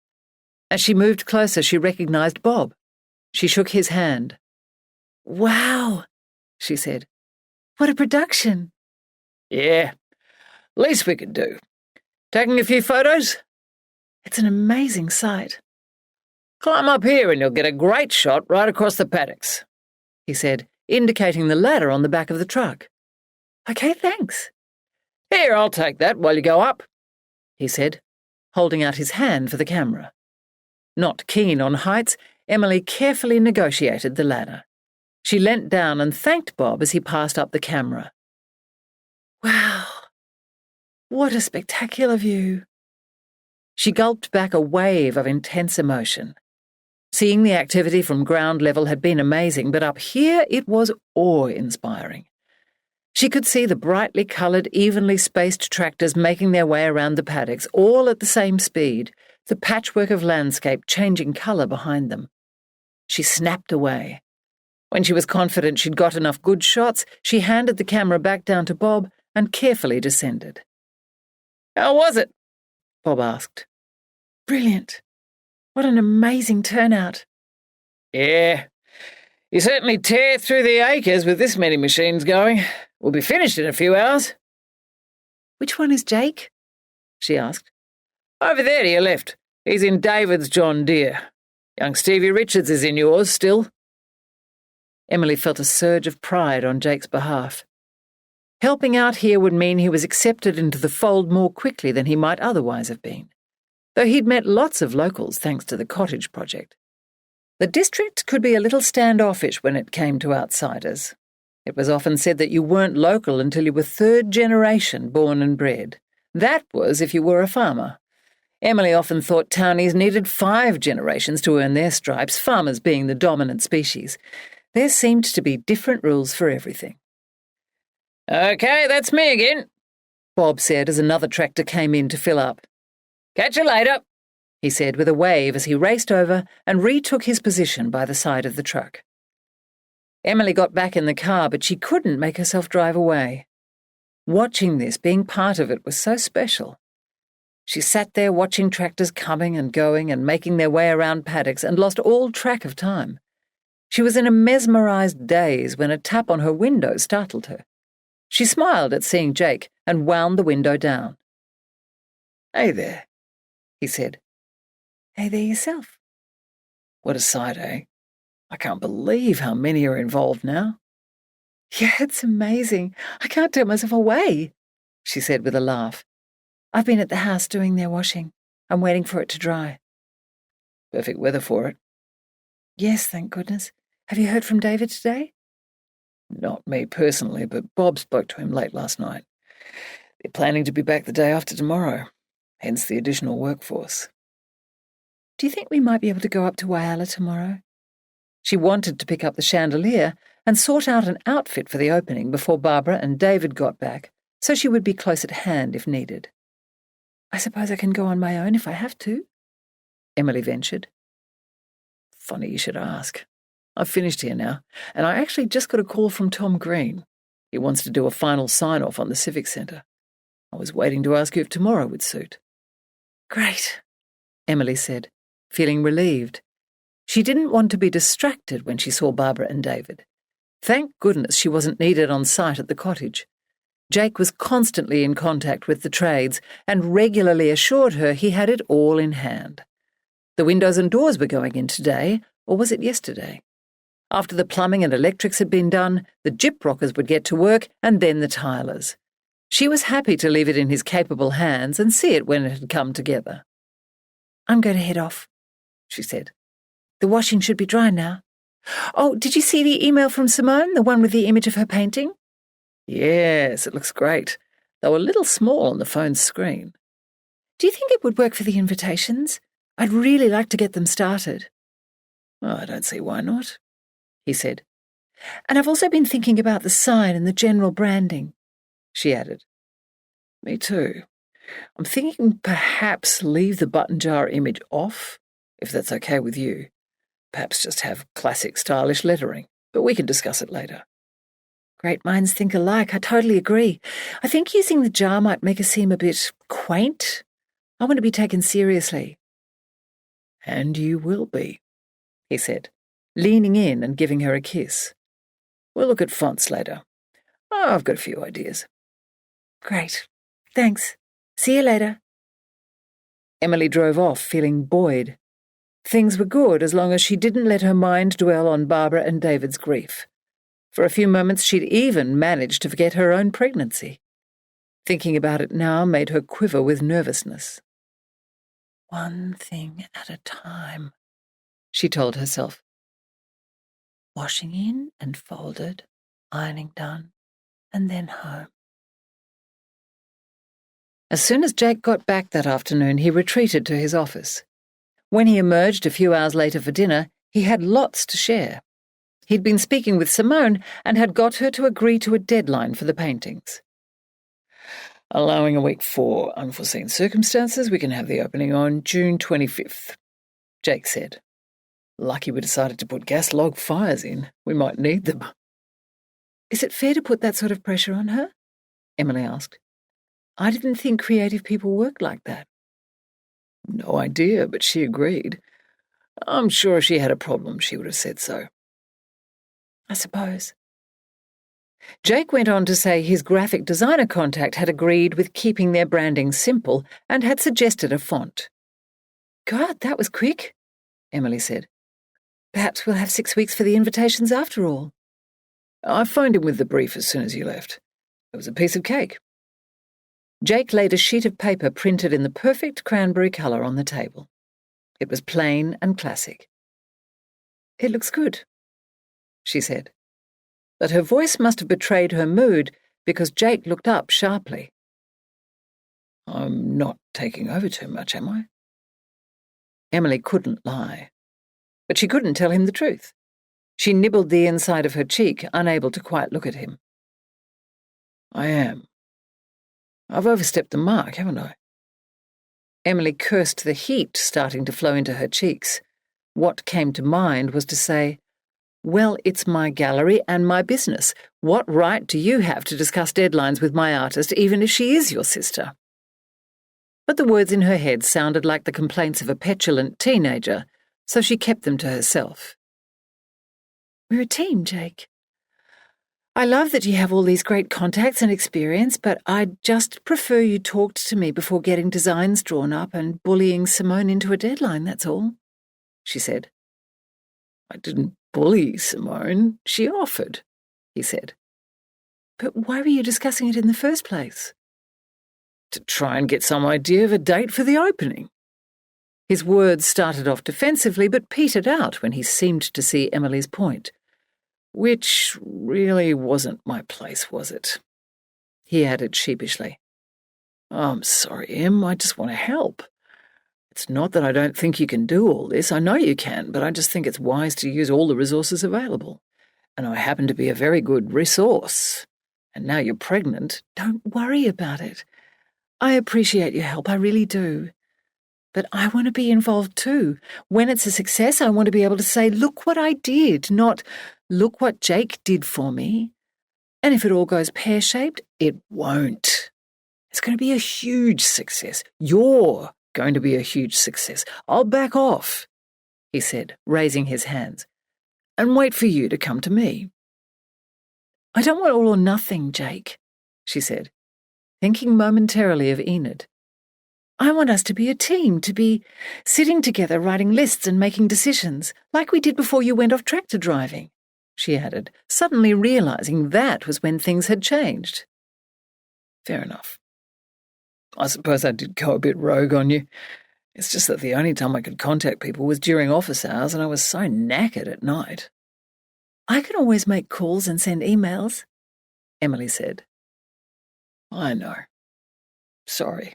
As she moved closer, she recognised Bob. She shook his hand. "Wow," she said. "What a production." Yeah, least we could do. Taking a few photos? "It's an amazing sight." Climb up here and you'll get a great shot right across the paddocks," he said, indicating the ladder on the back of the truck. "Okay, thanks." "Here, I'll take that while you go up," he said, holding out his hand for the camera. Not keen on heights, Emily carefully negotiated the ladder. She leant down and thanked Bob as he passed up the camera. "Wow, what a spectacular view." She gulped back a wave of intense emotion. Seeing the activity from ground level had been amazing, but up here it was awe-inspiring. She could see the brightly coloured, evenly spaced tractors making their way around the paddocks, all at the same speed, the patchwork of landscape changing colour behind them. She snapped away. When she was confident she'd got enough good shots, she handed the camera back down to Bob and carefully descended. "How was it?" Bob asked. "Brilliant. What an amazing turnout." "Yeah, you certainly tear through the acres with this many machines going. We'll be finished in a few hours." "Which one is Jake?" she asked. "Over there to your left. He's in David's John Deere. Young Stevie Richards is in yours still." Emily felt a surge of pride on Jake's behalf. Helping out here would mean he was accepted into the fold more quickly than he might otherwise have been, though he'd met lots of locals thanks to the cottage project. The district could be a little standoffish when it came to outsiders. It was often said that you weren't local until you were 3rd generation born and bred. That was if you were a farmer. Emily often thought townies needed 5 generations to earn their stripes, farmers being the dominant species. There seemed to be different rules for everything. "Okay, that's me again," Bob said as another tractor came in to fill up. "Catch you later," he said with a wave as he raced over and retook his position by the side of the truck. Emily got back in the car, but she couldn't make herself drive away. Watching this, being part of it, was so special. She sat there watching tractors coming and going and making their way around paddocks and lost all track of time. She was in a mesmerised daze when a tap on her window startled her. She smiled at seeing Jake and wound the window down. "Hey there," he said. "Hey there yourself." "What a sight, eh? I can't believe how many are involved now." "Yeah, it's amazing. I can't tear myself away," she said with a laugh. "I've been at the house doing their washing. I'm waiting for it to dry." Perfect weather for it. "Yes, thank goodness. Have you heard from David today?" "Not me personally, but Bob spoke to him late last night. They're planning to be back the day after tomorrow, hence the additional workforce." "Do you think we might be able to go up to Whyalla tomorrow?" She wanted to pick up the chandelier and sort out an outfit for the opening before Barbara and David got back, so she would be close at hand if needed. "I suppose I can go on my own if I have to," Emily ventured. Funny you should ask. I've finished here now, and I actually just got a call from Tom Green. He wants to do a final sign-off on the Civic Centre. I was waiting to ask you if tomorrow would suit. "Great," Emily said, feeling relieved. She didn't want to be distracted when she saw Barbara and David. Thank goodness she wasn't needed on site at the cottage. Jake was constantly in contact with the trades and regularly assured her he had it all in hand. The windows and doors were going in today, or was it yesterday? After the plumbing and electrics had been done, the gyprockers would get to work and then the tilers. She was happy to leave it in his capable hands and see it when it had come together. I'm going to head off, she said. The washing should be dry now. Oh, did you see the email from Simone, the one with the image of her painting? Yes, it looks great, though a little small on the phone's screen. Do you think it would work for the invitations? I'd really like to get them started. Oh, I don't see why not, he said. And I've also been thinking about the sign and the general branding, she added. Me too. I'm thinking perhaps leave the button jar image off, if that's okay with you. Perhaps just have classic stylish lettering, but we can discuss it later. Great minds think alike, I totally agree. I think using the jar might make us seem a bit quaint. I want to be taken seriously. And you will be, he said, leaning in and giving her a kiss. We'll look at fonts later. Oh, I've got a few ideas. Great. Thanks. See you later. Emily drove off feeling buoyed. Things were good as long as she didn't let her mind dwell on Barbara and David's grief. For a few moments she'd even managed to forget her own pregnancy. Thinking about it now made her quiver with nervousness. One thing at a time, she told herself. Washing in and folded, ironing done, and then home. As soon as Jake got back that afternoon, he retreated to his office. When he emerged a few hours later for dinner, he had lots to share. He'd been speaking with Simone and had got her to agree to a deadline for the paintings. Allowing a week for unforeseen circumstances, we can have the opening on June 25th, Jake said. Lucky we decided to put gas log fires in. We might need them. Is it fair to put that sort of pressure on her? Emily asked. I didn't think creative people worked like that. No idea, but she agreed. I'm sure if she had a problem, she would have said so. I suppose. Jake went on to say his graphic designer contact had agreed with keeping their branding simple and had suggested a font. God, that was quick, Emily said. Perhaps we'll have 6 weeks for the invitations after all. I phoned him with the brief as soon as you left. It was a piece of cake. Jake laid a sheet of paper printed in the perfect cranberry colour on the table. It was plain and classic. It looks good, she said. But her voice must have betrayed her mood because Jake looked up sharply. I'm not taking over too much, am I? Emily couldn't lie. But she couldn't tell him the truth. She nibbled the inside of her cheek, unable to quite look at him. I am. I've overstepped the mark, haven't I? Emily cursed the heat starting to flow into her cheeks. What came to mind was to say, Well, it's my gallery and my business. What right do you have to discuss deadlines with my artist, even if she is your sister? But the words in her head sounded like the complaints of a petulant teenager, so she kept them to herself. We're a team, Jake. I love that you have all these great contacts and experience, but I'd just prefer you talked to me before getting designs drawn up and bullying Simone into a deadline, that's all, she said. I didn't bully Simone. She offered, he said. But why were you discussing it in the first place? To try and get some idea of a date for the opening. His words started off defensively but petered out when he seemed to see Emily's point. Which really wasn't my place, was it? He added sheepishly. I'm sorry, Em, I just want to help. It's not that I don't think you can do all this. I know you can, but I just think it's wise to use all the resources available. And I happen to be a very good resource. And now you're pregnant. Don't worry about it. I appreciate your help, I really do. But I want to be involved too. When it's a success, I want to be able to say, look what I did, not look what Jake did for me. And if it all goes pear-shaped, it won't. It's going to be a huge success. You're going to be a huge success. I'll back off, he said, raising his hands, and wait for you to come to me. I don't want all or nothing, Jake, she said, thinking momentarily of Enid. I want us to be a team, to be sitting together writing lists and making decisions, like we did before you went off tractor driving, she added, suddenly realising that was when things had changed. Fair enough. I suppose I did go a bit rogue on you. It's just that the only time I could contact people was during office hours, and I was so knackered at night. I can always make calls and send emails, Emily said. I know. Sorry.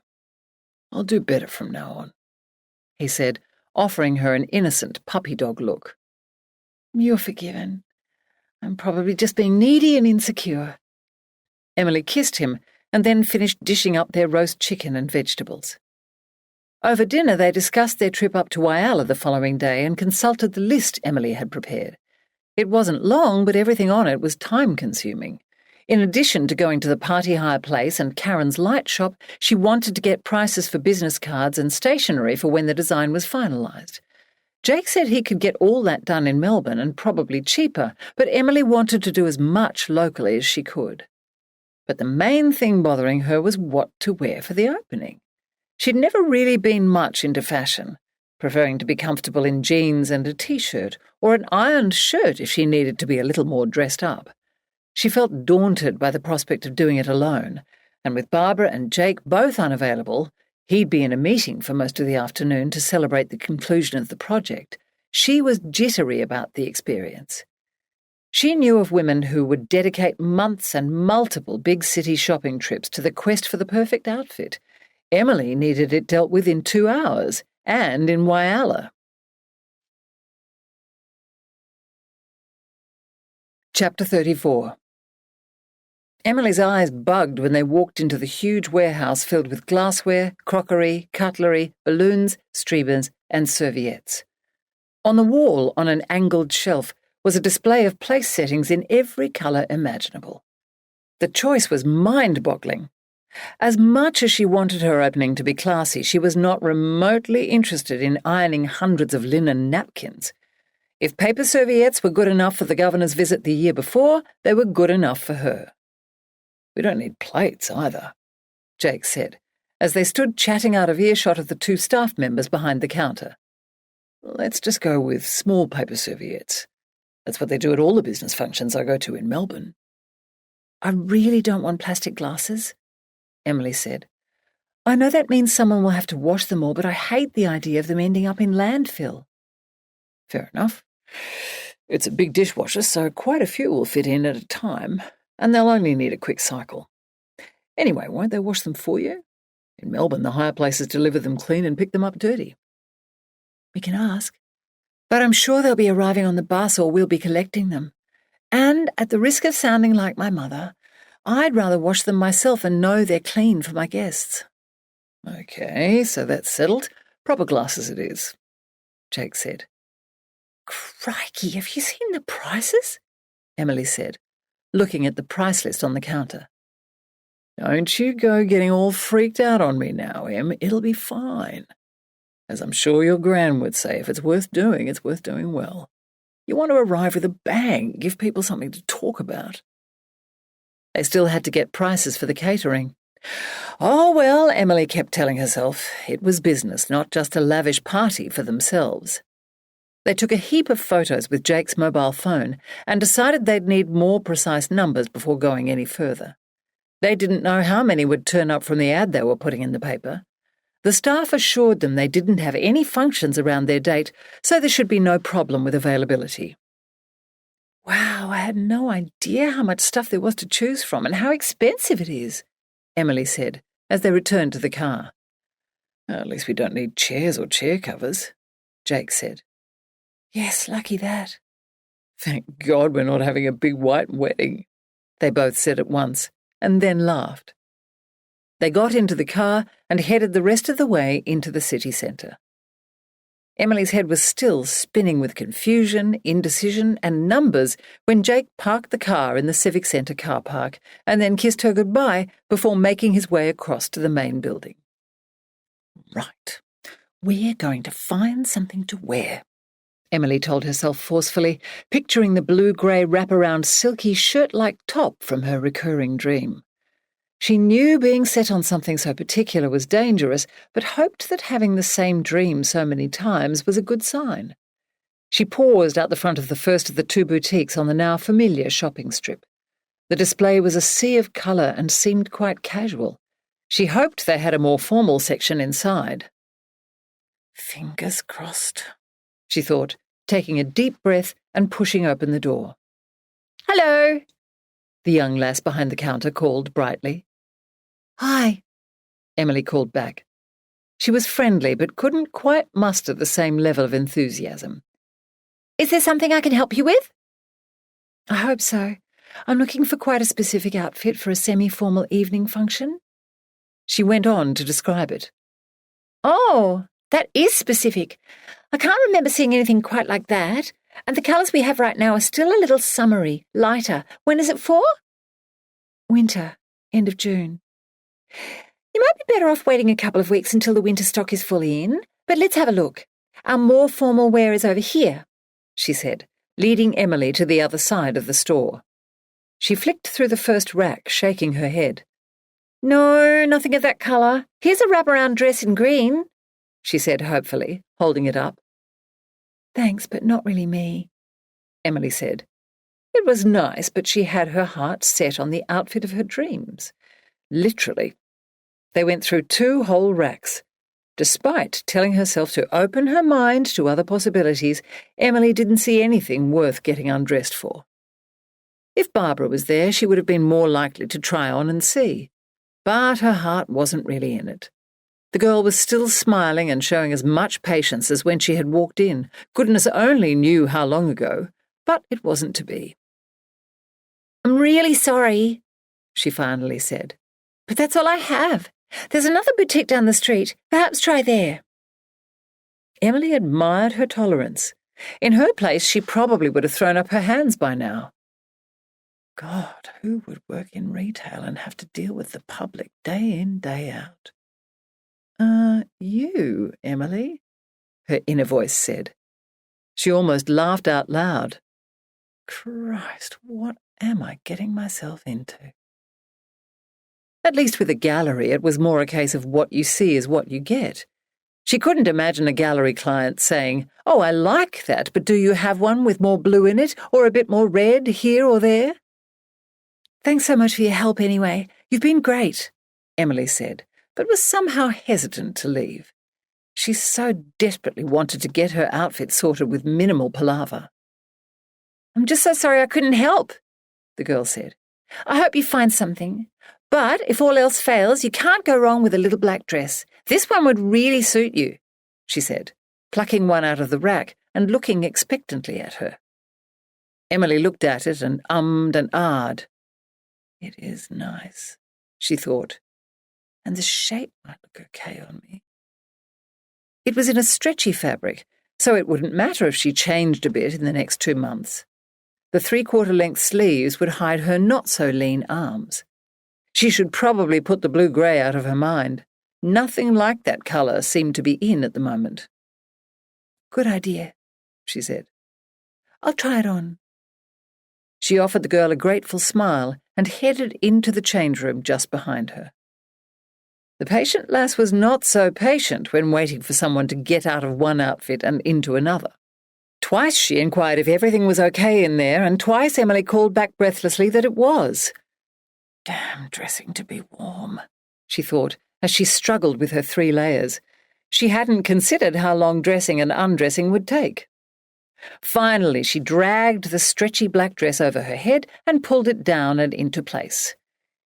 I'll do better from now on, he said, offering her an innocent puppy dog look. You're forgiven. I'm probably just being needy and insecure. Emily kissed him and then finished dishing up their roast chicken and vegetables. Over dinner they discussed their trip up to Whyalla the following day and consulted the list Emily had prepared. It wasn't long, but everything on it was time-consuming. In addition to going to the party hire place and Karen's light shop, she wanted to get prices for business cards and stationery for when the design was finalised. Jake said he could get all that done in Melbourne and probably cheaper, but Emily wanted to do as much locally as she could. But the main thing bothering her was what to wear for the opening. She'd never really been much into fashion, preferring to be comfortable in jeans and a t-shirt, or an ironed shirt if she needed to be a little more dressed up. She felt daunted by the prospect of doing it alone, and with Barbara and Jake both unavailable, he'd be in a meeting for most of the afternoon to celebrate the conclusion of the project. She was jittery about the experience. She knew of women who would dedicate months and multiple big city shopping trips to the quest for the perfect outfit. Emily needed it dealt with in 2 hours, and in Whyalla. Chapter 34. Emily's eyes bugged when they walked into the huge warehouse filled with glassware, crockery, cutlery, balloons, streamers, and serviettes. On the wall, on an angled shelf, was a display of place settings in every colour imaginable. The choice was mind-boggling. As much as she wanted her opening to be classy, she was not remotely interested in ironing hundreds of linen napkins. If paper serviettes were good enough for the governor's visit the year before, they were good enough for her. We don't need plates either, Jake said, as they stood chatting out of earshot of the 2 staff members behind the counter. Let's just go with small paper serviettes. That's what they do at all the business functions I go to in Melbourne. I really don't want plastic glasses, Emily said. I know that means someone will have to wash them all, but I hate the idea of them ending up in landfill. Fair enough. It's a big dishwasher, so quite a few will fit in at a time, and they'll only need a quick cycle. Anyway, won't they wash them for you? In Melbourne, the hire places deliver them clean and pick them up dirty. We can ask. But I'm sure they'll be arriving on the bus or we'll be collecting them. And at the risk of sounding like my mother, I'd rather wash them myself and know they're clean for my guests. Okay, so that's settled. Proper glasses it is, Jake said. Crikey, have you seen the prices? Emily said, looking at the price list on the counter. Don't you go getting all freaked out on me now, Em. It'll be fine. As I'm sure your gran would say, if it's worth doing, it's worth doing well. You want to arrive with a bang, give people something to talk about. They still had to get prices for the catering. Oh, well, Emily kept telling herself, it was business, not just a lavish party for themselves. They took a heap of photos with Jake's mobile phone and decided they'd need more precise numbers before going any further. They didn't know how many would turn up from the ad they were putting in the paper. The staff assured them they didn't have any functions around their date, so there should be no problem with availability. Wow, I had no idea how much stuff there was to choose from and how expensive it is, Emily said, as they returned to the car. At least we don't need chairs or chair covers, Jake said. Yes, lucky that. Thank God we're not having a big white wedding, they both said at once, and then laughed. They got into the car and headed the rest of the way into the city centre. Emily's head was still spinning with confusion, indecision, and numbers when Jake parked the car in the Civic Centre car park and then kissed her goodbye before making his way across to the main building. Right, we're going to find something to wear, Emily told herself forcefully, picturing the blue-grey wraparound silky shirt-like top from her recurring dream. She knew being set on something so particular was dangerous, but hoped that having the same dream so many times was a good sign. She paused out the front of the first of the two boutiques on the now familiar shopping strip. The display was a sea of colour and seemed quite casual. She hoped they had a more formal section inside. Fingers crossed, she thought, taking a deep breath and pushing open the door. "Hello," the young lass behind the counter called brightly. "Hi," Emily called back. She was friendly but couldn't quite muster the same level of enthusiasm. "Is there something I can help you with?" "I hope so. I'm looking for quite a specific outfit for a semi-formal evening function." She went on to describe it. "Oh, that is specific. I can't remember seeing anything quite like that. And the colours we have right now are still a little summery, lighter. When is it for?" "Winter, end of June." "You might be better off waiting a couple of weeks until the winter stock is fully in. But let's have a look. Our more formal wear is over here," she said, leading Emily to the other side of the store. She flicked through the first rack, shaking her head. "No, nothing of that colour. Here's a wraparound dress in green," she said hopefully, holding it up. "Thanks, but not really me," Emily said. It was nice, but she had her heart set on the outfit of her dreams. Literally. They went through 2 whole racks. Despite telling herself to open her mind to other possibilities, Emily didn't see anything worth getting undressed for. If Barbara was there, she would have been more likely to try on and see. But her heart wasn't really in it. The girl was still smiling and showing as much patience as when she had walked in. Goodness only knew how long ago, but it wasn't to be. "I'm really sorry," she finally said. "But that's all I have. There's another boutique down the street. Perhaps try there." Emily admired her tolerance. In her place, she probably would have thrown up her hands by now. God, who would work in retail and have to deal with the public day in, day out? You, Emily," her inner voice said. She almost laughed out loud. Christ, what am I getting myself into? At least with a gallery, it was more a case of what you see is what you get. She couldn't imagine a gallery client saying, "Oh, I like that, but do you have one with more blue in it, or a bit more red here or there?" "Thanks so much for your help anyway. You've been great," Emily said, but was somehow hesitant to leave. She so desperately wanted to get her outfit sorted with minimal palaver. "I'm just so sorry I couldn't help," the girl said. "I hope you find something. But if all else fails, you can't go wrong with a little black dress. This one would really suit you," she said, plucking one out of the rack and looking expectantly at her. Emily looked at it and ummed and ahed. It is nice, she thought, and the shape might look okay on me. It was in a stretchy fabric, so it wouldn't matter if she changed a bit in the next 2 months. The 3/4-length sleeves would hide her not-so-lean arms. She should probably put the blue-grey out of her mind. Nothing like that colour seemed to be in at the moment. "Good idea," she said. "I'll try it on." She offered the girl a grateful smile and headed into the change room just behind her. The patient lass was not so patient when waiting for someone to get out of one outfit and into another. Twice she inquired if everything was okay in there, and twice Emily called back breathlessly that it was. Damn dressing to be warm, she thought, as she struggled with her 3 layers. She hadn't considered how long dressing and undressing would take. Finally, she dragged the stretchy black dress over her head and pulled it down and into place.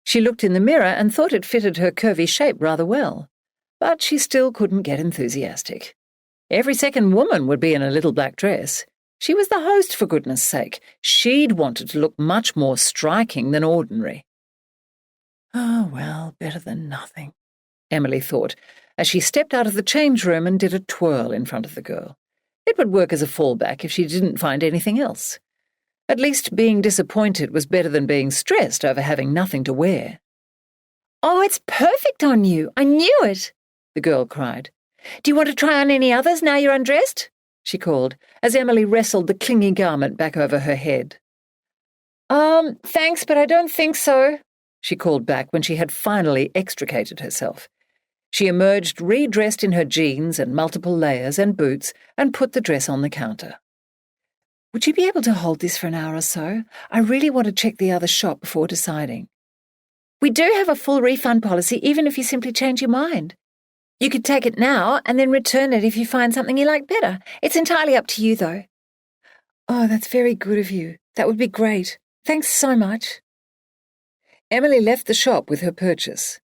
She looked in the mirror and thought it fitted her curvy shape rather well, but she still couldn't get enthusiastic. Every second woman would be in a little black dress. She was the host, for goodness sake. She'd wanted to look much more striking than ordinary. Oh, well, better than nothing, Emily thought, as she stepped out of the change room and did a twirl in front of the girl. It would work as a fallback if she didn't find anything else. At least being disappointed was better than being stressed over having nothing to wear. "Oh, it's perfect on you! I knew it!" the girl cried. "Do you want to try on any others now you're undressed?" she called, as Emily wrestled the clingy garment back over her head. Thanks, but I don't think so, she called back when she had finally extricated herself. She emerged redressed in her jeans and multiple layers and boots and put the dress on the counter. Would you be able to hold this for an hour or so? I really want to check the other shop before deciding. We do have a full refund policy even if you simply change your mind. You could take it now and then return it if you find something you like better. It's entirely up to you, though. Oh, that's very good of you. That would be great. Thanks so much. Emily left the shop with her purchase.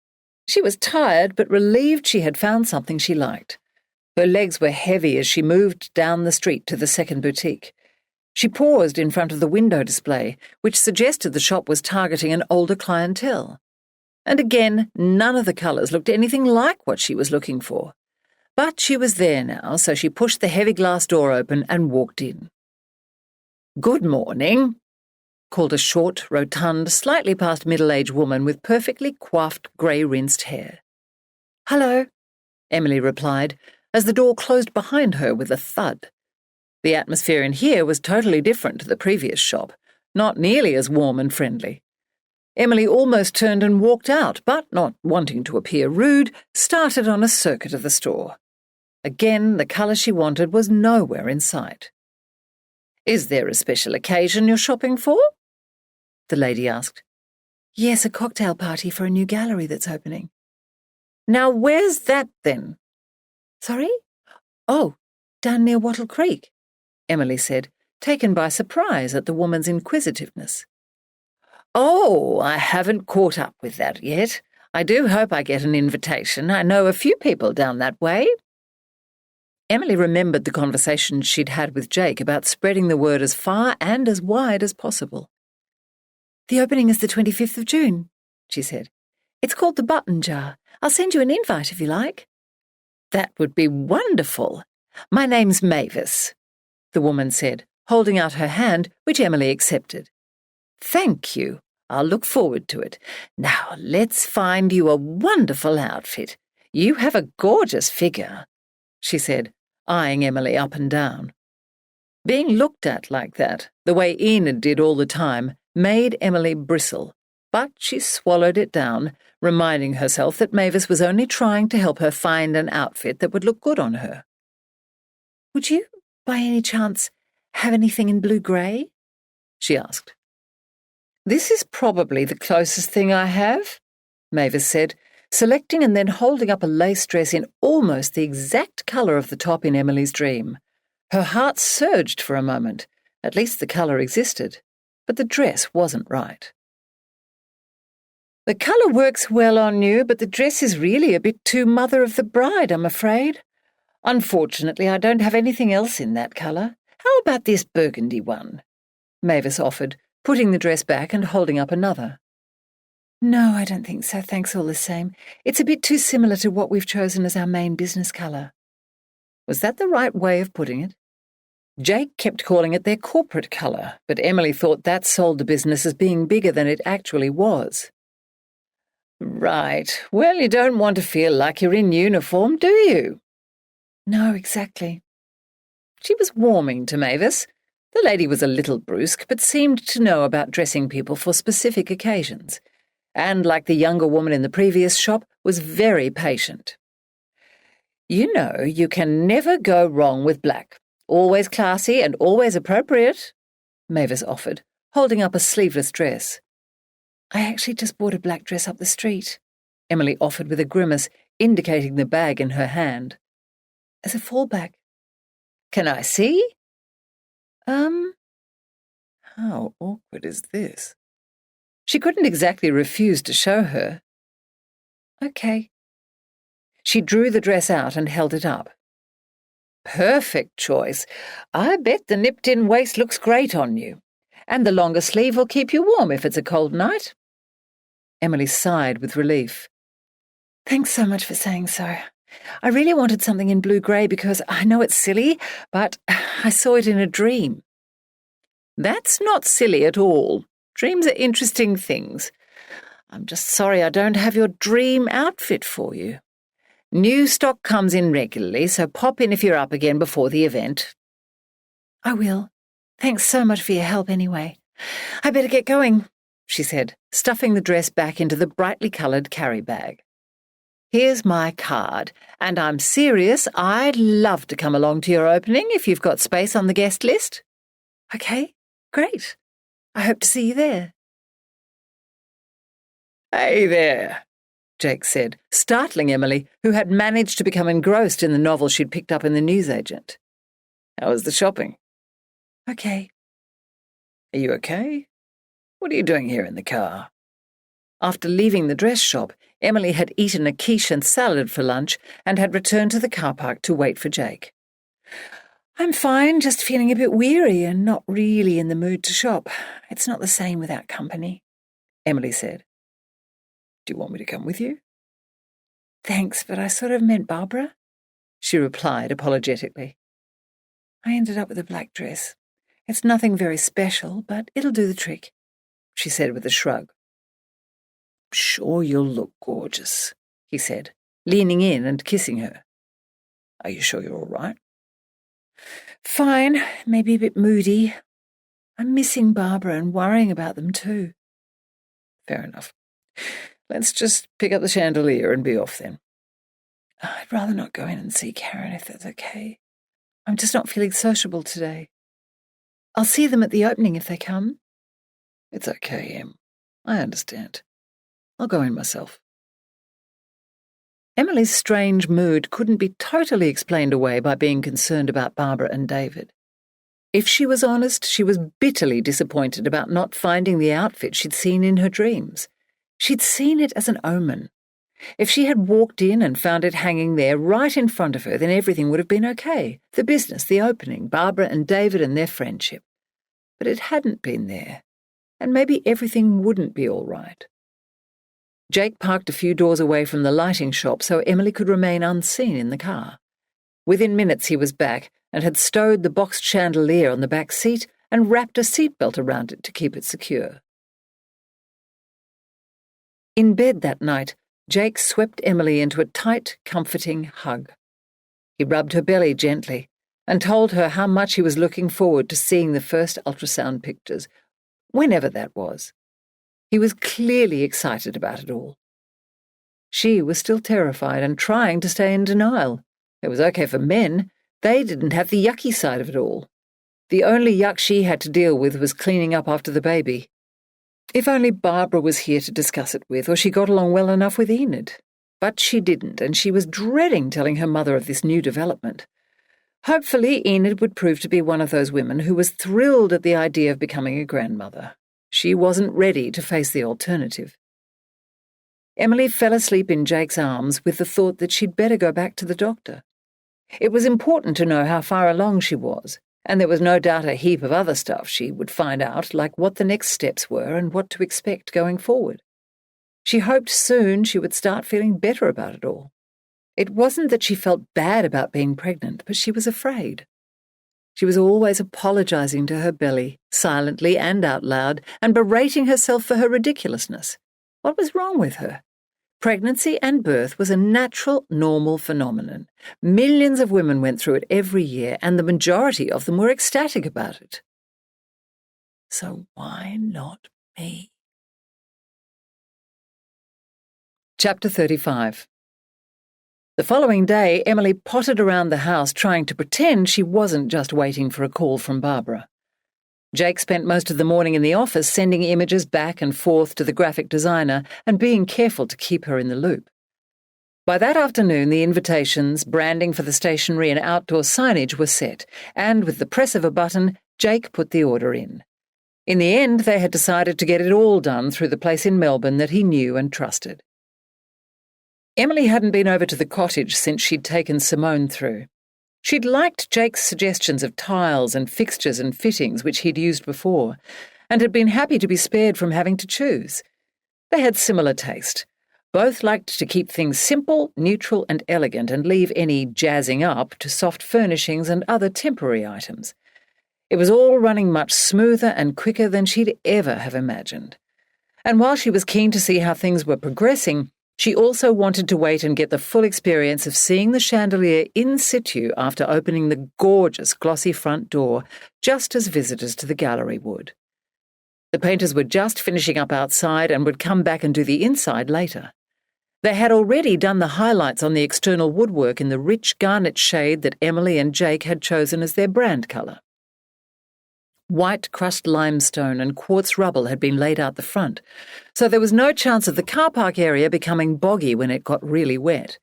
She was tired but relieved she had found something she liked. Her legs were heavy as she moved down the street to the second boutique. She paused in front of the window display, which suggested the shop was targeting an older clientele. And again, none of the colours looked anything like what she was looking for. But she was there now, so she pushed the heavy glass door open and walked in. "Good morning," called a short, rotund, slightly past middle-aged woman with perfectly coiffed grey-rinsed hair. "Hello," Emily replied, as the door closed behind her with a thud. The atmosphere in here was totally different to the previous shop, not nearly as warm and friendly. Emily almost turned and walked out, but, not wanting to appear rude, started on a circuit of the store. Again, the colour she wanted was nowhere in sight. "Is there a special occasion you're shopping for?" the lady asked. "Yes, a cocktail party for a new gallery that's opening." "Now where's that, then?" "Sorry? Oh, down near Wattle Creek," Emily said, taken by surprise at the woman's inquisitiveness. "Oh, I haven't caught up with that yet. I do hope I get an invitation. I know a few people down that way." Emily remembered the conversation she'd had with Jake about spreading the word as far and as wide as possible. "The opening is the 25th of June, she said. "It's called the Button Jar. I'll send you an invite if you like." "That would be wonderful. My name's Mavis," the woman said, holding out her hand, which Emily accepted. "Thank you. I'll look forward to it. Now let's find you a wonderful outfit. You have a gorgeous figure," she said, eyeing Emily up and down. Being looked at like that, the way Enid did all the time, made Emily bristle, but she swallowed it down, reminding herself that Mavis was only trying to help her find an outfit that would look good on her. "Would you, by any chance, have anything in blue-grey?" she asked. "This is probably the closest thing I have," Mavis said, selecting and then holding up a lace dress in almost the exact colour of the top in Emily's dream. Her heart surged for a moment. At least the colour existed, but the dress wasn't right. "The colour works well on you, but the dress is really a bit too mother of the bride, I'm afraid. Unfortunately, I don't have anything else in that colour. How about this burgundy one?" Mavis offered, putting the dress back and holding up another. "No, I don't think so, thanks all the same. It's a bit too similar to what we've chosen as our main business colour." Was that the right way of putting it? Jake kept calling it their corporate colour, but Emily thought that sold the business as being bigger than it actually was. "Right. Well, you don't want to feel like you're in uniform, do you?" "No, exactly." She was warming to Mavis. The lady was a little brusque, but seemed to know about dressing people for specific occasions, and, like the younger woman in the previous shop, was very patient. "You know, you can never go wrong with black. Always classy and always appropriate," Mavis offered, holding up a sleeveless dress. "I actually just bought a black dress up the street," Emily offered with a grimace, indicating the bag in her hand. "As a fallback." "Can I see?" How awkward is this? She couldn't exactly refuse to show her. "Okay." She drew the dress out and held it up. "Perfect choice. I bet the nipped-in waist looks great on you. And the longer sleeve will keep you warm if it's a cold night." Emily sighed with relief. "Thanks so much for saying so. I really wanted something in blue-grey because I know it's silly, but I saw it in a dream." "That's not silly at all. Dreams are interesting things. I'm just sorry I don't have your dream outfit for you. New stock comes in regularly, so pop in if you're up again before the event. I will. Thanks so much for your help anyway. I better get going, she said, stuffing the dress back into the brightly coloured carry bag. Here's my card, and I'm serious, I'd love to come along to your opening if you've got space on the guest list. Okay, great. I hope to see you there. Hey there, Jake said, startling Emily, who had managed to become engrossed in the novel she'd picked up in the newsagent. How was the shopping? Okay. Are you okay? What are you doing here in the car? After leaving the dress shop, Emily had eaten a quiche and salad for lunch and had returned to the car park to wait for Jake. I'm fine, just feeling a bit weary and not really in the mood to shop. It's not the same without company, Emily said. Do you want me to come with you? Thanks, but I sort of meant Barbara, she replied apologetically. I ended up with a black dress. It's nothing very special, but it'll do the trick, she said with a shrug. Sure you'll look gorgeous, he said, leaning in and kissing her. Are you sure you're all right? Fine, maybe a bit moody. I'm missing Barbara and worrying about them too. Fair enough. Let's just pick up the chandelier and be off then. I'd rather not go in and see Karen if that's okay. I'm just not feeling sociable today. I'll see them at the opening if they come. It's okay, Em. I understand. I'll go in myself. Emily's strange mood couldn't be totally explained away by being concerned about Barbara and David. If she was honest, she was bitterly disappointed about not finding the outfit she'd seen in her dreams. She'd seen it as an omen. If she had walked in and found it hanging there right in front of her, then everything would have been okay. The business, the opening, Barbara and David and their friendship. But it hadn't been there, and maybe everything wouldn't be all right. Jake parked a few doors away from the lighting shop so Emily could remain unseen in the car. Within minutes he was back and had stowed the boxed chandelier on the back seat and wrapped a seatbelt around it to keep it secure. In bed that night, Jake swept Emily into a tight, comforting hug. He rubbed her belly gently and told her how much he was looking forward to seeing the first ultrasound pictures, whenever that was. He was clearly excited about it all. She was still terrified and trying to stay in denial. It was okay for men. They didn't have the yucky side of it all. The only yuck she had to deal with was cleaning up after the baby. If only Barbara was here to discuss it with, or she got along well enough with Enid. But she didn't, and she was dreading telling her mother of this new development. Hopefully Enid would prove to be one of those women who was thrilled at the idea of becoming a grandmother. She wasn't ready to face the alternative. Emily fell asleep in Jake's arms with the thought that she'd better go back to the doctor. It was important to know how far along she was, and there was no doubt a heap of other stuff she would find out, like what the next steps were and what to expect going forward. She hoped soon she would start feeling better about it all. It wasn't that she felt bad about being pregnant, but she was afraid. She was always apologizing to her belly, silently and out loud, and berating herself for her ridiculousness. What was wrong with her? Pregnancy and birth was a natural, normal phenomenon. Millions of women went through it every year, and the majority of them were ecstatic about it. So why not me? Chapter 35. The following day, Emily pottered around the house trying to pretend she wasn't just waiting for a call from Barbara. Jake spent most of the morning in the office sending images back and forth to the graphic designer and being careful to keep her in the loop. By that afternoon, the invitations, branding for the stationery and outdoor signage were set, and with the press of a button, Jake put the order in. In the end, they had decided to get it all done through the place in Melbourne that he knew and trusted. Emily hadn't been over to the cottage since she'd taken Simone through. She'd liked Jake's suggestions of tiles and fixtures and fittings which he'd used before, and had been happy to be spared from having to choose. They had similar taste. Both liked to keep things simple, neutral and elegant and leave any jazzing up to soft furnishings and other temporary items. It was all running much smoother and quicker than she'd ever have imagined. And while she was keen to see how things were progressing, She also wanted to wait and get the full experience of seeing the chandelier in situ after opening the gorgeous glossy front door, just as visitors to the gallery would. The painters were just finishing up outside and would come back and do the inside later. They had already done the highlights on the external woodwork in the rich garnet shade that Emily and Jake had chosen as their brand colour. White crushed limestone and quartz rubble had been laid out the front, so there was no chance of the car park area becoming boggy when it got really wet.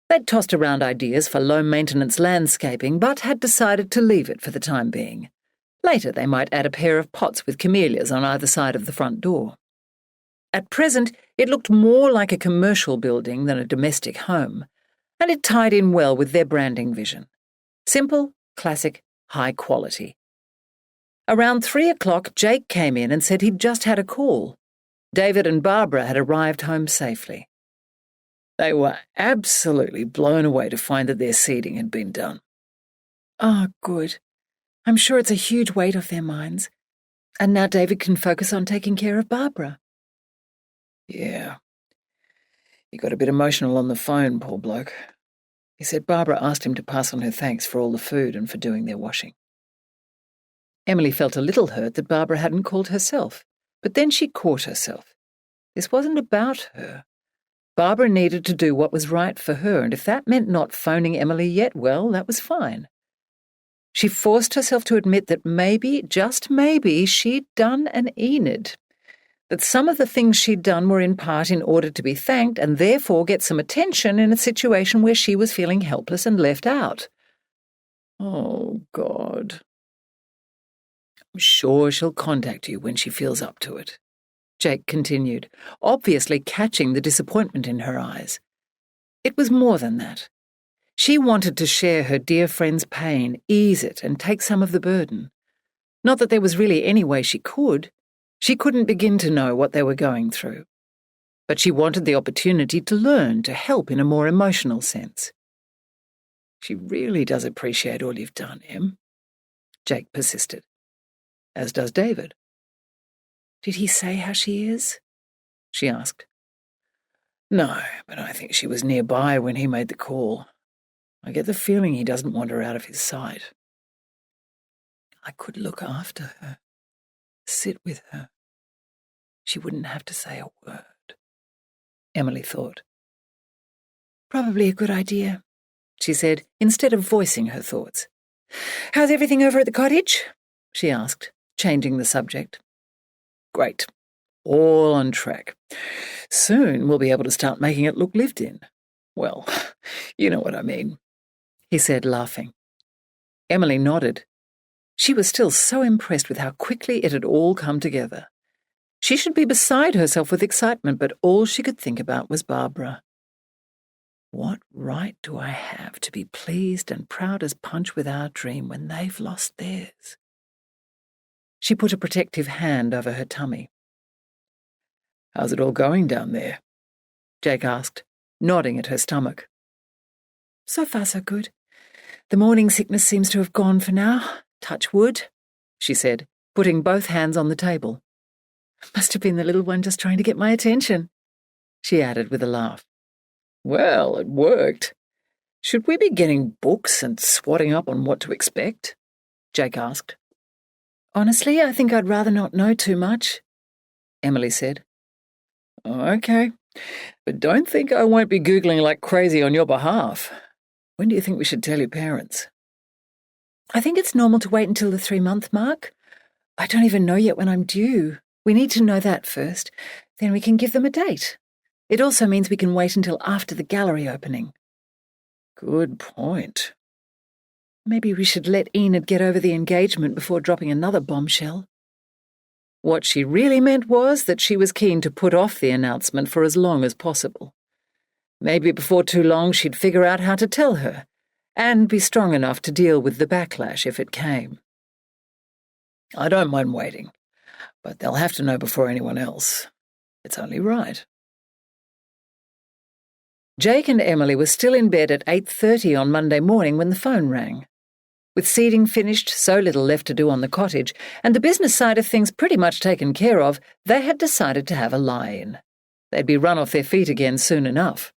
They'd tossed around ideas for low-maintenance landscaping, but had decided to leave it for the time being. Later they might add a pair of pots with camellias on either side of the front door. At present, it looked more like a commercial building than a domestic home, and it tied in well with their branding vision. Simple, classic, high quality. Around 3 o'clock, Jake came in and said he'd just had a call. David and Barbara had arrived home safely. They were absolutely blown away to find that their seeding had been done. Oh, good. I'm sure it's a huge weight off their minds. And now David can focus on taking care of Barbara. Yeah. He got a bit emotional on the phone, poor bloke. He said Barbara asked him to pass on her thanks for all the food and for doing their washing. Emily felt a little hurt that Barbara hadn't called herself, but then she caught herself. This wasn't about her. Barbara needed to do what was right for her, and if that meant not phoning Emily yet, well, that was fine. She forced herself to admit that maybe, just maybe, she'd done an Enid. That some of the things she'd done were in part in order to be thanked and therefore get some attention in a situation where she was feeling helpless and left out. Oh, God. I'm sure she'll contact you when she feels up to it, Jake continued, obviously catching the disappointment in her eyes. It was more than that. She wanted to share her dear friend's pain, ease it, and take some of the burden. Not that there was really any way she could. She couldn't begin to know what they were going through. But she wanted the opportunity to learn, to help in a more emotional sense. She really does appreciate all you've done, Em, Jake persisted. As does David. Did he say how she is? She asked. No, but I think she was nearby when he made the call. I get the feeling he doesn't want her out of his sight. I could look after her, sit with her. She wouldn't have to say a word, Emily thought. Probably a good idea, she said, instead of voicing her thoughts. How's everything over at the cottage? She asked, changing the subject. Great. All on track. Soon we'll be able to start making it look lived in. Well, you know what I mean, he said, laughing. Emily nodded. She was still so impressed with how quickly it had all come together. She should be beside herself with excitement, but all she could think about was Barbara. What right do I have to be pleased and proud as punch with our dream when they've lost theirs? She put a protective hand over her tummy. How's it all going down there? Jake asked, nodding at her stomach. So far, so good. The morning sickness seems to have gone for now. Touch wood, she said, putting both hands on the table. Must have been the little one just trying to get my attention, she added with a laugh. Well, it worked. Should we be getting books and swatting up on what to expect? Jake asked. Honestly, I think I'd rather not know too much, Emily said. Okay, but don't think I won't be Googling like crazy on your behalf. When do you think we should tell your parents? I think it's normal to wait until the 3-month mark. I don't even know yet when I'm due. We need to know that first. Then we can give them a date. It also means we can wait until after the gallery opening. Good point. Maybe we should let Enid get over the engagement before dropping another bombshell. What she really meant was that she was keen to put off the announcement for as long as possible. Maybe before too long she'd figure out how to tell her, and be strong enough to deal with the backlash if it came. I don't mind waiting, but they'll have to know before anyone else. It's only right. Jake and Emily were still in bed at 8:30 on Monday morning when the phone rang. With seeding finished, so little left to do on the cottage, and the business side of things pretty much taken care of, they had decided to have a lie-in. They'd be run off their feet again soon enough.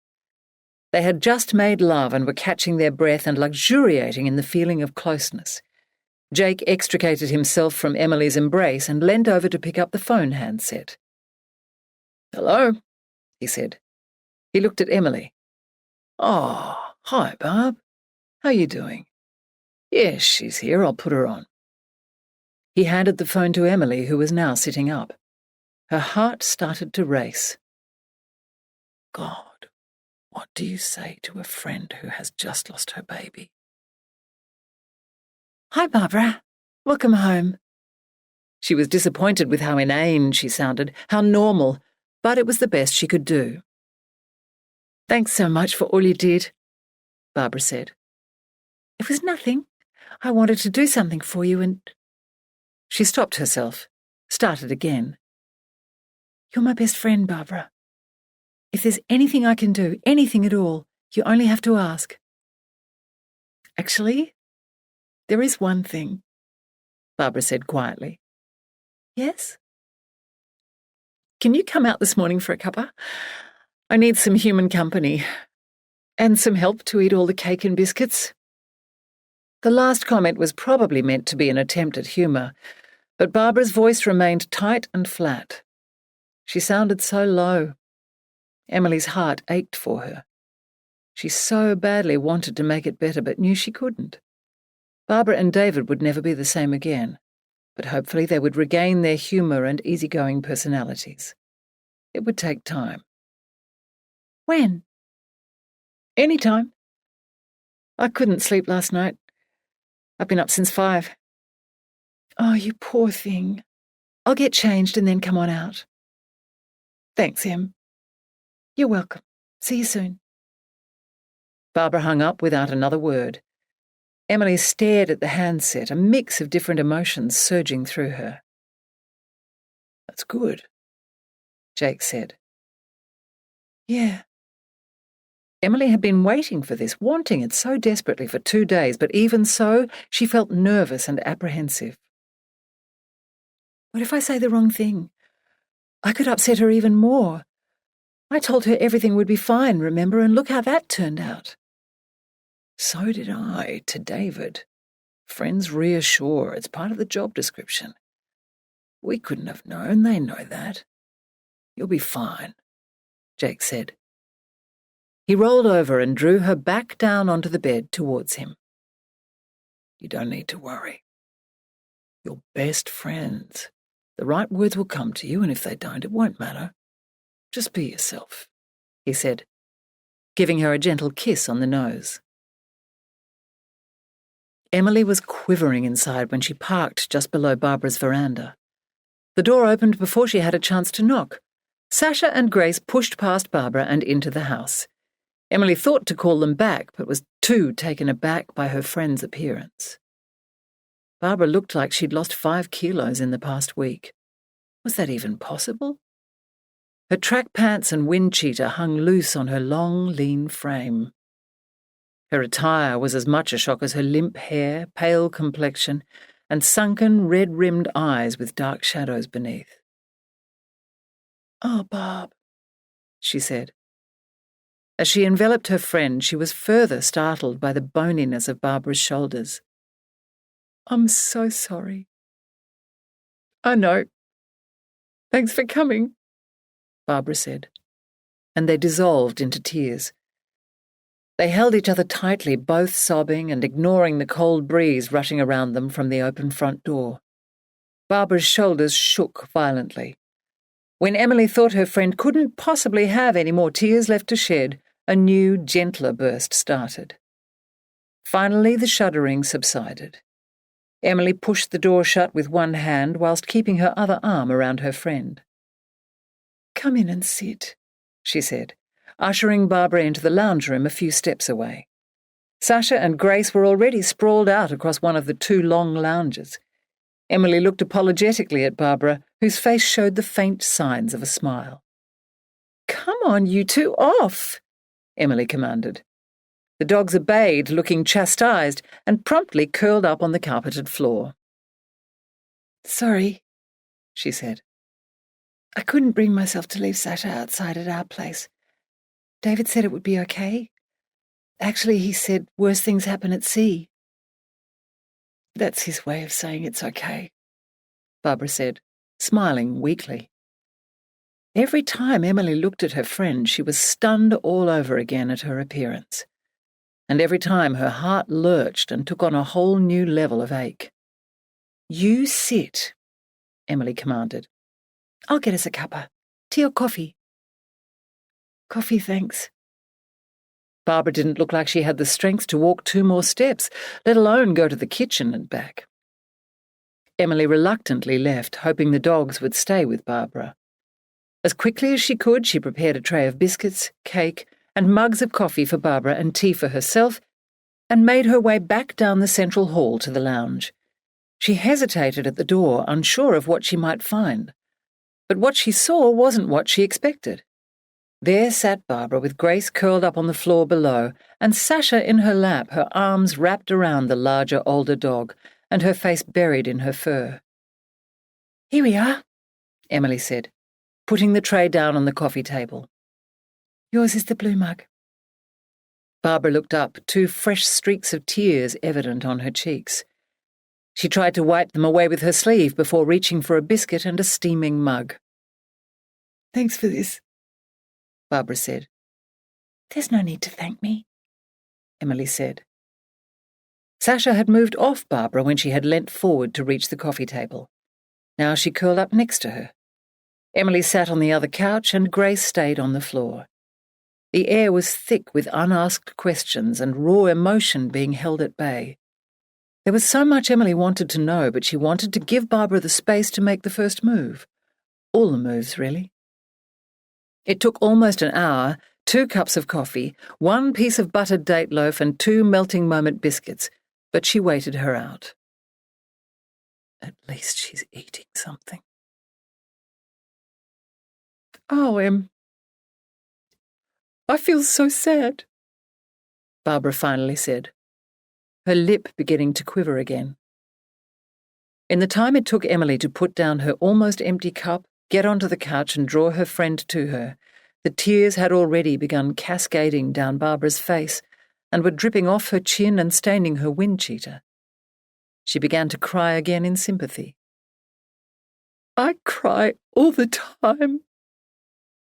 They had just made love and were catching their breath and luxuriating in the feeling of closeness. Jake extricated himself from Emily's embrace and leant over to pick up the phone handset. "Hello," he said. He looked at Emily. "Oh, hi, Barb. How you doing?" "Yes, she's here. I'll put her on." He handed the phone to Emily, who was now sitting up. Her heart started to race. God, what do you say to a friend who has just lost her baby? Hi, Barbara. Welcome home. She was disappointed with how inane she sounded, how normal, but it was the best she could do. Thanks so much for all you did, Barbara said. It was nothing. I wanted to do something for you and... She stopped herself, started again. You're my best friend, Barbara. If there's anything I can do, anything at all, you only have to ask. Actually, there is one thing, Barbara said quietly. Yes? Can you come out this morning for a cuppa? I need some human company. And some help to eat all the cake and biscuits. The last comment was probably meant to be an attempt at humour, but Barbara's voice remained tight and flat. She sounded so low. Emily's heart ached for her. She so badly wanted to make it better, but knew she couldn't. Barbara and David would never be the same again, but hopefully they would regain their humour and easygoing personalities. It would take time. When? Any time. I couldn't sleep last night. I've been up since 5. Oh, you poor thing. I'll get changed and then come on out. Thanks, Em. You're welcome. See you soon. Barbara hung up without another word. Emily stared at the handset, a mix of different emotions surging through her. That's good, Jake said. Yeah. Emily had been waiting for this, wanting it so desperately for 2 days, but even so, she felt nervous and apprehensive. What if I say the wrong thing? I could upset her even more. I told her everything would be fine, remember, and look how that turned out. So did I, to David. Friends reassure, it's part of the job description. We couldn't have known, they know that. You'll be fine, Jake said. He rolled over and drew her back down onto the bed towards him. You don't need to worry. You're best friends. The right words will come to you, and if they don't, it won't matter. Just be yourself, he said, giving her a gentle kiss on the nose. Emily was quivering inside when she parked just below Barbara's veranda. The door opened before she had a chance to knock. Sasha and Grace pushed past Barbara and into the house. Emily thought to call them back, but was too taken aback by her friend's appearance. Barbara looked like she'd lost 5 kilos in the past week. Was that even possible? Her track pants and wind cheater hung loose on her long, lean frame. Her attire was as much a shock as her limp hair, pale complexion, and sunken, red-rimmed eyes with dark shadows beneath. Oh, Barb, she said. As she enveloped her friend, she was further startled by the boniness of Barbara's shoulders. I'm so sorry. I know. Thanks for coming, Barbara said, and they dissolved into tears. They held each other tightly, both sobbing and ignoring the cold breeze rushing around them from the open front door. Barbara's shoulders shook violently. When Emily thought her friend couldn't possibly have any more tears left to shed, a new, gentler burst started. Finally, the shuddering subsided. Emily pushed the door shut with one hand whilst keeping her other arm around her friend. Come in and sit, she said, ushering Barbara into the lounge room a few steps away. Sasha and Grace were already sprawled out across one of the 2 long lounges. Emily looked apologetically at Barbara, whose face showed the faint signs of a smile. Come on, you two, off, Emily commanded. The dogs obeyed, looking chastised, and promptly curled up on the carpeted floor. Sorry, she said. I couldn't bring myself to leave Sasha outside at our place. David said it would be okay. Actually, he said worse things happen at sea. That's his way of saying it's okay, Barbara said, smiling weakly. Every time Emily looked at her friend, she was stunned all over again at her appearance. And every time her heart lurched and took on a whole new level of ache. "You sit," Emily commanded. "I'll get us a cuppa. Tea or coffee?" "Coffee, thanks." Barbara didn't look like she had the strength to walk 2 more steps, let alone go to the kitchen and back. Emily reluctantly left, hoping the dogs would stay with Barbara. As quickly as she could, she prepared a tray of biscuits, cake, and mugs of coffee for Barbara and tea for herself, and made her way back down the central hall to the lounge. She hesitated at the door, unsure of what she might find. But what she saw wasn't what she expected. There sat Barbara with Grace curled up on the floor below, and Sasha in her lap, her arms wrapped around the larger, older dog, and her face buried in her fur. "Here we are," Emily said, putting the tray down on the coffee table. "Yours is the blue mug." Barbara looked up, 2 fresh streaks of tears evident on her cheeks. She tried to wipe them away with her sleeve before reaching for a biscuit and a steaming mug. "Thanks for this," Barbara said. "There's no need to thank me," Emily said. Sasha had moved off Barbara when she had leant forward to reach the coffee table. Now she curled up next to her. Emily sat on the other couch and Grace stayed on the floor. The air was thick with unasked questions and raw emotion being held at bay. There was so much Emily wanted to know, but she wanted to give Barbara the space to make the first move. All the moves, really. It took almost an hour, 2 cups of coffee, 1 piece of buttered date loaf and 2 melting moment biscuits, but she waited her out. At least she's eating something. "Oh, I feel so sad," Barbara finally said, her lip beginning to quiver again. In the time it took Emily to put down her almost empty cup, get onto the couch and draw her friend to her, the tears had already begun cascading down Barbara's face and were dripping off her chin and staining her wind cheater. She began to cry again in sympathy. "I cry all the time,"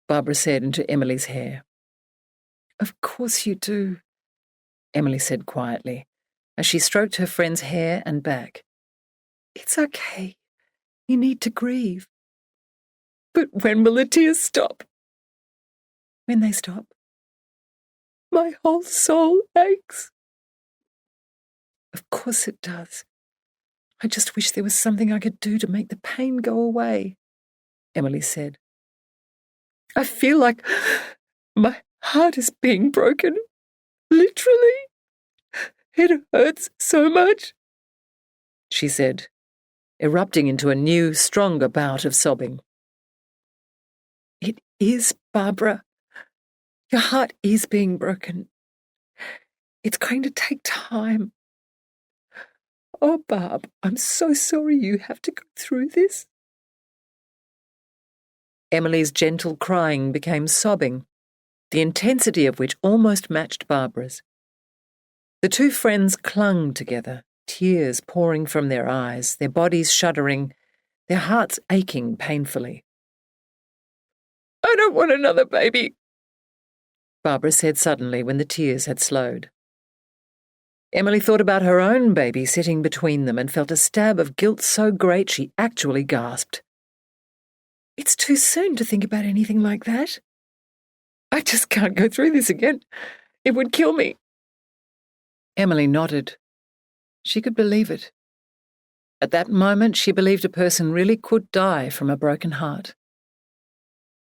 Barbara said into Emily's hair. "Of course you do," Emily said quietly, as she stroked her friend's hair and back. "It's okay. You need to grieve." "But when will the tears stop?" "When they stop." "My whole soul aches." "Of course it does. I just wish there was something I could do to make the pain go away," Emily said. "I feel like my heart is being broken. Literally. It hurts so much," she said, erupting into a new, stronger bout of sobbing. "It is, Barbara. Your heart is being broken. It's going to take time. Oh, Barb, I'm so sorry you have to go through this." Emily's gentle crying became sobbing, the intensity of which almost matched Barbara's. The 2 friends clung together, tears pouring from their eyes, their bodies shuddering, their hearts aching painfully. "I don't want another baby," Barbara said suddenly when the tears had slowed. Emily thought about her own baby sitting between them and felt a stab of guilt so great she actually gasped. "It's too soon to think about anything like that. I just can't go through this again. It would kill me." Emily nodded. She could believe it. At that moment, she believed a person really could die from a broken heart.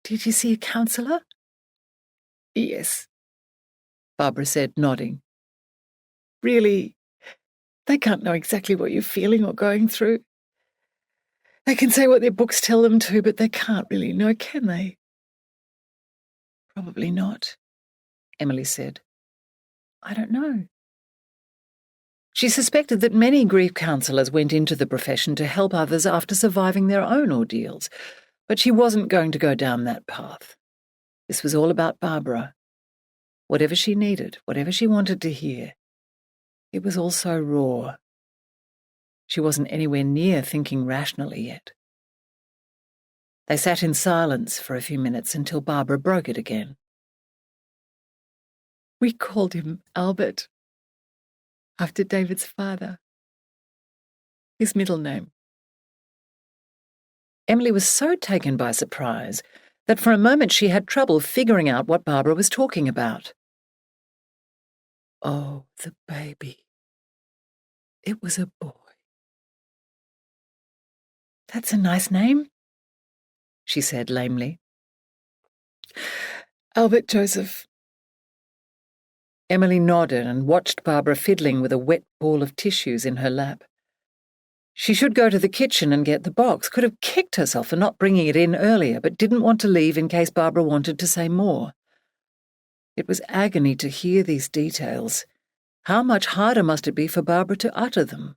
"Did you see a counsellor?" "Yes," Barbara said, nodding. "Really, they can't know exactly what you're feeling or going through. They can say what their books tell them to, but they can't really know, can they?" "Probably not," Emily said. "I don't know." She suspected that many grief counsellors went into the profession to help others after surviving their own ordeals, But she wasn't going to go down that path. This was all about Barbara. Whatever she needed, whatever she wanted to hear. It was all so raw. She wasn't anywhere near thinking rationally yet. They sat in silence for a few minutes until Barbara broke it again. We called him Albert, after David's father. His middle name. Emily was so taken by surprise that for a moment she had trouble figuring out what Barbara was talking about. Oh, the baby. It was a boy. That's a nice name, she said lamely. Albert Joseph. Emily nodded and watched Barbara fiddling with a wet ball of tissues in her lap. She should go to the kitchen and get the box, could have kicked herself for not bringing it in earlier, but didn't want to leave in case Barbara wanted to say more. It was agony to hear these details. How much harder must it be for Barbara to utter them?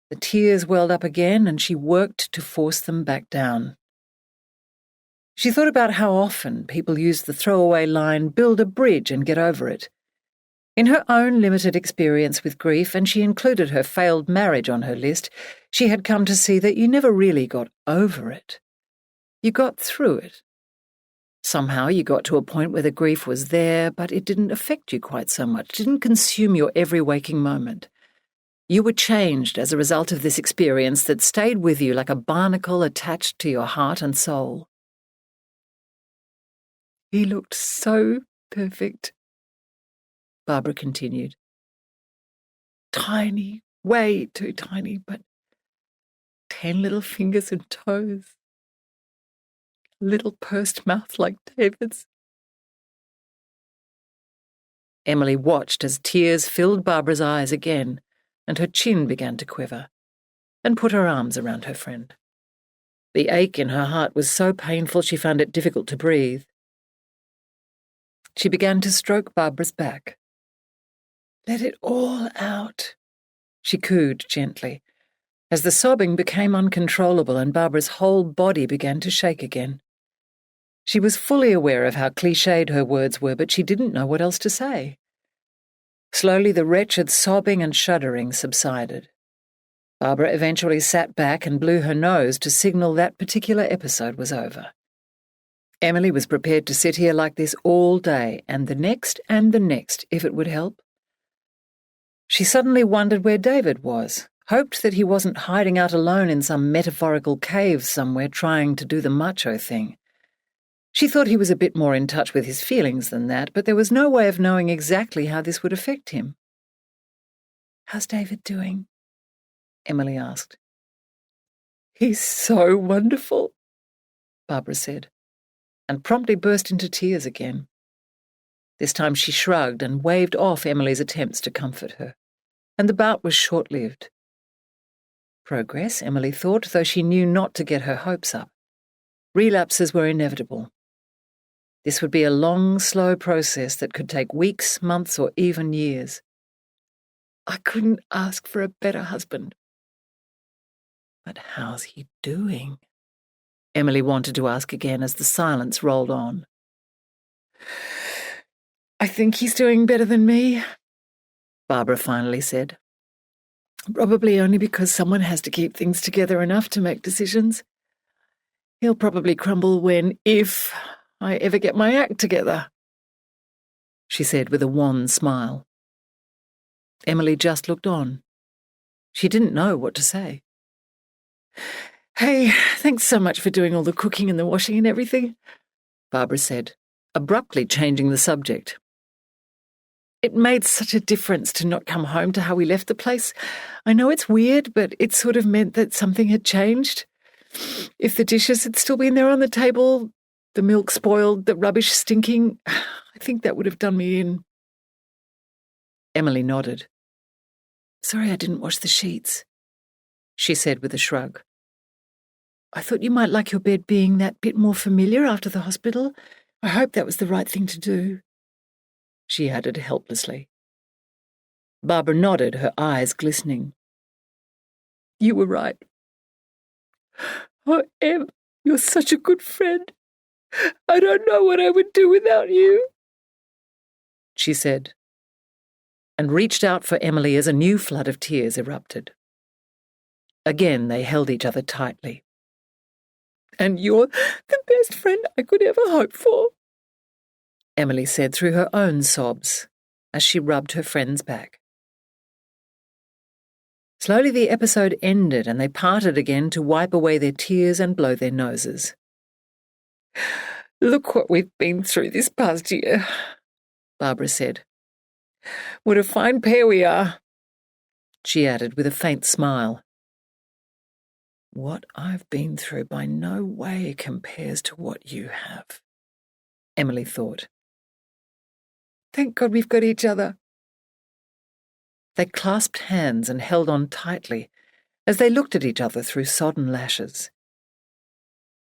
The tears welled up again, and she worked to force them back down. She thought about how often people use the throwaway line, "build a bridge and get over it." In her own limited experience with grief, and she included her failed marriage on her list, she had come to see that you never really got over it. You got through it. Somehow you got to a point where the grief was there, but it didn't affect you quite so much, didn't consume your every waking moment. You were changed as a result of this experience that stayed with you like a barnacle attached to your heart and soul. He looked so perfect, Barbara continued. Tiny, way too tiny, but 10 little fingers and toes. A little pursed mouth like David's. Emily watched as tears filled Barbara's eyes again, and her chin began to quiver, and put her arms around her friend. The ache in her heart was so painful she found it difficult to breathe. She began to stroke Barbara's back. Let it all out, she cooed gently, as the sobbing became uncontrollable and Barbara's whole body began to shake again. She was fully aware of how cliched her words were, but she didn't know what else to say. Slowly the wretched sobbing and shuddering subsided. Barbara eventually sat back and blew her nose to signal that particular episode was over. Emily was prepared to sit here like this all day, and the next, if it would help. She suddenly wondered where David was, hoped that he wasn't hiding out alone in some metaphorical cave somewhere trying to do the macho thing. She thought he was a bit more in touch with his feelings than that, but there was no way of knowing exactly how this would affect him. How's David doing? Emily asked. He's so wonderful, Barbara said, and promptly burst into tears again. This time she shrugged and waved off Emily's attempts to comfort her, and the bout was short-lived. Progress, Emily thought, though she knew not to get her hopes up. Relapses were inevitable. This would be a long, slow process that could take weeks, months, or even years. I couldn't ask for a better husband. But how's he doing? Emily wanted to ask again as the silence rolled on. I think he's doing better than me, Barbara finally said. Probably only because someone has to keep things together enough to make decisions. He'll probably crumble if I ever get my act together, she said with a wan smile. Emily just looked on. She didn't know what to say. Hey, thanks so much for doing all the cooking and the washing and everything, Barbara said, abruptly changing the subject. It made such a difference to not come home to how we left the place. I know it's weird, but it sort of meant that something had changed. If the dishes had still been there on the table, the milk spoiled, the rubbish stinking, I think that would have done me in. Emily nodded. Sorry I didn't wash the sheets, she said with a shrug. I thought you might like your bed being that bit more familiar after the hospital. I hope that was the right thing to do, she added helplessly. Barbara nodded, her eyes glistening. You were right. Oh, Em, You're such a good friend. I don't know what I would do without you," she said, and reached out for Emily as a new flood of tears erupted. Again they held each other tightly. "And you're the best friend I could ever hope for," Emily said through her own sobs as she rubbed her friend's back. Slowly the episode ended and they parted again to wipe away their tears and blow their noses. "Look what we've been through this past year," Barbara said. "What a fine pair we are," she added with a faint smile. "What I've been through by no way compares to what you have," Emily thought. "Thank God we've got each other." They clasped hands and held on tightly as they looked at each other through sodden lashes.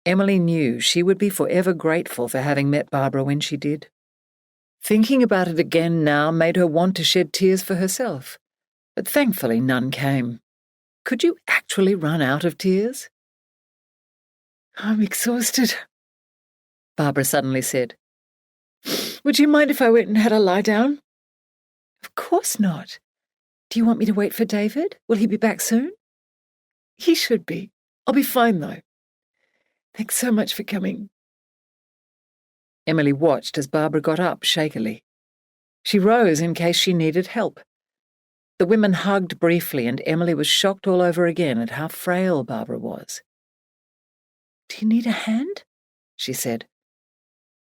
Emily knew she would be forever grateful for having met Barbara when she did. Thinking about it again now made her want to shed tears for herself, but thankfully none came. Could you actually run out of tears? "I'm exhausted," Barbara suddenly said. "Would you mind if I went and had a lie down?" "Of course not. Do you want me to wait for David? Will he be back soon?" "He should be. I'll be fine, though. Thanks so much for coming." Emily watched as Barbara got up shakily. She rose in case she needed help. The women hugged briefly, and Emily was shocked all over again at how frail Barbara was. "Do you need a hand?" she said,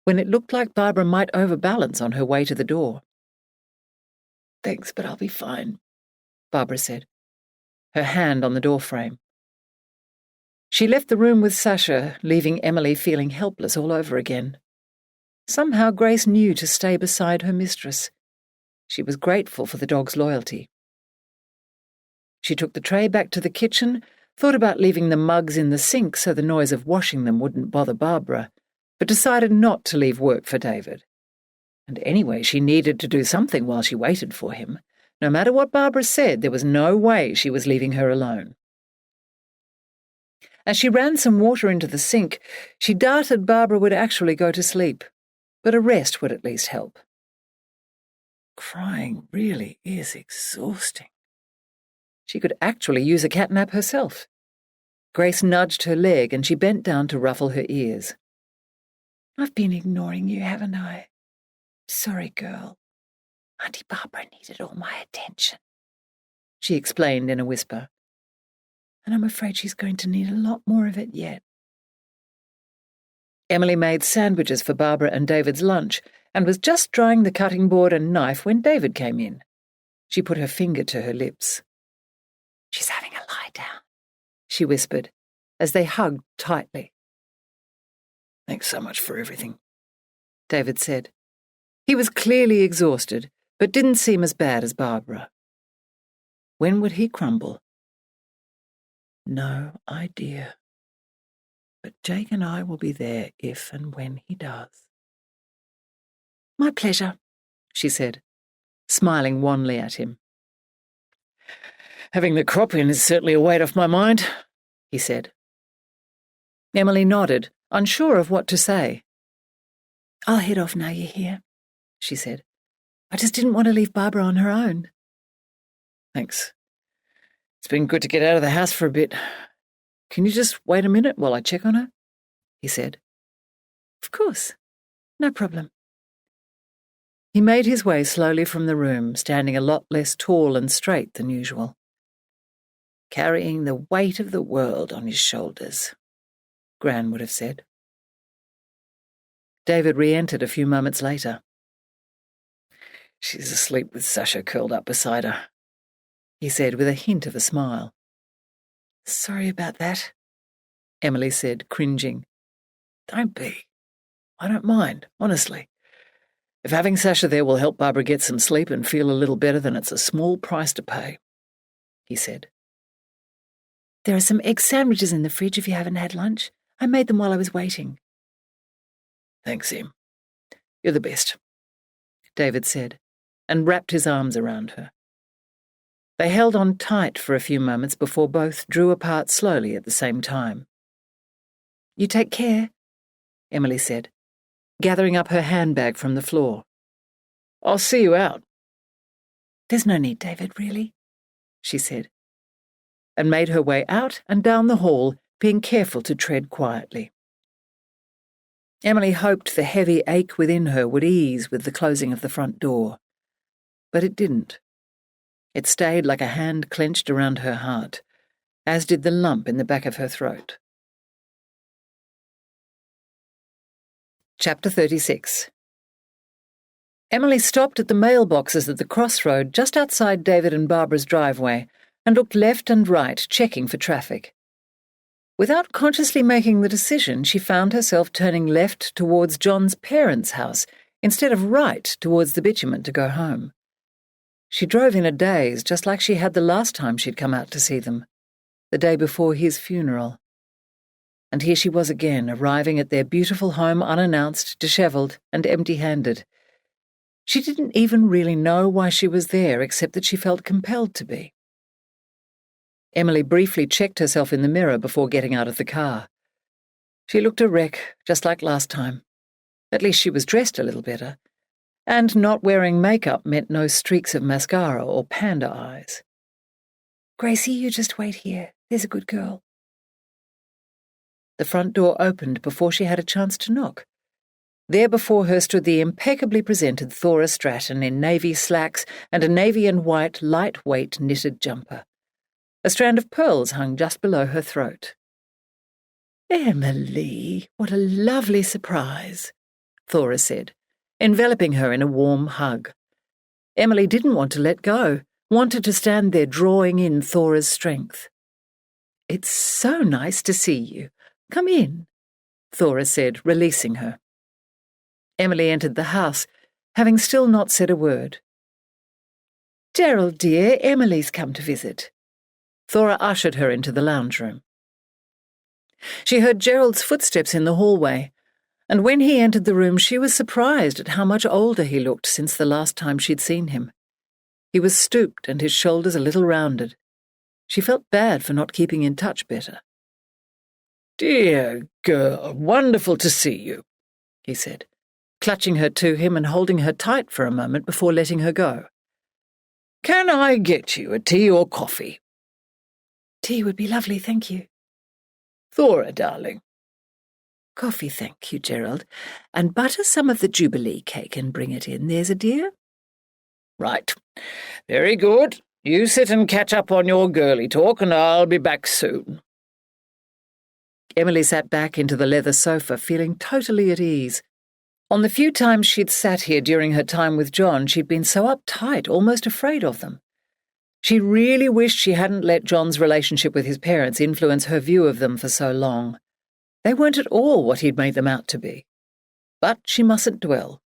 when it looked like Barbara might overbalance on her way to the door. "Thanks, but I'll be fine," Barbara said, her hand on the doorframe. She left the room with Sasha, leaving Emily feeling helpless all over again. Somehow Grace knew to stay beside her mistress. She was grateful for the dog's loyalty. She took the tray back to the kitchen, thought about leaving the mugs in the sink so the noise of washing them wouldn't bother Barbara, but decided not to leave work for David. And anyway, she needed to do something while she waited for him. No matter what Barbara said, there was no way she was leaving her alone. As she ran some water into the sink, she doubted Barbara would actually go to sleep, but a rest would at least help. Crying really is exhausting. She could actually use a catnap herself. Grace nudged her leg and she bent down to ruffle her ears. "I've been ignoring you, haven't I? Sorry, girl. Auntie Barbara needed all my attention," she explained in a whisper. "And I'm afraid she's going to need a lot more of it yet." Emily made sandwiches for Barbara and David's lunch and was just drying the cutting board and knife when David came in. She put her finger to her lips. "She's having a lie down," she whispered, as they hugged tightly. "Thanks so much for everything," David said. He was clearly exhausted, but didn't seem as bad as Barbara. When would he crumble? No idea. But Jake and I will be there if and when he does. "My pleasure," she said, smiling wanly at him. "Having the crop in is certainly a weight off my mind," he said. Emily nodded, unsure of what to say. "I'll head off now you're here," she said. "I just didn't want to leave Barbara on her own." "Thanks. It's been good to get out of the house for a bit. Can you just wait a minute while I check on her?" he said. "Of course. No problem." He made his way slowly from the room, standing a lot less tall and straight than usual. Carrying the weight of the world on his shoulders, Gran would have said. David re-entered a few moments later. "She's asleep with Sasha curled up beside her," he said with a hint of a smile. "Sorry about that," Emily said, cringing. "Don't be. I don't mind, honestly. If having Sasha there will help Barbara get some sleep and feel a little better, then it's a small price to pay," he said. "There are some egg sandwiches in the fridge if you haven't had lunch. I made them while I was waiting." "Thanks, Em. You're the best," David said, and wrapped his arms around her. They held on tight for a few moments before both drew apart slowly at the same time. You take care, Emily said, gathering up her handbag from the floor. I'll see you out. There's no need, David, really, she said, and made her way out and down the hall, being careful to tread quietly. Emily hoped the heavy ache within her would ease with the closing of the front door, but it didn't. It stayed like a hand clenched around her heart, as did the lump in the back of her throat. Chapter 36. Emily stopped at the mailboxes at the crossroad just outside David and Barbara's driveway and looked left and right, checking for traffic. Without consciously making the decision, she found herself turning left towards John's parents' house instead of right towards the bitumen to go home. She drove in a daze, just like she had the last time she'd come out to see them, the day before his funeral. And here she was again, arriving at their beautiful home unannounced, dishevelled, and empty-handed. She didn't even really know why she was there, except that she felt compelled to be. Emily briefly checked herself in the mirror before getting out of the car. She looked a wreck, just like last time. At least she was dressed a little better, and not wearing makeup meant no streaks of mascara or panda eyes. Gracie, you just wait here. There's a good girl. The front door opened before she had a chance to knock. There before her stood the impeccably presented Thora Stratton in navy slacks and a navy and white lightweight knitted jumper. A strand of pearls hung just below her throat. Emily, what a lovely surprise, Thora said, enveloping her in a warm hug. Emily didn't want to let go, wanted to stand there drawing in Thora's strength. It's so nice to see you. Come in, Thora said, releasing her. Emily entered the house, having still not said a word. Gerald, dear, Emily's come to visit. Thora ushered her into the lounge room. She heard Gerald's footsteps in the hallway, and when he entered the room she was surprised at how much older he looked since the last time she'd seen him. He was stooped and his shoulders a little rounded. She felt bad for not keeping in touch better. "Dear girl, wonderful to see you," he said, clutching her to him and holding her tight for a moment before letting her go. "Can I get you a tea or coffee?" Tea would be lovely, thank you. "Thora, darling." Coffee, thank you, Gerald. And butter some of the Jubilee cake and bring it in, there's a dear. "Right. Very good. You sit and catch up on your girly talk, and I'll be back soon." Emily sat back into the leather sofa, feeling totally at ease. On the few times she'd sat here during her time with John, she'd been so uptight, almost afraid of them. She really wished she hadn't let John's relationship with his parents influence her view of them for so long. They weren't at all what he'd made them out to be. But she mustn't dwell.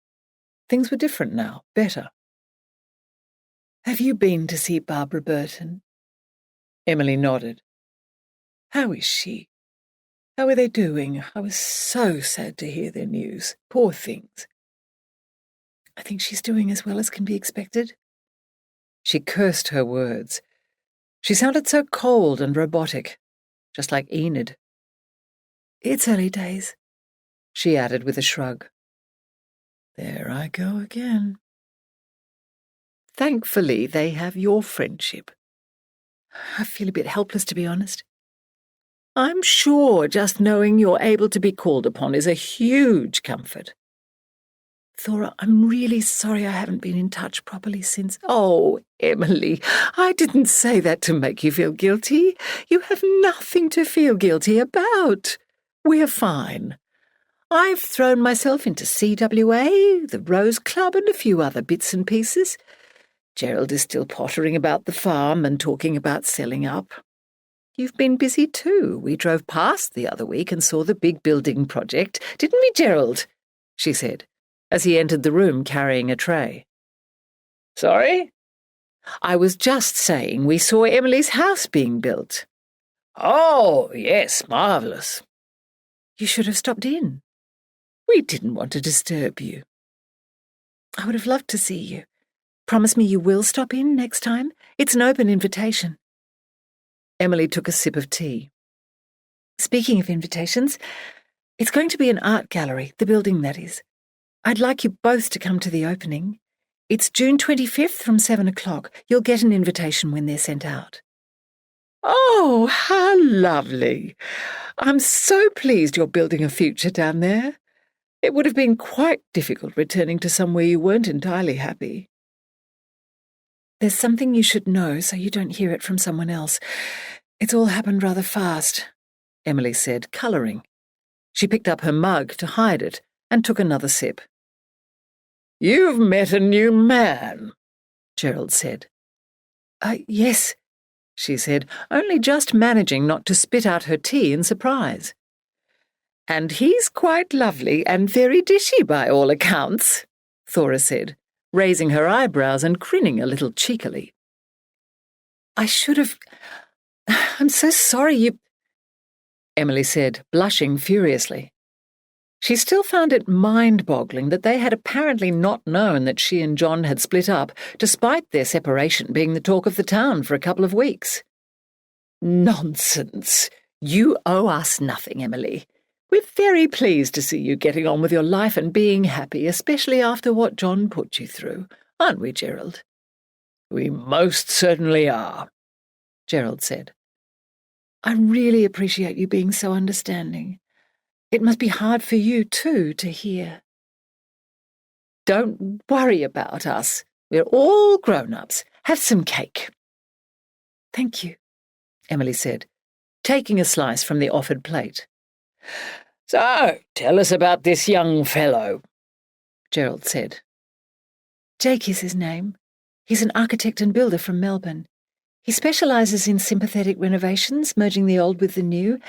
Things were different now, better. Have you been to see Barbara Burton? Emily nodded. How is she? How are they doing? I was so sad to hear their news. Poor things. I think she's doing as well as can be expected. She cursed her words. She sounded so cold and robotic, just like Enid. It's early days, she added with a shrug. There I go again. Thankfully, they have your friendship. I feel a bit helpless, to be honest. I'm sure just knowing you're able to be called upon is a huge comfort. Thora, I'm really sorry I haven't been in touch properly since. Oh, Emily, I didn't say that to make you feel guilty. You have nothing to feel guilty about. We're fine. I've thrown myself into CWA, the Rose Club, and a few other bits and pieces. Gerald is still pottering about the farm and talking about selling up. You've been busy too. We drove past the other week and saw the big building project, didn't we, Gerald? She said, as he entered the room carrying a tray. "Sorry?" I was just saying we saw Emily's house being built. "Oh, yes, marvellous." You should have stopped in. We didn't want to disturb you. I would have loved to see you. Promise me you will stop in next time. It's an open invitation. Emily took a sip of tea. Speaking of invitations, It's going to be an art gallery, the building that is. I'd like you both to come to the opening. It's June 25th from 7 o'clock. You'll get an invitation when they're sent out. Oh, how lovely. I'm so pleased you're building a future down there. It would have been quite difficult returning to somewhere you weren't entirely happy. There's something you should know so you don't hear it from someone else. It's all happened rather fast, Emily said, colouring. She picked up her mug to hide it and took another sip. You've met a new man, Gerald said. Yes, she said, only just managing not to spit out her tea in surprise. And he's quite lovely and very dishy by all accounts, Thora said, raising her eyebrows and grinning a little cheekily. I should have... I'm so sorry you... Emily said, blushing furiously. She still found it mind-boggling that they had apparently not known that she and John had split up, despite their separation being the talk of the town for a couple of weeks. Nonsense. You owe us nothing, Emily. We're very pleased to see you getting on with your life and being happy, especially after what John put you through, aren't we, Gerald? We most certainly are, Gerald said. I really appreciate you being so understanding. It must be hard for you, too, to hear. Don't worry about us. We're all grown-ups. Have some cake. Thank you, Emily said, taking a slice from the offered plate. So, tell us about this young fellow, Gerald said. Jake is his name. He's an architect and builder from Melbourne. He specialises in sympathetic renovations, merging the old with the new.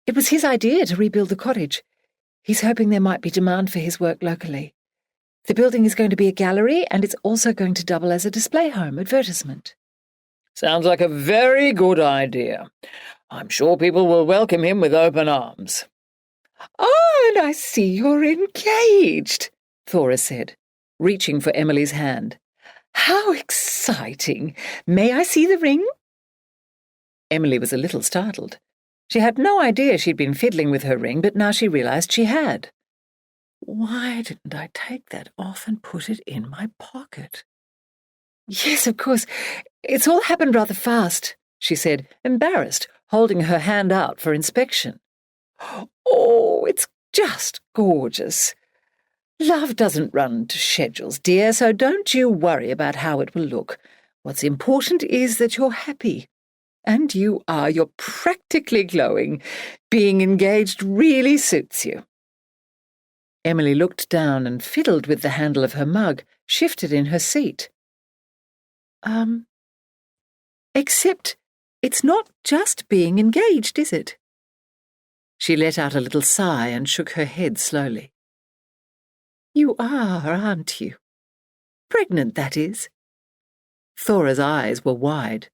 It was his idea to rebuild the cottage. He's hoping there might be demand for his work locally. The building is going to be a gallery, and it's also going to double as a display home advertisement. Sounds like a very good idea. I'm sure people will welcome him with open arms. Oh, and I see you're engaged, Thora said, reaching for Emily's hand. How exciting! May I see the ring? Emily was a little startled. She had no idea she'd been fiddling with her ring, but now she realised she had. Why didn't I take that off and put it in my pocket? Yes, of course. It's all happened rather fast, she said, embarrassed, holding her hand out for inspection. Oh, it's just gorgeous. Love doesn't run to schedules, dear, so don't you worry about how it will look. What's important is that you're happy. And you are. You're practically glowing. Being engaged really suits you. Emily looked down and fiddled with the handle of her mug, shifted in her seat. Except it's not just being engaged, is it? She let out a little sigh and shook her head slowly. You are, aren't you? Pregnant, that is. Thora's eyes were wide.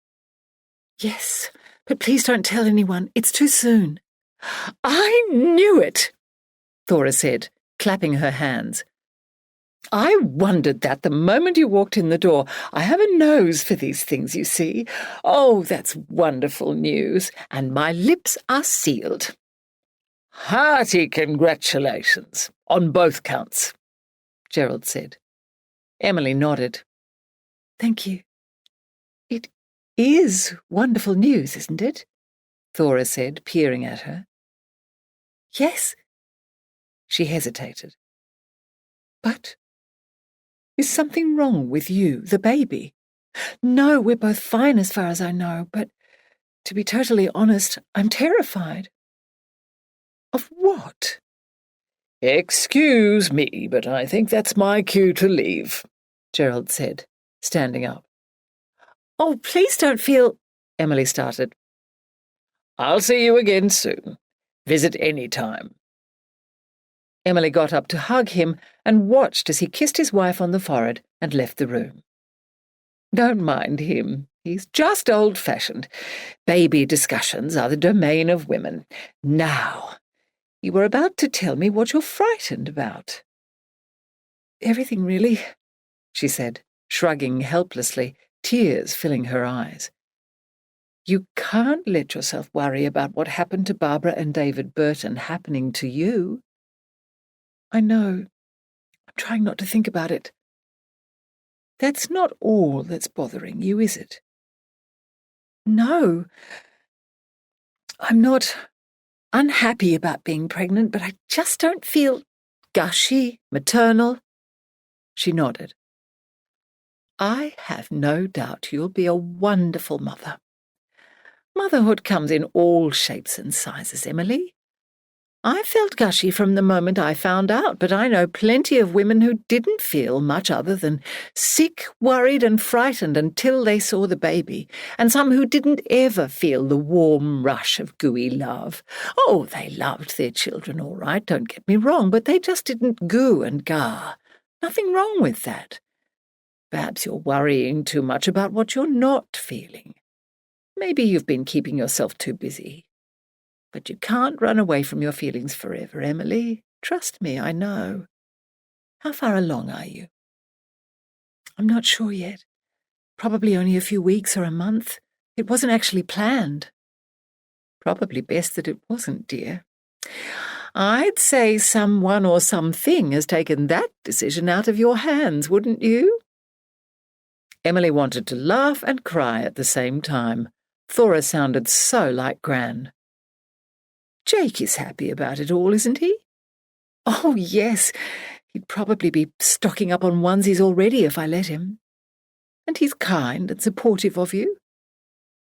Yes, but please don't tell anyone. It's too soon. I knew it, Thora said, clapping her hands. I wondered that the moment you walked in the door. I have a nose for these things, you see. Oh, that's wonderful news, and my lips are sealed. Hearty congratulations, on both counts, Gerald said. Emily nodded. Thank you. It is wonderful news, isn't it? Thora said, peering at her. Yes. She hesitated. But is something wrong with you, the baby? No, we're both fine as far as I know, but to be totally honest, I'm terrified. Of what? Excuse me, but I think that's my cue to leave, Gerald said, standing up. Oh, please don't feel... Emily started. I'll see you again soon. Visit any time. Emily got up to hug him and watched as he kissed his wife on the forehead and left the room. Don't mind him. He's just old-fashioned. Baby discussions are the domain of women. Now, you were about to tell me what you're frightened about. Everything, really, she said, shrugging helplessly, tears filling her eyes. You can't let yourself worry about what happened to Barbara and David Burton happening to you. I know. I'm trying not to think about it. That's not all that's bothering you, is it? No. I'm not unhappy about being pregnant, but I just don't feel gushy, maternal. She nodded. I have no doubt you'll be a wonderful mother. Motherhood comes in all shapes and sizes, Emily. I felt gushy from the moment I found out, but I know plenty of women who didn't feel much other than sick, worried and frightened until they saw the baby, and some who didn't ever feel the warm rush of gooey love. Oh, they loved their children all right, don't get me wrong, but they just didn't goo and gar. Nothing wrong with that. Perhaps you're worrying too much about what you're not feeling. Maybe you've been keeping yourself too busy. But you can't run away from your feelings forever, Emily. Trust me, I know. How far along are you? I'm not sure yet. Probably only a few weeks or a month. It wasn't actually planned. Probably best that it wasn't, dear. I'd say someone or something has taken that decision out of your hands, wouldn't you? Emily wanted to laugh and cry at the same time. Thora sounded so like Gran. Jake is happy about it all, isn't he? Oh, yes. He'd probably be stocking up on onesies already if I let him. And he's kind and supportive of you.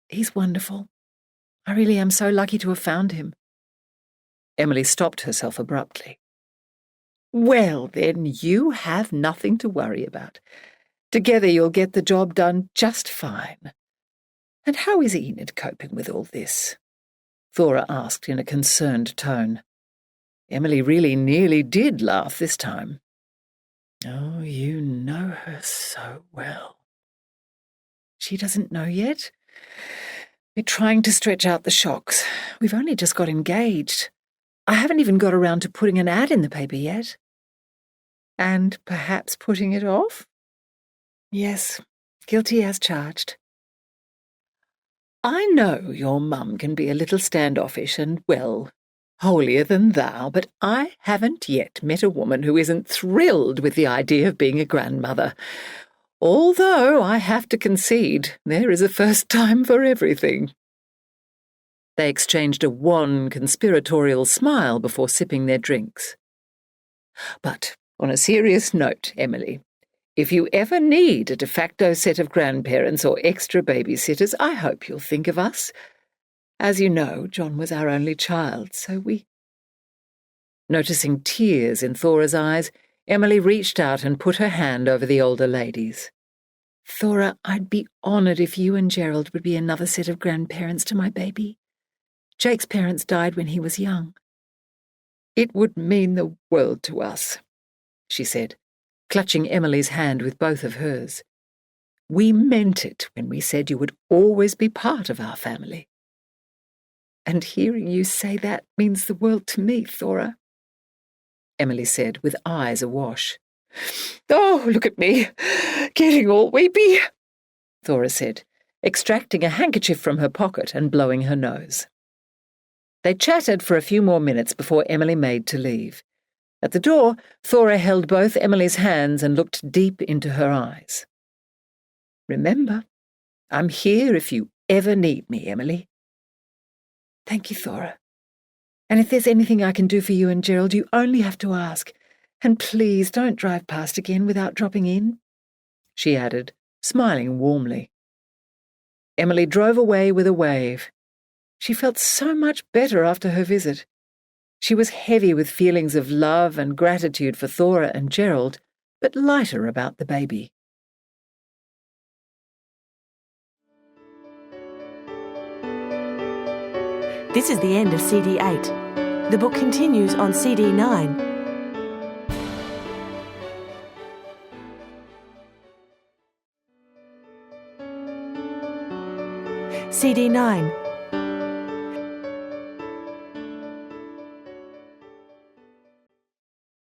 He's wonderful. I really am so lucky to have found him. Emily stopped herself abruptly. Well, then, you have nothing to worry about. Together you'll get the job done just fine. And how is Enid coping with all this? Thora asked in a concerned tone. Emily really nearly did laugh this time. Oh, you know her so well. She doesn't know yet. We're trying to stretch out the shocks. We've only just got engaged. I haven't even got around to putting an ad in the paper yet. And perhaps putting it off? Yes, guilty as charged. I know your mum can be a little standoffish and, well, holier than thou, but I haven't yet met a woman who isn't thrilled with the idea of being a grandmother. Although I have to concede, there is a first time for everything. They exchanged a wan, conspiratorial smile before sipping their drinks. But on a serious note, Emily, if you ever need a de facto set of grandparents or extra babysitters, I hope you'll think of us. As you know, John was our only child, so we— Noticing tears in Thora's eyes, Emily reached out and put her hand over the older lady's. Thora, I'd be honoured if you and Gerald would be another set of grandparents to my baby. Jake's parents died when he was young. It would mean the world to us, she said, clutching Emily's hand with both of hers. We meant it when we said you would always be part of our family. And hearing you say that means the world to me, Thora, Emily said, with eyes awash. Oh, look at me, getting all weepy, Thora said, extracting a handkerchief from her pocket and blowing her nose. They chatted for a few more minutes before Emily made to leave. At the door, Thora held both Emily's hands and looked deep into her eyes. Remember, I'm here if you ever need me, Emily. Thank you, Thora. And if there's anything I can do for you and Gerald, you only have to ask. And please don't drive past again without dropping in, she added, smiling warmly. Emily drove away with a wave. She felt so much better after her visit. She was heavy with feelings of love and gratitude for Thora and Gerald, but lighter about the baby. This is the end of CD 8. The book continues on CD 9. CD 9.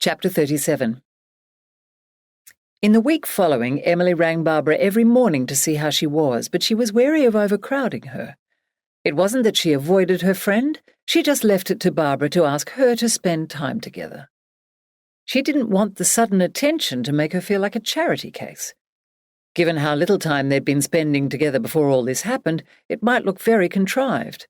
Chapter 37. In the week following, Emily rang Barbara every morning to see how she was, but she was wary of overcrowding her. It wasn't that she avoided her friend, she just left it to Barbara to ask her to spend time together. She didn't want the sudden attention to make her feel like a charity case. Given how little time they'd been spending together before all this happened, it might look very contrived.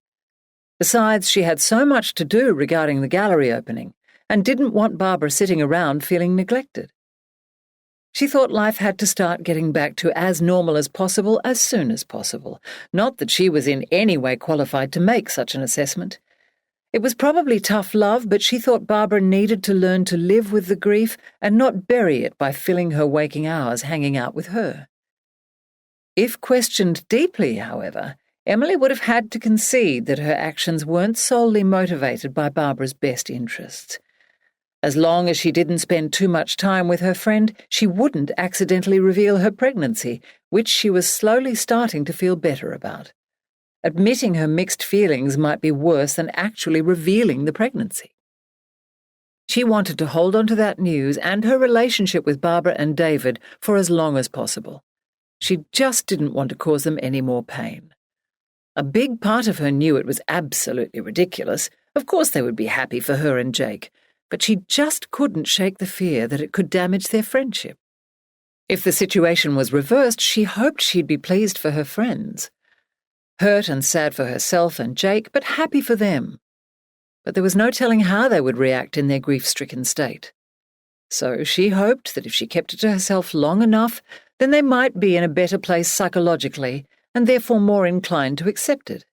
Besides, she had so much to do regarding the gallery opening, and didn't want Barbara sitting around feeling neglected. She thought life had to start getting back to as normal as possible as soon as possible, not that she was in any way qualified to make such an assessment. It was probably tough love, but she thought Barbara needed to learn to live with the grief and not bury it by filling her waking hours hanging out with her. If questioned deeply, however, Emily would have had to concede that her actions weren't solely motivated by Barbara's best interests. As long as she didn't spend too much time with her friend, she wouldn't accidentally reveal her pregnancy, which she was slowly starting to feel better about. Admitting her mixed feelings might be worse than actually revealing the pregnancy. She wanted to hold on to that news and her relationship with Barbara and David for as long as possible. She just didn't want to cause them any more pain. A big part of her knew it was absolutely ridiculous. Of course they would be happy for her and Jake, but she just couldn't shake the fear that it could damage their friendship. If the situation was reversed, she hoped she'd be pleased for her friends. Hurt and sad for herself and Jake, but happy for them. But there was no telling how they would react in their grief-stricken state. So she hoped that if she kept it to herself long enough, then they might be in a better place psychologically and therefore more inclined to accept it.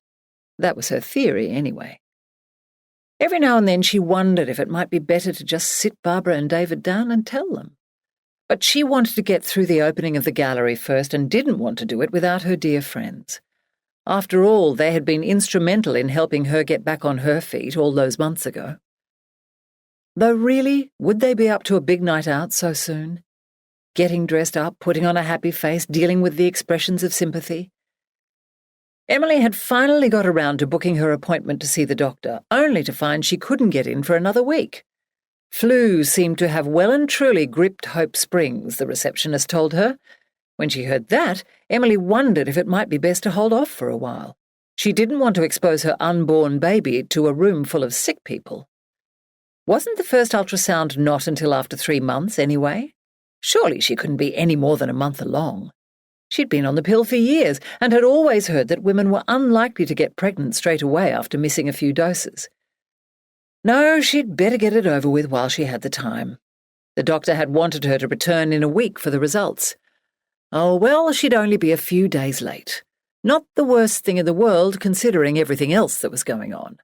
That was her theory, anyway. Every now and then she wondered if it might be better to just sit Barbara and David down and tell them. But she wanted to get through the opening of the gallery first and didn't want to do it without her dear friends. After all, they had been instrumental in helping her get back on her feet all those months ago. Though really, would they be up to a big night out so soon? Getting dressed up, putting on a happy face, dealing with the expressions of sympathy? Emily had finally got around to booking her appointment to see the doctor, only to find she couldn't get in for another week. Flu seemed to have well and truly gripped Hope Springs, the receptionist told her. When she heard that, Emily wondered if it might be best to hold off for a while. She didn't want to expose her unborn baby to a room full of sick people. Wasn't the first ultrasound not until after 3 months, anyway? Surely she couldn't be any more than a month along. She'd been on the pill for years and had always heard that women were unlikely to get pregnant straight away after missing a few doses. No, she'd better get it over with while she had the time. The doctor had wanted her to return in a week for the results. Oh, well, she'd only be a few days late. Not the worst thing in the world, considering everything else that was going on.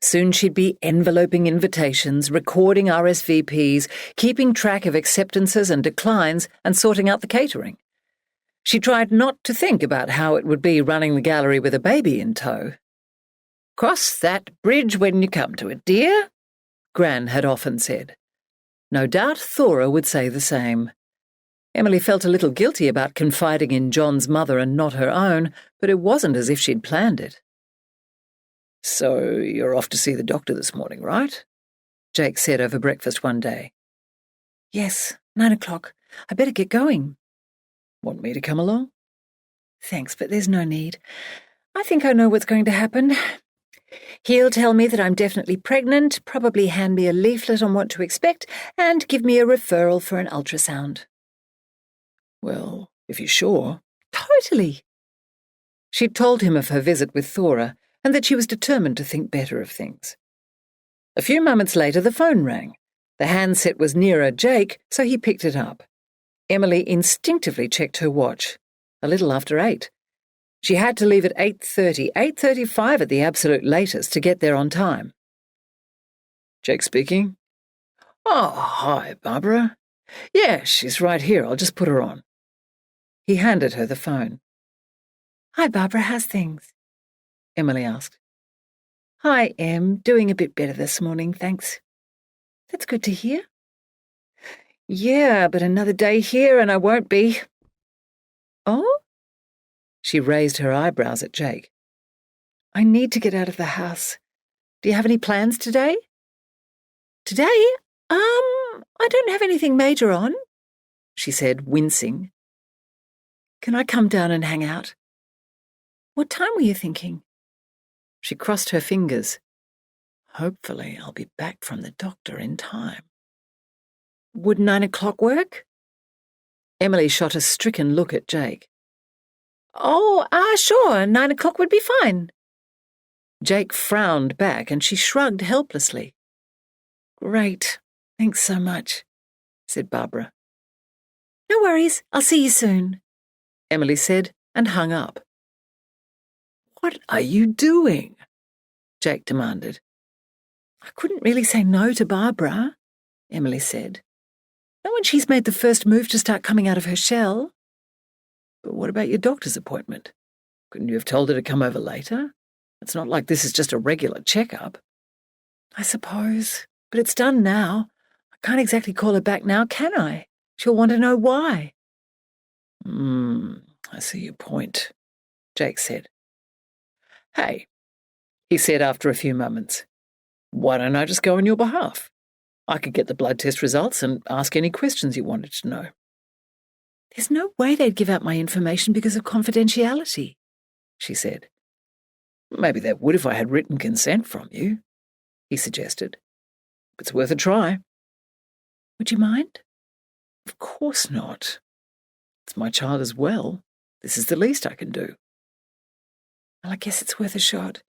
Soon she'd be enveloping invitations, recording RSVPs, keeping track of acceptances and declines, and sorting out the catering. She tried not to think about how it would be running the gallery with a baby in tow. "Cross that bridge when you come to it, dear," Gran had often said. No doubt Thora would say the same. Emily felt a little guilty about confiding in John's mother and not her own, but it wasn't as if she'd planned it. "So you're off to see the doctor this morning, right?" Jake said over breakfast one day. "Yes, 9 o'clock. I better get going." "Want me to come along?" "Thanks, but there's no need. I think I know what's going to happen. He'll tell me that I'm definitely pregnant, probably hand me a leaflet on what to expect, and give me a referral for an ultrasound." "Well, if you're sure." "Totally." She'd told him of her visit with Thora and that she was determined to think better of things. A few moments later, the phone rang. The handset was nearer Jake, so he picked it up. Emily instinctively checked her watch. A little after 8. She had to leave at 8:30, 8:35 at the absolute latest to get there on time. "Jake speaking." "Oh, hi, Barbara. Yeah, she's right here. I'll just put her on." He handed her the phone. "Hi, Barbara, how's things?" Emily asked. "Hi, Em. Doing a bit better this morning, thanks." "That's good to hear." "Yeah, but another day here and I won't be." "Oh?" She raised her eyebrows at Jake. "I need to get out of the house. Do you have any plans today?" "Today? I don't have anything major on," she said, wincing. "Can I come down and hang out?" "What time were you thinking?" She crossed her fingers. Hopefully I'll be back from the doctor in time. Would 9 o'clock work? Emily shot a stricken look at Jake. Oh, sure, 9 o'clock would be fine. Jake frowned back and she shrugged helplessly. Great, thanks so much, said Barbara. No worries, I'll see you soon, Emily said and hung up. What are you doing? Jake demanded. I couldn't really say no to Barbara, Emily said. Not when she's made the first move to start coming out of her shell. But what about your doctor's appointment? Couldn't you have told her to come over later? It's not like this is just a regular checkup. I suppose, but it's done now. I can't exactly call her back now, can I? She'll want to know why. I see your point, Jake said. Hey, he said after a few moments, why don't I just go on your behalf? I could get the blood test results and ask any questions you wanted to know. There's no way they'd give out my information because of confidentiality, she said. Maybe they would if I had written consent from you, he suggested. It's worth a try. Would you mind? Of course not. It's my child as well. This is the least I can do. Well, I guess it's worth a shot.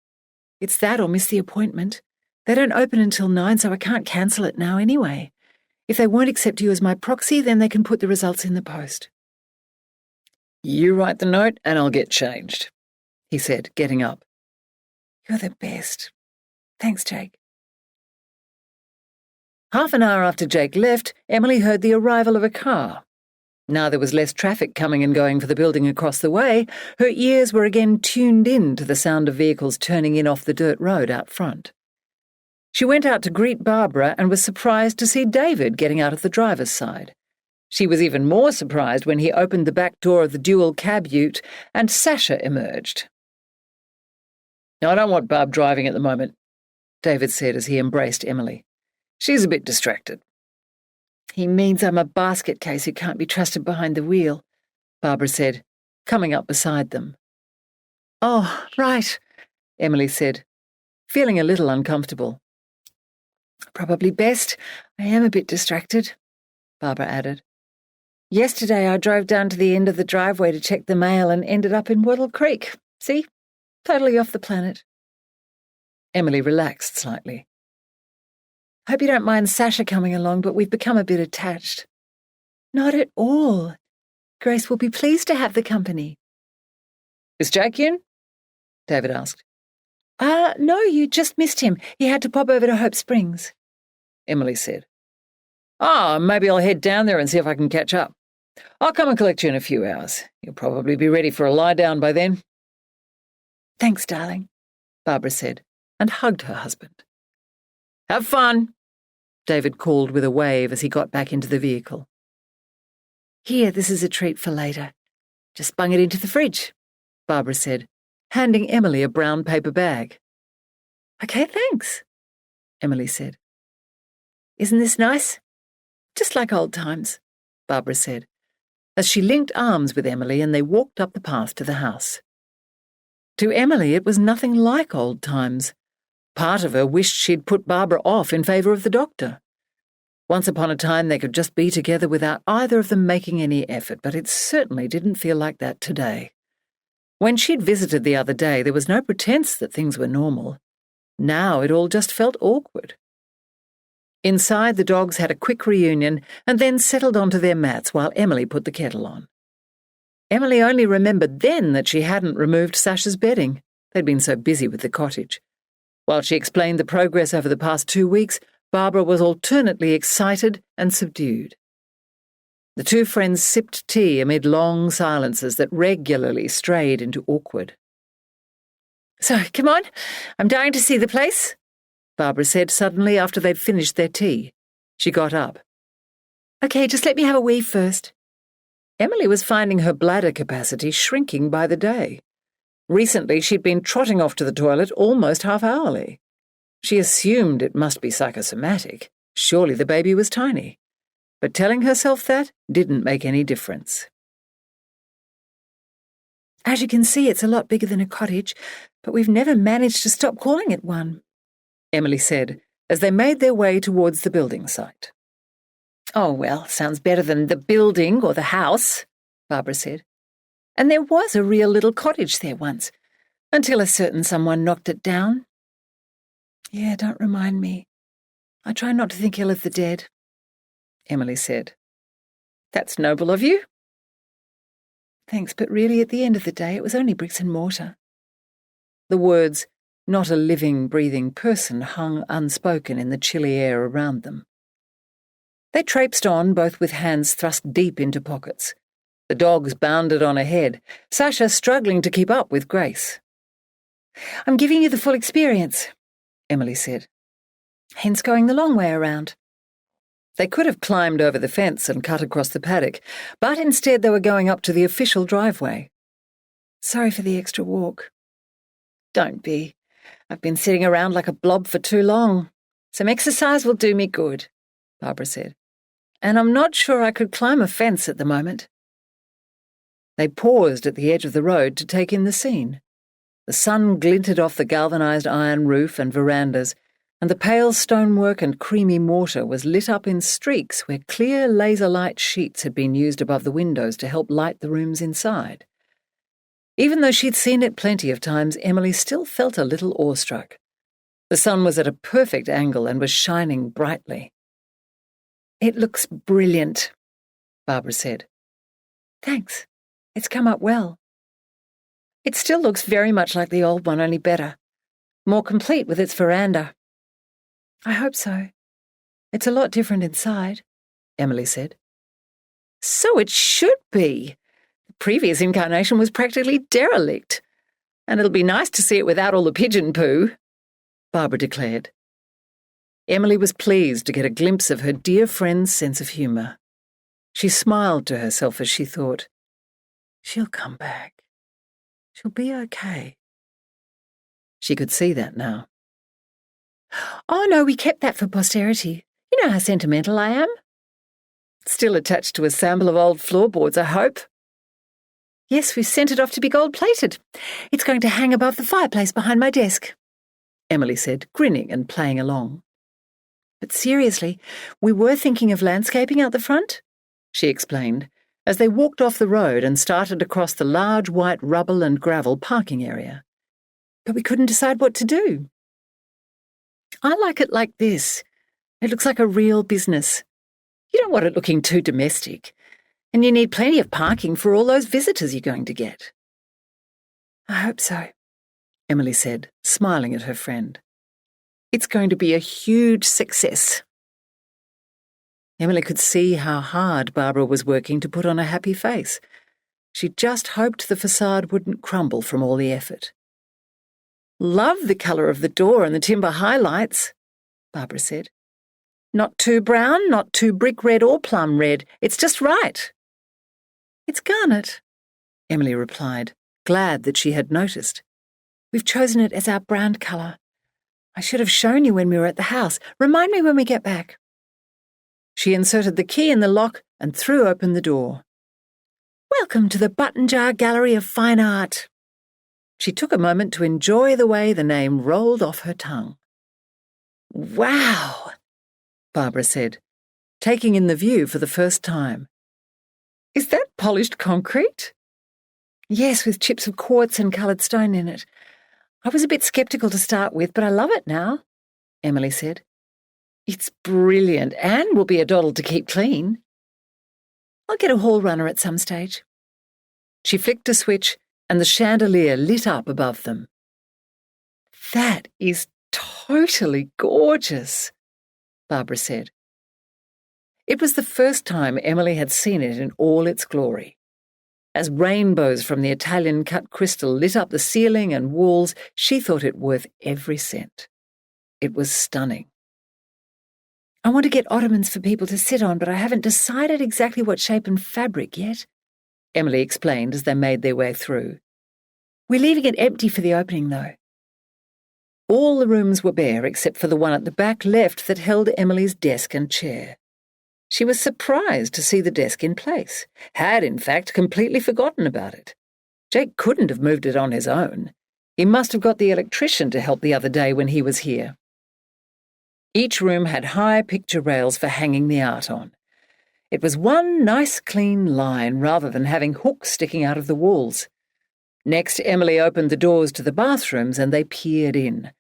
It's that or miss the appointment. They don't open until 9, so I can't cancel it now anyway. If they won't accept you as my proxy, then they can put the results in the post. You write the note and I'll get changed, he said, getting up. You're the best. Thanks, Jake. Half an hour after Jake left, Emily heard the arrival of a car. Now there was less traffic coming and going for the building across the way, her ears were again tuned in to the sound of vehicles turning in off the dirt road out front. She went out to greet Barbara and was surprised to see David getting out of the driver's side. She was even more surprised when he opened the back door of the dual cab ute and Sasha emerged. I don't want Barb driving at the moment, David said as he embraced Emily. She's a bit distracted. He means I'm a basket case who can't be trusted behind the wheel, Barbara said, coming up beside them. Oh, right, Emily said, feeling a little uncomfortable. Probably best. I am a bit distracted, Barbara added. Yesterday I drove down to the end of the driveway to check the mail and ended up in Wattle Creek. See? Totally off the planet. Emily relaxed slightly. Hope you don't mind Sasha coming along, but we've become a bit attached. Not at all. Grace will be pleased to have the company. Is Jake in? David asked. No, you just missed him. He had to pop over to Hope Springs, Emily said. Maybe I'll head down there and see if I can catch up. I'll come and collect you in a few hours. You'll probably be ready for a lie down by then. Thanks, darling, Barbara said, and hugged her husband. Have fun, David called with a wave as he got back into the vehicle. Here, this is a treat for later. Just bung it into the fridge, Barbara said, handing Emily a brown paper bag. Okay, thanks, Emily said. Isn't this nice? Just like old times, Barbara said, as she linked arms with Emily and they walked up the path to the house. To Emily, it was nothing like old times. Part of her wished she'd put Barbara off in favour of the doctor. Once upon a time they could just be together without either of them making any effort, but it certainly didn't feel like that today. When she'd visited the other day, there was no pretense that things were normal. Now it all just felt awkward. Inside, the dogs had a quick reunion and then settled onto their mats while Emily put the kettle on. Emily only remembered then that she hadn't removed Sasha's bedding. They'd been so busy with the cottage. While she explained the progress over the past 2 weeks, Barbara was alternately excited and subdued. The two friends sipped tea amid long silences that regularly strayed into awkward. So, come on, I'm dying to see the place, Barbara said suddenly after they'd finished their tea. She got up. Okay, just let me have a wee first. Emily was finding her bladder capacity shrinking by the day. Recently, she'd been trotting off to the toilet almost half-hourly. She assumed it must be psychosomatic. Surely the baby was tiny. But telling herself that didn't make any difference. As you can see, it's a lot bigger than a cottage, but we've never managed to stop calling it one," Emily said, as they made their way towards the building site. "Oh, well, sounds better than the building or the house," Barbara said. "And there was a real little cottage there once, until a certain someone knocked it down." "Yeah, don't remind me. I try not to think ill of the dead," Emily said. "That's noble of you." "Thanks, but really at the end of the day it was only bricks and mortar." The words, "not a living, breathing person," hung unspoken in the chilly air around them. They traipsed on, both with hands thrust deep into pockets. The dogs bounded on ahead, Sasha struggling to keep up with Grace. "I'm giving you the full experience," Emily said. "Hence going the long way around." They could have climbed over the fence and cut across the paddock, but instead they were going up to the official driveway. "Sorry for the extra walk." "Don't be. I've been sitting around like a blob for too long. Some exercise will do me good," Barbara said. "And I'm not sure I could climb a fence at the moment." They paused at the edge of the road to take in the scene. The sun glinted off the galvanized iron roof and verandas, and the pale stonework and creamy mortar was lit up in streaks where clear laser light sheets had been used above the windows to help light the rooms inside. Even though she'd seen it plenty of times, Emily still felt a little awestruck. The sun was at a perfect angle and was shining brightly. "It looks brilliant," Barbara said. "Thanks. It's come up well." "It still looks very much like the old one, only better. More complete with its veranda." "I hope so. It's a lot different inside," Emily said. "So it should be. The previous incarnation was practically derelict. And it'll be nice to see it without all the pigeon poo," Barbara declared. Emily was pleased to get a glimpse of her dear friend's sense of humour. She smiled to herself as she thought, "She'll come back. She'll be okay." She could see that now. "Oh no, we kept that for posterity. You know how sentimental I am." "Still attached to a sample of old floorboards, I hope." "Yes, we've sent it off to be gold-plated. It's going to hang above the fireplace behind my desk," Emily said, grinning and playing along. "But seriously, we were thinking of landscaping out the front," she explained, as they walked off the road and started across the large white rubble and gravel parking area. "But we couldn't decide what to do." "I like it like this. It looks like a real business. You don't want it looking too domestic. And you need plenty of parking for all those visitors you're going to get." "I hope so," Emily said, smiling at her friend. "It's going to be a huge success." Emily could see how hard Barbara was working to put on a happy face. She just hoped the facade wouldn't crumble from all the effort. "Love the colour of the door and the timber highlights," Barbara said. "Not too brown, not too brick red or plum red. It's just right." "It's garnet," Emily replied, glad that she had noticed. "We've chosen it as our brand colour. I should have shown you when we were at the house. Remind me when we get back." She inserted the key in the lock and threw open the door. "Welcome to the Button Jar Gallery of Fine Art." She took a moment to enjoy the way the name rolled off her tongue. "Wow," Barbara said, taking in the view for the first time. "Is that polished concrete?" "Yes, with chips of quartz and coloured stone in it. I was a bit sceptical to start with, but I love it now," Emily said. "It's brilliant and will be a doddle to keep clean." "I'll get a hall runner at some stage." She flicked a switch and the chandelier lit up above them. "That is totally gorgeous," Barbara said. It was the first time Emily had seen it in all its glory. As rainbows from the Italian-cut crystal lit up the ceiling and walls, she thought it worth every cent. It was stunning. "I want to get ottomans for people to sit on, but I haven't decided exactly what shape and fabric yet," Emily explained as they made their way through. "We're leaving it empty for the opening, though." All the rooms were bare except for the one at the back left that held Emily's desk and chair. She was surprised to see the desk in place, had in fact completely forgotten about it. Jake couldn't have moved it on his own. He must have got the electrician to help the other day when he was here. Each room had high picture rails for hanging the art on. It was one nice clean line rather than having hooks sticking out of the walls. Next, Emily opened the doors to the bathrooms and they peered in.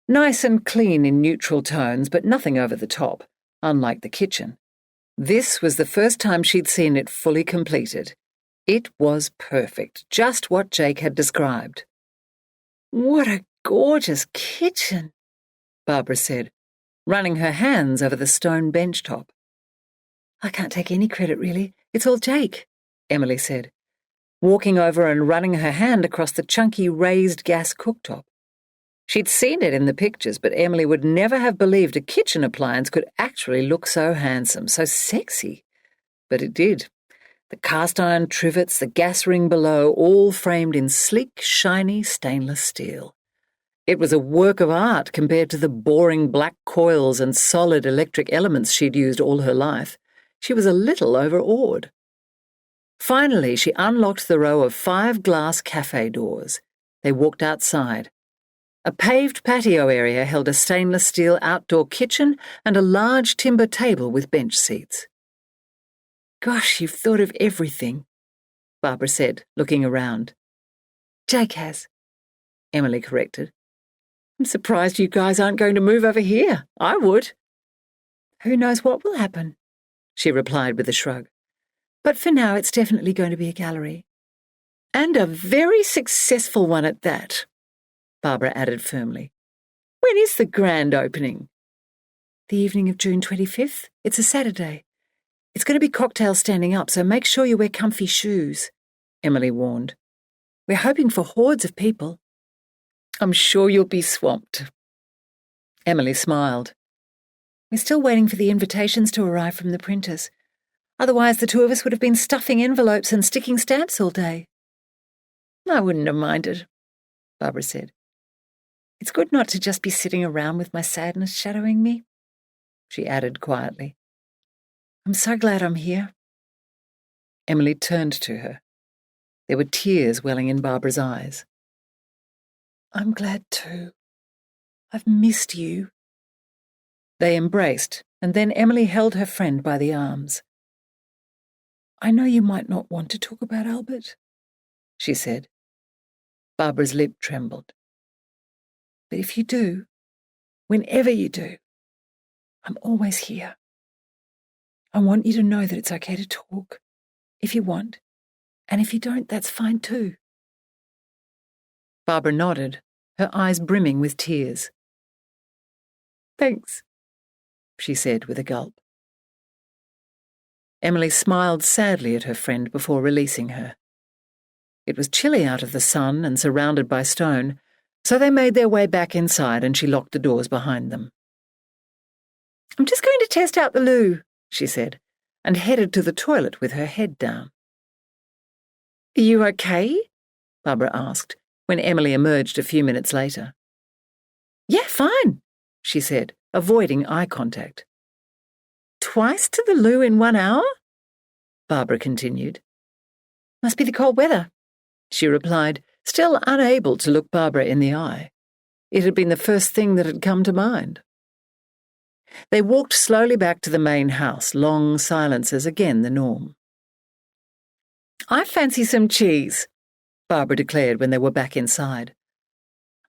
Nice and clean in neutral tones, but nothing over the top, unlike the kitchen. This was the first time she'd seen it fully completed. It was perfect, just what Jake had described. "What a gorgeous kitchen," Barbara said, running her hands over the stone bench top. "I can't take any credit, really. It's all Jake," Emily said, walking over and running her hand across the chunky raised gas cooktop. She'd seen it in the pictures, but Emily would never have believed a kitchen appliance could actually look so handsome, so sexy. But it did. The cast-iron trivets, the gas ring below, all framed in sleek, shiny stainless steel. It was a work of art compared to the boring black coils and solid electric elements she'd used all her life. She was a little overawed. Finally, she unlocked the row of 5 glass cafe doors. They walked outside. A paved patio area held a stainless steel outdoor kitchen and a large timber table with bench seats. "Gosh, you've thought of everything," Barbara said, looking around. "Jake has," Emily corrected. "I'm surprised you guys aren't going to move over here. I would." "Who knows what will happen," she replied with a shrug. "But for now, it's definitely going to be a gallery. And a very successful one at that," Barbara added firmly. "When is the grand opening?" "The evening of June 25th. It's a Saturday. It's going to be cocktails standing up, so make sure you wear comfy shoes," Emily warned. "We're hoping for hordes of people." "I'm sure you'll be swamped." Emily smiled. "We're still waiting for the invitations to arrive from the printers. Otherwise, the two of us would have been stuffing envelopes and sticking stamps all day." "I wouldn't have minded," Barbara said. "It's good not to just be sitting around with my sadness shadowing me," she added quietly. "I'm so glad I'm here." Emily turned to her. There were tears welling in Barbara's eyes. "I'm glad too. I've missed you." They embraced, and then Emily held her friend by the arms. "I know you might not want to talk about Albert," she said. Barbara's lip trembled. "But if you do, whenever you do, I'm always here. I want you to know that it's okay to talk, if you want, and if you don't, that's fine too." Barbara nodded, her eyes brimming with tears. "Thanks," she said with a gulp. Emily smiled sadly at her friend before releasing her. It was chilly out of the sun and surrounded by stone, so they made their way back inside and she locked the doors behind them. "I'm just going to test out the loo," she said, and headed to the toilet with her head down. "Are you okay?" Barbara asked, when Emily emerged a few minutes later. "Yeah, fine," she said, avoiding eye contact. "Twice to the loo in 1 hour?" Barbara continued. "Must be the cold weather," she replied, still unable to look Barbara in the eye. It had been the first thing that had come to mind. They walked slowly back to the main house, long silences again the norm. "I fancy some cheese," Barbara declared when they were back inside.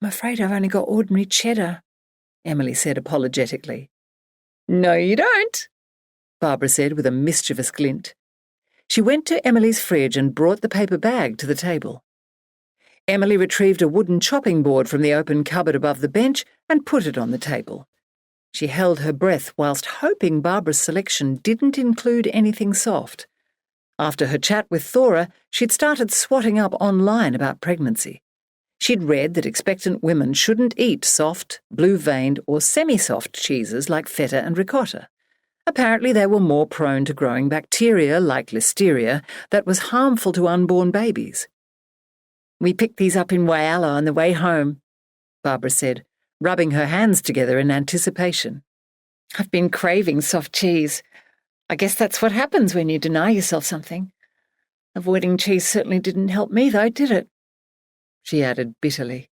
"I'm afraid I've only got ordinary cheddar," Emily said apologetically. "No, you don't," Barbara said with a mischievous glint. She went to Emily's fridge and brought the paper bag to the table. Emily retrieved a wooden chopping board from the open cupboard above the bench and put it on the table. She held her breath whilst hoping Barbara's selection didn't include anything soft. After her chat with Thora, she'd started swatting up online about pregnancy. She'd read that expectant women shouldn't eat soft, blue-veined or semi-soft cheeses like feta and ricotta. Apparently they were more prone to growing bacteria like listeria that was harmful to unborn babies. "We picked these up in Whyalla on the way home," Barbara said, rubbing her hands together in anticipation. "I've been craving soft cheese. I guess that's what happens when you deny yourself something. Avoiding cheese certainly didn't help me, though, did it?" she added bitterly,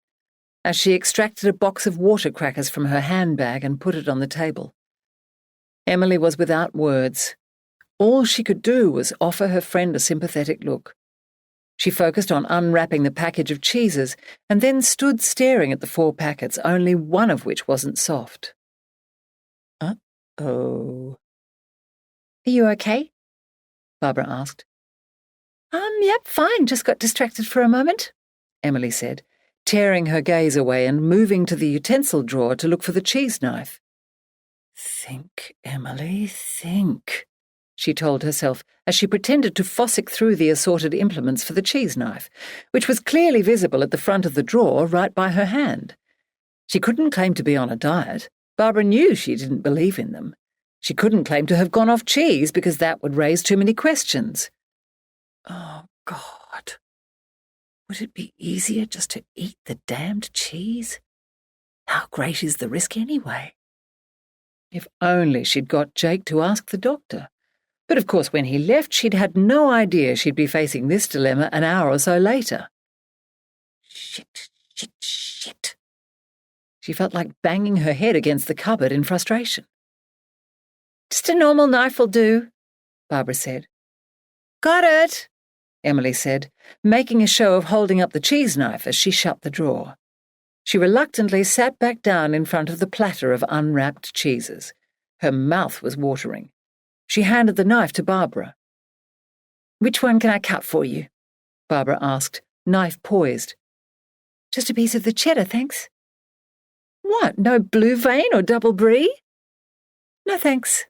as she extracted a box of water crackers from her handbag and put it on the table. Emily was without words. All she could do was offer her friend a sympathetic look. She focused on unwrapping the package of cheeses and then stood staring at the 4 packets, only one of which wasn't soft. Uh-oh. Are you okay? Barbara asked. Yep, fine. Just got distracted for a moment, Emily said, tearing her gaze away and moving to the utensil drawer to look for the cheese knife. Think, Emily, think, she told herself as she pretended to fossick through the assorted implements for the cheese knife, which was clearly visible at the front of the drawer right by her hand. She couldn't claim to be on a diet. Barbara knew she didn't believe in them. She couldn't claim to have gone off cheese because that would raise too many questions. Oh, God. Would it be easier just to eat the damned cheese? How great is the risk anyway? If only she'd got Jake to ask the doctor. But of course when he left she'd had no idea she'd be facing this dilemma an hour or so later. Shit. She felt like banging her head against the cupboard in frustration. Just a normal knife will do, Barbara said. Got it, Emily said, making a show of holding up the cheese knife as she shut the drawer. She reluctantly sat back down in front of the platter of unwrapped cheeses. Her mouth was watering. She handed the knife to Barbara. Which one can I cut for you? Barbara asked, knife poised. Just a piece of the cheddar, thanks. What, no blue vein or double brie? No, thanks,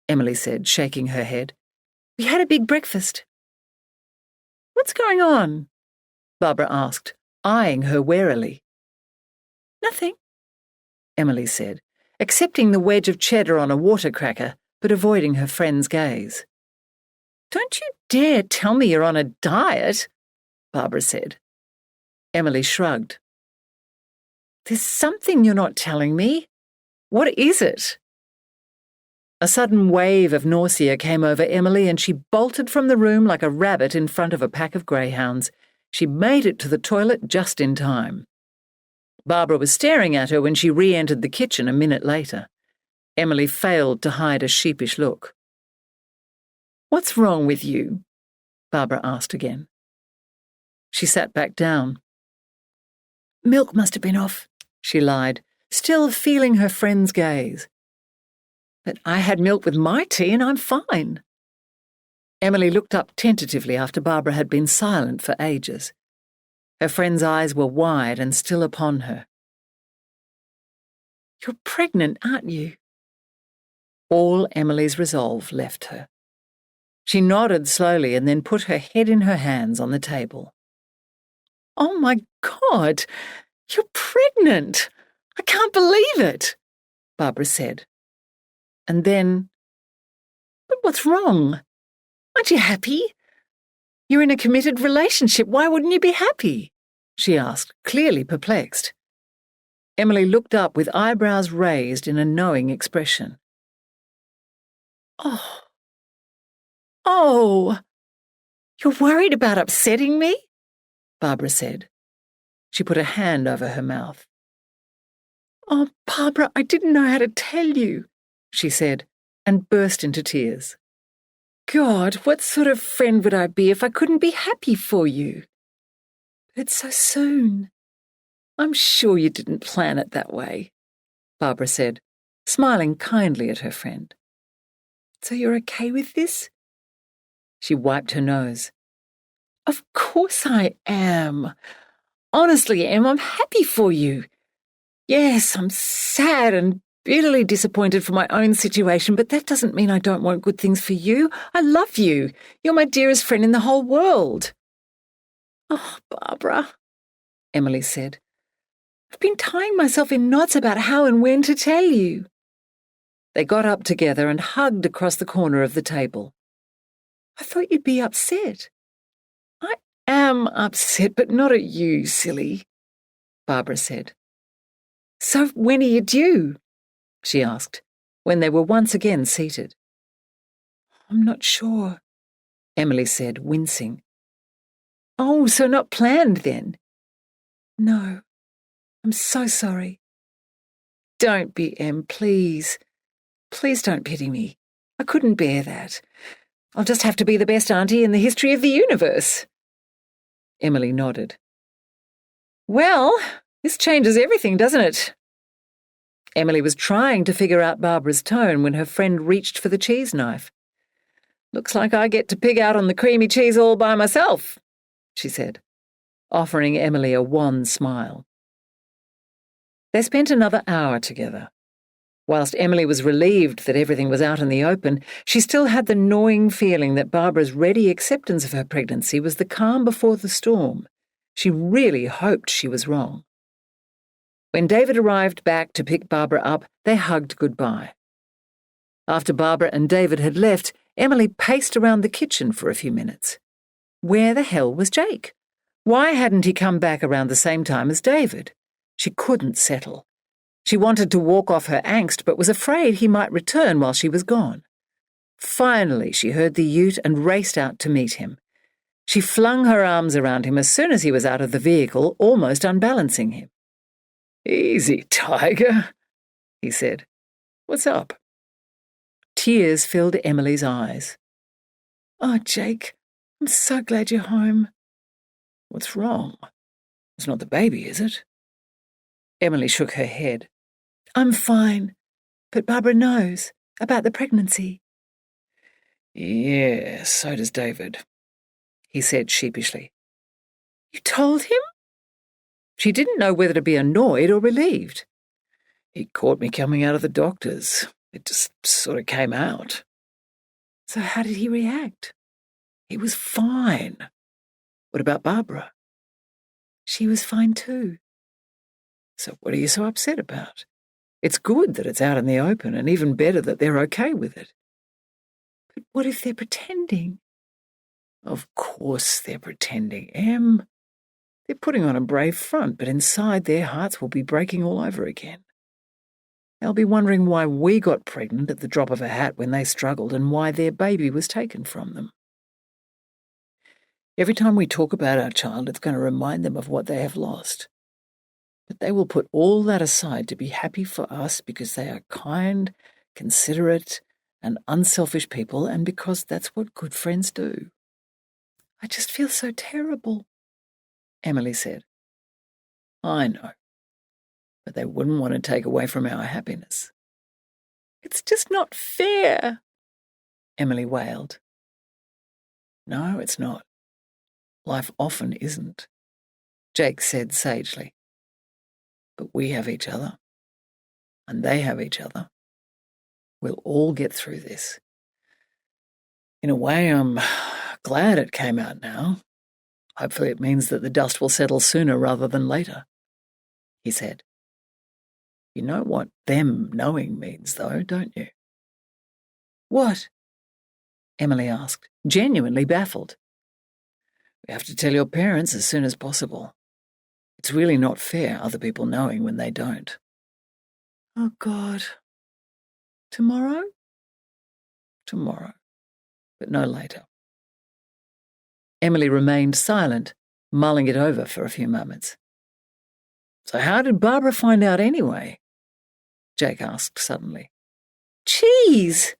Emily said, shaking her head. We had a big breakfast. What's going on? Barbara asked, eyeing her warily. Nothing, Emily said, accepting the wedge of cheddar on a water cracker, but avoiding her friend's gaze. Don't you dare tell me you're on a diet, Barbara said. Emily shrugged. There's something you're not telling me. What is it? A sudden wave of nausea came over Emily and she bolted from the room like a rabbit in front of a pack of greyhounds. She made it to the toilet just in time. Barbara was staring at her when she re-entered the kitchen a minute later. Emily failed to hide a sheepish look. What's wrong with you? Barbara asked again. She sat back down. Milk must have been off, she lied, still feeling her friend's gaze. But I had milk with my tea and I'm fine. Emily looked up tentatively after Barbara had been silent for ages. Her friend's eyes were wide and still upon her. You're pregnant, aren't you? All Emily's resolve left her. She nodded slowly and then put her head in her hands on the table. Oh my God, you're pregnant! I can't believe it, Barbara said. And then, but what's wrong? Aren't you happy? You're in a committed relationship. Why wouldn't you be happy? She asked, clearly perplexed. Emily looked up with eyebrows raised in a knowing expression. Oh, you're worried about upsetting me? Barbara said. She put a hand over her mouth. Oh, Barbara, I didn't know how to tell you, she said, and burst into tears. God, what sort of friend would I be if I couldn't be happy for you? It's so soon. I'm sure you didn't plan it that way, Barbara said, smiling kindly at her friend. So you're okay with this? She wiped her nose. Of course I am. Honestly, Em, I'm happy for you. Yes, I'm sad and bitterly disappointed for my own situation, but that doesn't mean I don't want good things for you. I love you. You're my dearest friend in the whole world. Oh, Barbara, Emily said. I've been tying myself in knots about how and when to tell you. They got up together and hugged across the corner of the table. I thought you'd be upset. I am upset, but not at you, silly, Barbara said. So when are you due? She asked, when they were once again seated. I'm not sure, Emily said, wincing. Oh, so not planned then? No, I'm so sorry. Don't be, Em, please. Please don't pity me. I couldn't bear that. I'll just have to be the best auntie in the history of the universe. Emily nodded. Well, this changes everything, doesn't it? Emily was trying to figure out Barbara's tone when her friend reached for the cheese knife. Looks like I get to pig out on the creamy cheese all by myself, she said, offering Emily a wan smile. They spent another hour together. Whilst Emily was relieved that everything was out in the open, she still had the gnawing feeling that Barbara's ready acceptance of her pregnancy was the calm before the storm. She really hoped she was wrong. When David arrived back to pick Barbara up, they hugged goodbye. After Barbara and David had left, Emily paced around the kitchen for a few minutes. Where the hell was Jake? Why hadn't he come back around the same time as David? She couldn't settle. She wanted to walk off her angst, but was afraid he might return while she was gone. Finally, she heard the ute and raced out to meet him. She flung her arms around him as soon as he was out of the vehicle, almost unbalancing him. Easy, Tiger, he said. What's up? Tears filled Emily's eyes. Oh, Jake, I'm so glad you're home. What's wrong? It's not the baby, is it? Emily shook her head. I'm fine, but Barbara knows about the pregnancy. Yeah, so does David, he said sheepishly. You told him? She didn't know whether to be annoyed or relieved. He caught me coming out of the doctor's. It just sort of came out. So how did he react? He was fine. What about Barbara? She was fine too. So what are you so upset about? It's good that it's out in the open, and even better that they're okay with it. But what if they're pretending? Of course they're pretending, Em. They're putting on a brave front, but inside their hearts will be breaking all over again. They'll be wondering why we got pregnant at the drop of a hat when they struggled and why their baby was taken from them. Every time we talk about our child, it's going to remind them of what they have lost. But they will put all that aside to be happy for us because they are kind, considerate, and unselfish people, and because that's what good friends do. I just feel so terrible, Emily said. I know. But they wouldn't want to take away from our happiness. It's just not fair, Emily wailed. No, it's not. Life often isn't, Jake said sagely. But we have each other, and they have each other. We'll all get through this. In a way, I'm glad it came out now. Hopefully it means that the dust will settle sooner rather than later, he said. You know what them knowing means, though, don't you? What? Emily asked, genuinely baffled. We have to tell your parents as soon as possible. It's really not fair other people knowing when they don't. Oh, God. Tomorrow? Tomorrow, but no later. Emily remained silent, mulling it over for a few moments. So how did Barbara find out anyway? Jake asked suddenly. Cheese!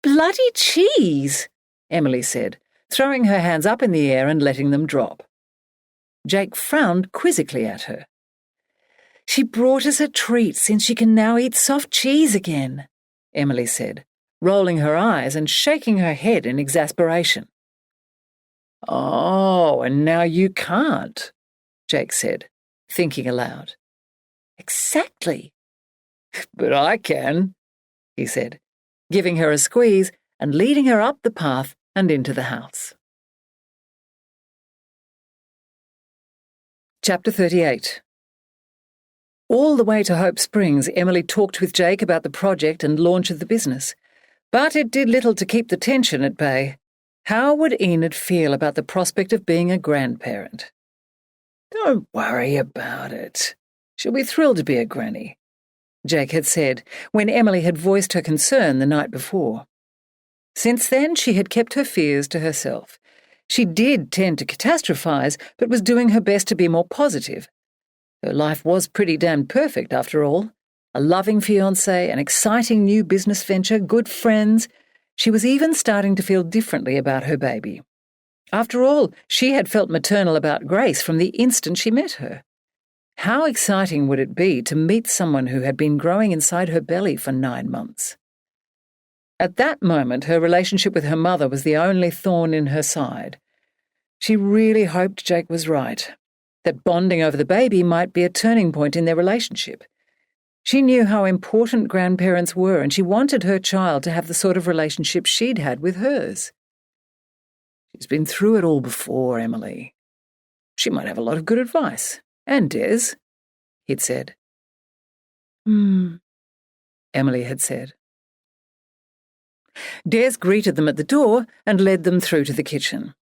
Bloody cheese! Emily said, throwing her hands up in the air and letting them drop. Jake frowned quizzically at her. She brought us a treat since she can now eat soft cheese again, Emily said, rolling her eyes and shaking her head in exasperation. Oh, and now you can't, Jake said, thinking aloud. Exactly. But I can, he said, giving her a squeeze and leading her up the path and into the house. Chapter 38. All the way to Hope Springs, Emily talked with Jake about the project and launch of the business. But it did little to keep the tension at bay. How would Enid feel about the prospect of being a grandparent? Don't worry about it. She'll be thrilled to be a granny, Jake had said when Emily had voiced her concern the night before. Since then, she had kept her fears to herself. She did tend to catastrophize, but was doing her best to be more positive. Her life was pretty damn perfect, after all. A loving fiancé, an exciting new business venture, good friends. She was even starting to feel differently about her baby. After all, she had felt maternal about Grace from the instant she met her. How exciting would it be to meet someone who had been growing inside her belly for 9 months? At that moment, her relationship with her mother was the only thorn in her side. She really hoped Jake was right, that bonding over the baby might be a turning point in their relationship. She knew how important grandparents were, and she wanted her child to have the sort of relationship she'd had with hers. She's been through it all before, Emily. She might have a lot of good advice. And Des, he'd said. Emily had said. Des greeted them at the door and led them through to the kitchen.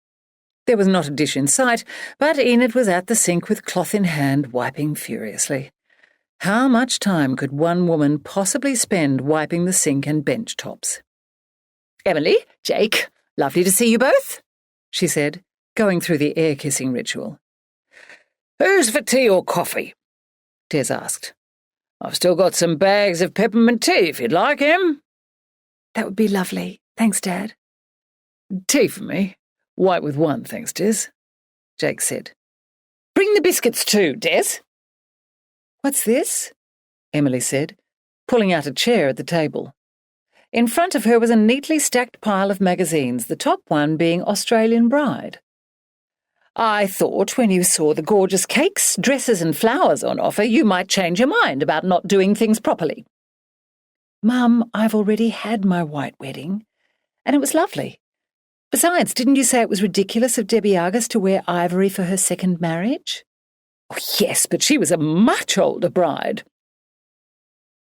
There was not a dish in sight, but Enid was at the sink with cloth in hand, wiping furiously. How much time could one woman possibly spend wiping the sink and bench tops? Emily, Jake, lovely to see you both, she said, going through the air-kissing ritual. Who's for tea or coffee? Des asked. I've still got some bags of peppermint tea if you'd like, Em. That would be lovely. Thanks, Dad. Tea for me. White with one, thanks, Des, Jake said. Bring the biscuits too, Des. What's this? Emily said, pulling out a chair at the table. In front of her was a neatly stacked pile of magazines, the top one being Australian Bride. I thought when you saw the gorgeous cakes, dresses and flowers on offer, you might change your mind about not doing things properly. Mum, I've already had my white wedding, and it was lovely. Besides, didn't you say it was ridiculous of Debbie Argus to wear ivory for her second marriage? Oh, yes, but she was a much older bride.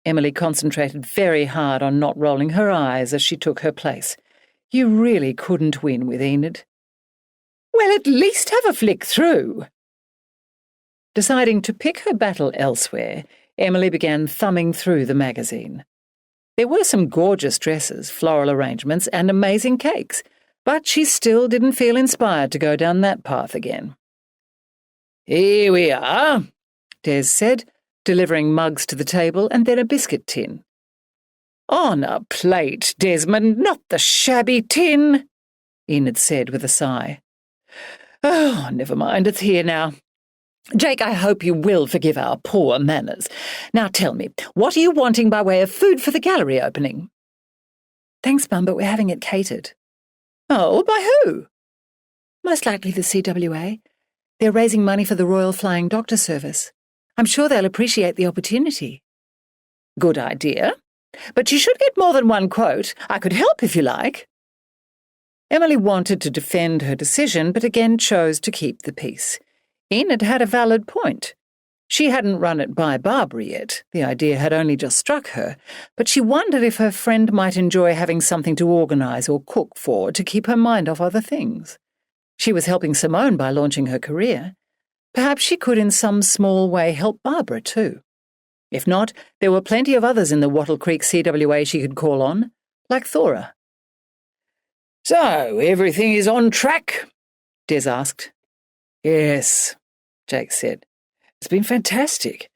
Emily concentrated very hard on not rolling her eyes as she took her place. You really couldn't win with Enid. Well, at least have a flick through. Deciding to pick her battle elsewhere, Emily began thumbing through the magazine. There were some gorgeous dresses, floral arrangements, and amazing cakes, but she still didn't feel inspired to go down that path again. Here we are, Des said, delivering mugs to the table and then a biscuit tin. On a plate, Desmond, not the shabby tin, Enid said with a sigh. Oh, never mind, it's here now. Jake, I hope you will forgive our poor manners. Now tell me, what are you wanting by way of food for the gallery opening? Thanks, Mum, but we're having it catered. Oh, by who? Most likely the CWA. They're raising money for the Royal Flying Doctor Service. I'm sure they'll appreciate the opportunity. Good idea. But you should get more than one quote. I could help if you like. Emily wanted to defend her decision, but again chose to keep the peace. Enid had a valid point. She hadn't run it by Barbara yet. The idea had only just struck her, but she wondered if her friend might enjoy having something to organise or cook for to keep her mind off other things. She was helping Simone by launching her career. Perhaps she could in some small way help Barbara too. If not, there were plenty of others in the Wattle Creek CWA she could call on, like Thora. So, everything is on track? Des asked. Yes, Jake said. It's been fantastic.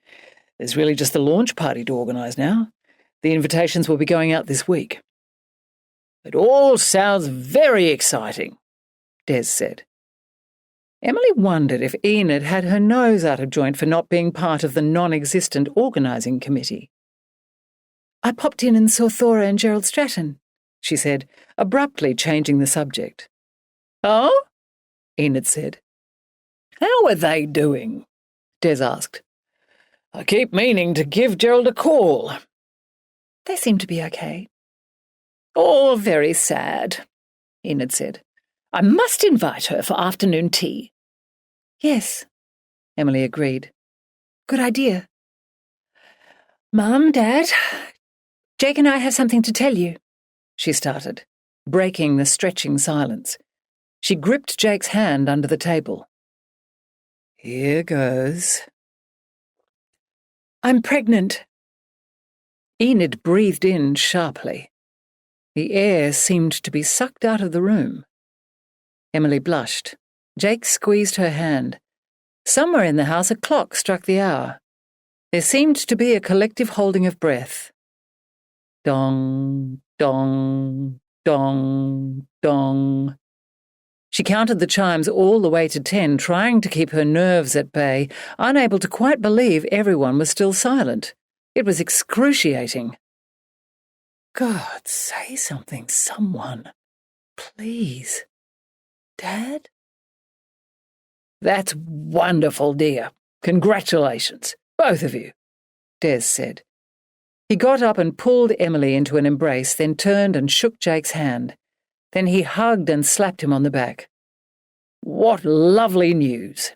There's really just the launch party to organise now. The invitations will be going out this week. It all sounds very exciting, Des said. Emily wondered if Enid had her nose out of joint for not being part of the non-existent organising committee. I popped in and saw Thora and Gerald Stratton, she said, abruptly changing the subject. Oh? Enid said. How are they doing? Des asked. I keep meaning to give Gerald a call. They seem to be okay. All very sad, Enid said. I must invite her for afternoon tea. Yes, Emily agreed. Good idea. Mum, Dad, Jake and I have something to tell you, she started, breaking the stretching silence. She gripped Jake's hand under the table. Here goes. I'm pregnant. Enid breathed in sharply. The air seemed to be sucked out of the room. Emily blushed. Jake squeezed her hand. Somewhere in the house a clock struck the hour. There seemed to be a collective holding of breath. Dong, dong, dong, dong. She counted the chimes all the way to 10, trying to keep her nerves at bay, unable to quite believe everyone was still silent. It was excruciating. God, say something, someone. Please. Dad? That's wonderful, dear. Congratulations, both of you, Des said. He got up and pulled Emily into an embrace, then turned and shook Jake's hand. Then he hugged and slapped him on the back. What lovely news.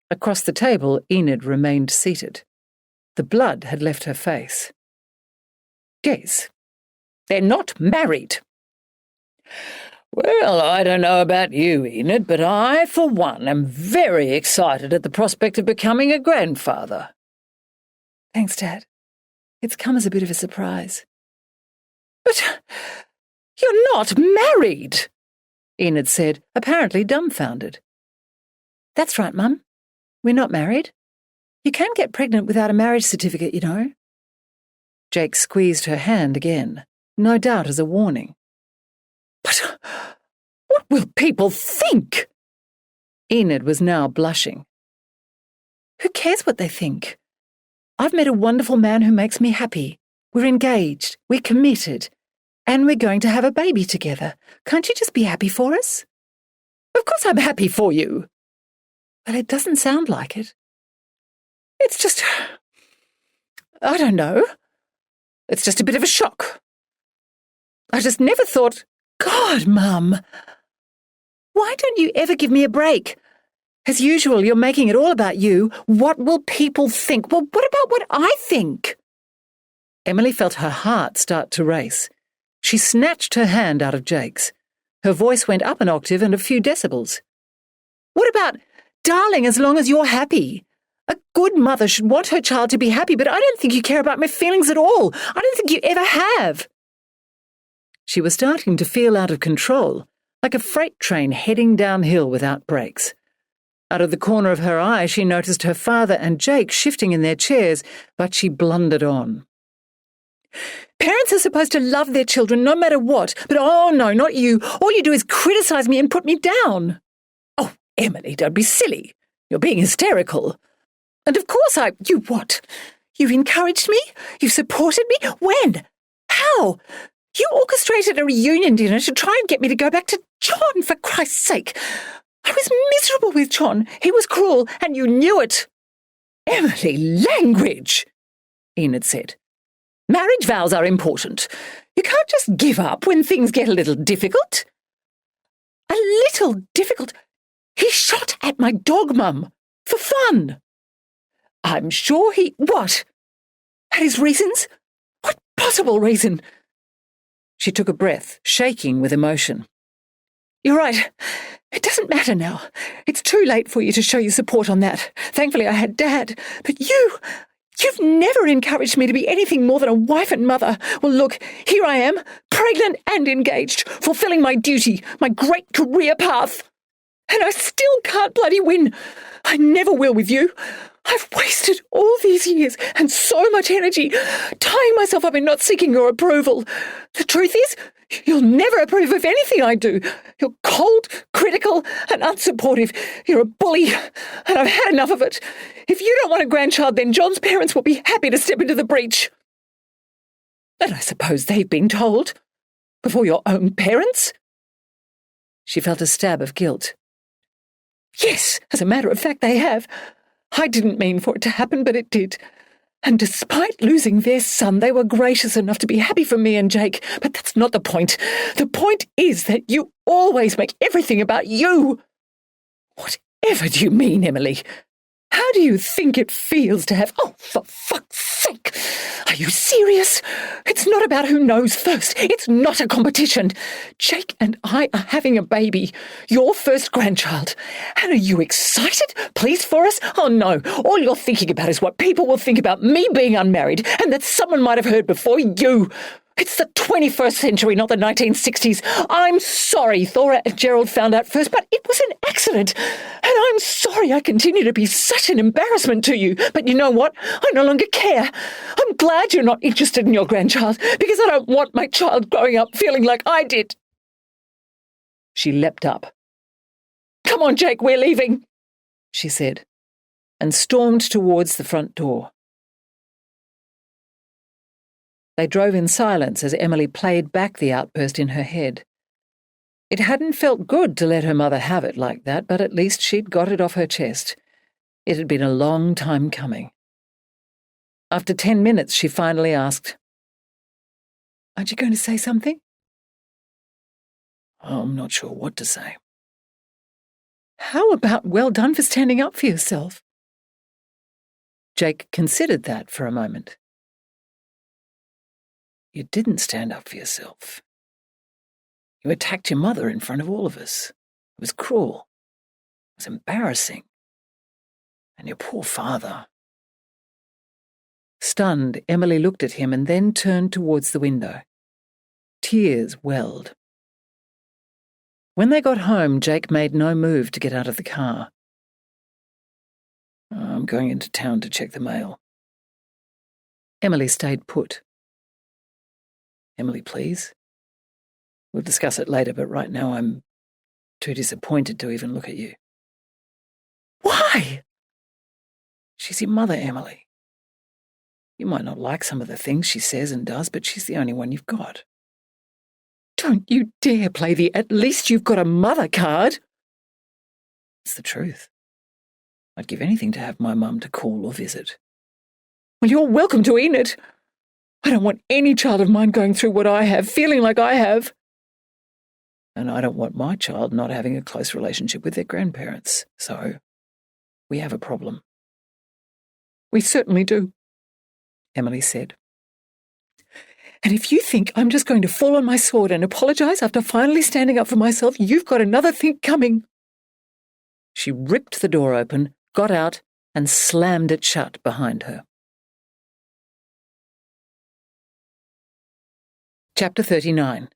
Across the table, Enid remained seated. The blood had left her face. Guess. They're not married. Well, I don't know about you, Enid, but I, for one, am very excited at the prospect of becoming a grandfather. Thanks, Dad. It's come as a bit of a surprise. But you're not married, Enid said, apparently dumbfounded. That's right, Mum. We're not married. You can get pregnant without a marriage certificate, you know. Jake squeezed her hand again, no doubt as a warning. But what will people think? Enid was now blushing. Who cares what they think? I've met a wonderful man who makes me happy. We're engaged, we're committed, and we're going to have a baby together. Can't you just be happy for us? Of course I'm happy for you. Well, it doesn't sound like it. It's just, I don't know. It's just a bit of a shock. I just never thought, God, Mum, why don't you ever give me a break? As usual, you're making it all about you. What will people think? Well, what about what I think? Emily felt her heart start to race. She snatched her hand out of Jake's. Her voice went up an octave and a few decibels. What about, darling, as long as you're happy? A good mother should want her child to be happy, but I don't think you care about my feelings at all. I don't think you ever have. She was starting to feel out of control, like a freight train heading downhill without brakes. Out of the corner of her eye, she noticed her father and Jake shifting in their chairs, but she blundered on. Parents are supposed to love their children no matter what, but oh no, not you. All you do is criticize me and put me down. Oh, Emily, don't be silly. You're being hysterical. And of course you what? You've encouraged me? You've supported me? When? How? You orchestrated a reunion dinner to try and get me to go back to John, for Christ's sake. I was miserable with John. He was cruel, and you knew it. Emily, language, Enid said. Marriage vows are important. You can't just give up when things get a little difficult. A little difficult? He shot at my dog, Mum, for fun. I'm sure he... What? Had his reasons? What possible reason? She took a breath, shaking with emotion. You're right. It doesn't matter now. It's too late for you to show your support on that. Thankfully, I had Dad. But you've never encouraged me to be anything more than a wife and mother. Well, look, here I am, pregnant and engaged, fulfilling my duty, my great career path. And I still can't bloody win. I never will with you. I've wasted all these years and so much energy tying myself up in not seeking your approval. The truth is, you'll never approve of anything I do. You're cold, critical, and unsupportive. You're a bully, and I've had enough of it. If you don't want a grandchild, then John's parents will be happy to step into the breach. And I suppose they've been told? Before your own parents? She felt a stab of guilt. Yes, as a matter of fact, they have. I didn't mean for it to happen, but it did. And despite losing their son, they were gracious enough to be happy for me and Jake. But that's not the point. The point is that you always make everything about you. Whatever do you mean, Emily? How do you think it feels to have... Oh, for fuck's sake! Are you serious? It's not about who knows first. It's not a competition. Jake and I are having a baby. Your first grandchild. And are you excited? Pleased for us? Oh, no. All you're thinking about is what people will think about me being unmarried and that someone might have heard before you. It's the 21st century, not the 1960s. I'm sorry Thora and Gerald found out first, but it was an accident. And I'm sorry I continue to be such an embarrassment to you. But you know what? I no longer care. I'm glad you're not interested in your grandchild, because I don't want my child growing up feeling like I did. She leapt up. Come on, Jake, we're leaving, she said, and stormed towards the front door. They drove in silence as Emily played back the outburst in her head. It hadn't felt good to let her mother have it like that, but at least she'd got it off her chest. It had been a long time coming. After 10 minutes, she finally asked, Aren't you going to say something? I'm not sure what to say. How about well done for standing up for yourself? Jake considered that for a moment. You didn't stand up for yourself. You attacked your mother in front of all of us. It was cruel. It was embarrassing. And your poor father. Stunned, Emily looked at him and then turned towards the window. Tears welled. When they got home, Jake made no move to get out of the car. I'm going into town to check the mail. Emily stayed put. Emily, please. We'll discuss it later, but right now I'm too disappointed to even look at you. Why? She's your mother, Emily. You might not like some of the things she says and does, but she's the only one you've got. Don't you dare play the "at least you've got a mother" card. It's the truth. I'd give anything to have my mum to call or visit. Well, you're welcome to Enid. I don't want any child of mine going through what I have, feeling like I have. And I don't want my child not having a close relationship with their grandparents. So, we have a problem. We certainly do, Emily said. And if you think I'm just going to fall on my sword and apologise after finally standing up for myself, you've got another think coming. She ripped the door open, got out, and slammed it shut behind her. Chapter 39.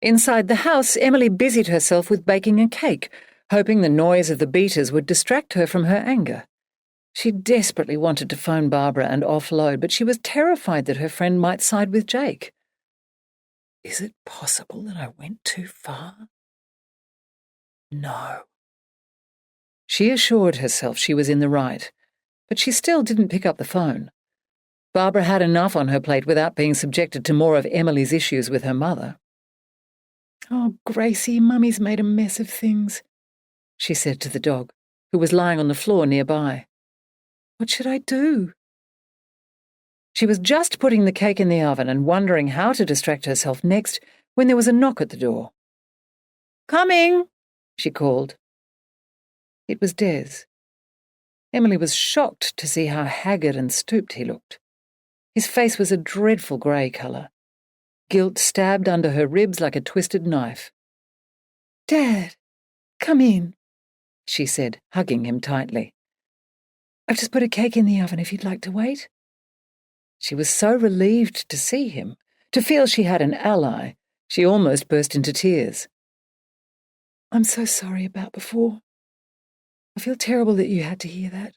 Inside the house, Emily busied herself with baking a cake, hoping the noise of the beaters would distract her from her anger. She desperately wanted to phone Barbara and offload, but she was terrified that her friend might side with Jake. Is it possible that I went too far? No. She assured herself she was in the right, but she still didn't pick up the phone. Barbara had enough on her plate without being subjected to more of Emily's issues with her mother. Oh, Gracie, Mummy's made a mess of things, she said to the dog, who was lying on the floor nearby. What should I do? She was just putting the cake in the oven and wondering how to distract herself next when there was a knock at the door. Coming, she called. It was Des. Emily was shocked to see how haggard and stooped he looked. His face was a dreadful grey colour. Guilt stabbed under her ribs like a twisted knife. Dad, come in, she said, hugging him tightly. I've just put a cake in the oven if you'd like to wait. She was so relieved to see him, to feel she had an ally. She almost burst into tears. I'm so sorry about before. I feel terrible that you had to hear that.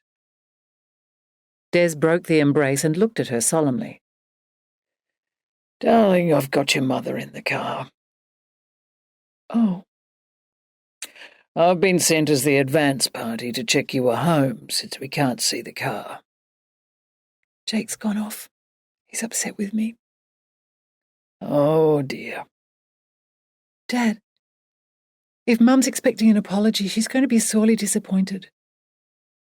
Des broke the embrace and looked at her solemnly. Darling, I've got your mother in the car. Oh. I've been sent as the advance party to check you are home, since we can't see the car. Jake's gone off. He's upset with me. Oh, dear. Dad, if Mum's expecting an apology, she's going to be sorely disappointed.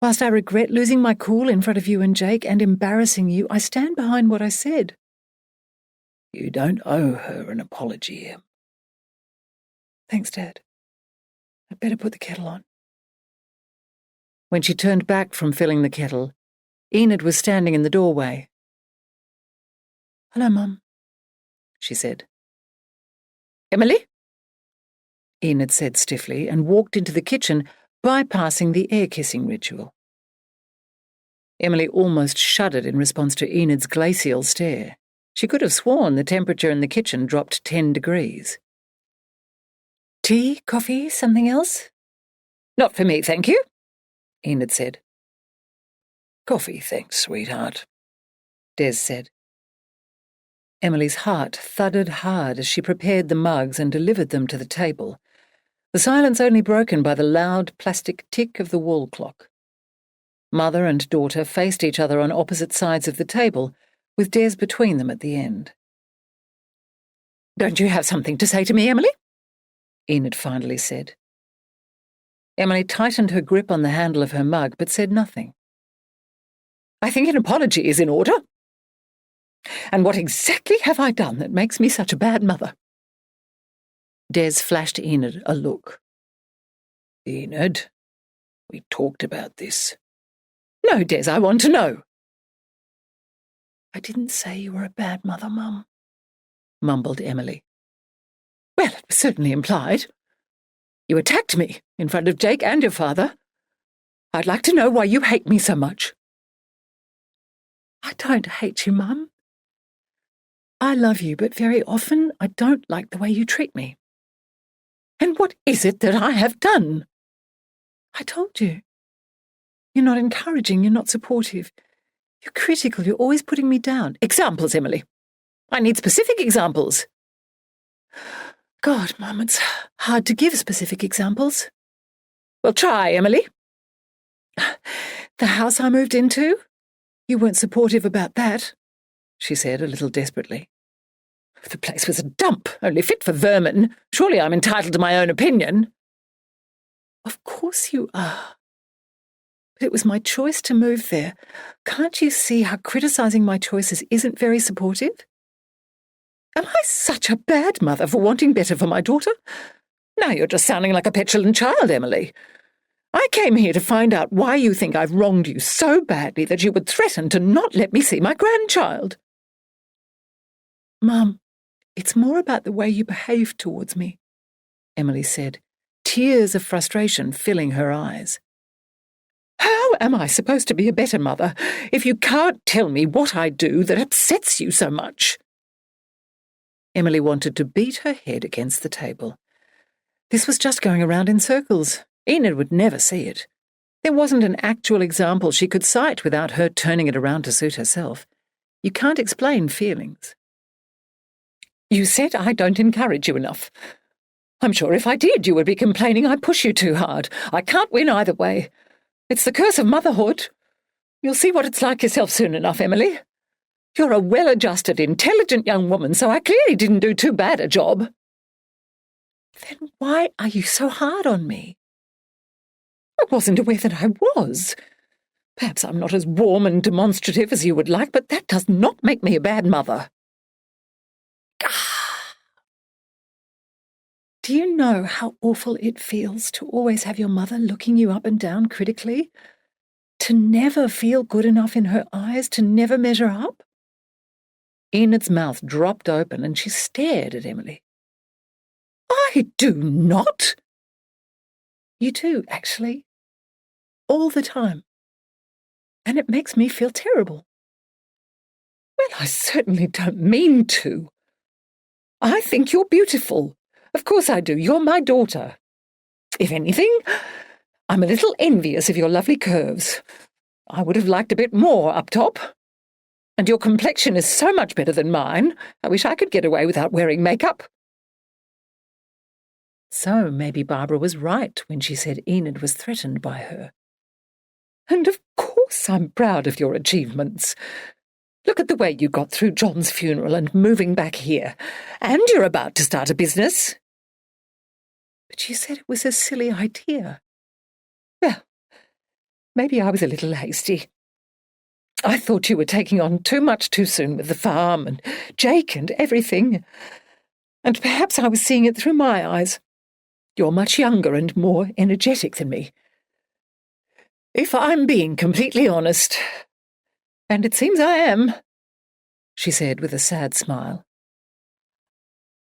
Whilst I regret losing my cool in front of you and Jake and embarrassing you, I stand behind what I said. You don't owe her an apology, Em. Thanks, Dad. I'd better put the kettle on. When she turned back from filling the kettle, Enid was standing in the doorway. Hello, Mum, she said. Emily? Enid said stiffly and walked into the kitchen, bypassing the air-kissing ritual. Emily almost shuddered in response to Enid's glacial stare. She could have sworn the temperature in the kitchen dropped 10 degrees. Tea, coffee, something else? Not for me, thank you, Enid said. Coffee, thanks, sweetheart, Des said. Emily's heart thudded hard as she prepared the mugs and delivered them to the table, the silence only broken by the loud plastic tick of the wall clock. Mother and daughter faced each other on opposite sides of the table, with Des between them at the end. "Don't you have something to say to me, Emily?" Enid finally said. Emily tightened her grip on the handle of her mug, but said nothing. "I think an apology is in order. And what exactly have I done that makes me such a bad mother?" Des flashed Enid a look. "Enid, we talked about this." "No, Des, I want to know." "I didn't say you were a bad mother, Mum," mumbled Emily. "Well, it was certainly implied. You attacked me in front of Jake and your father. I'd like to know why you hate me so much." "I don't hate you, Mum. I love you, but very often I don't like the way you treat me." "And what is it that I have done?" "I told you. You're not encouraging, you're not supportive. You're critical, you're always putting me down." "Examples, Emily. I need specific examples." "God, Mum, it's hard to give specific examples." "Well, try, Emily." "The house I moved into? You weren't supportive about that," she said a little desperately. "The place was a dump, only fit for vermin. Surely I'm entitled to my own opinion." "Of course you are. But it was my choice to move there. Can't you see how criticising my choices isn't very supportive?" "Am I such a bad mother for wanting better for my daughter? Now you're just sounding like a petulant child, Emily. I came here to find out why you think I've wronged you so badly that you would threaten to not let me see my grandchild." "Mum, it's more about the way you behave towards me," Emily said, tears of frustration filling her eyes. "How am I supposed to be a better mother if you can't tell me what I do that upsets you so much?" Emily wanted to beat her head against the table. This was just going around in circles. Enid would never see it. There wasn't an actual example she could cite without her turning it around to suit herself. You can't explain feelings. "You said I don't encourage you enough. I'm sure if I did, you would be complaining I push you too hard. I can't win either way. It's the curse of motherhood. You'll see what it's like yourself soon enough, Emily. You're a well-adjusted, intelligent young woman, so I clearly didn't do too bad a job." "Then why are you so hard on me?" "I wasn't aware that I was. Perhaps I'm not as warm and demonstrative as you would like, but that does not make me a bad mother." "Do you know how awful it feels to always have your mother looking you up and down critically? To never feel good enough in her eyes, to never measure up?" Enid's mouth dropped open and she stared at Emily. "I do not." "You do, actually. All the time. And it makes me feel terrible." "Well, I certainly don't mean to. I think you're beautiful. Of course I do. You're my daughter. If anything, I'm a little envious of your lovely curves. I would have liked a bit more up top. And your complexion is so much better than mine. I wish I could get away without wearing makeup." So maybe Barbara was right when she said Enid was threatened by her. "And of course I'm proud of your achievements. Look at the way you got through John's funeral and moving back here. And you're about to start a business." "But you said it was a silly idea." "Well, maybe I was a little hasty. I thought you were taking on too much too soon with the farm and Jake and everything. And perhaps I was seeing it through my eyes. You're much younger and more energetic than me. If I'm being completely honest, and it seems I am," she said with a sad smile,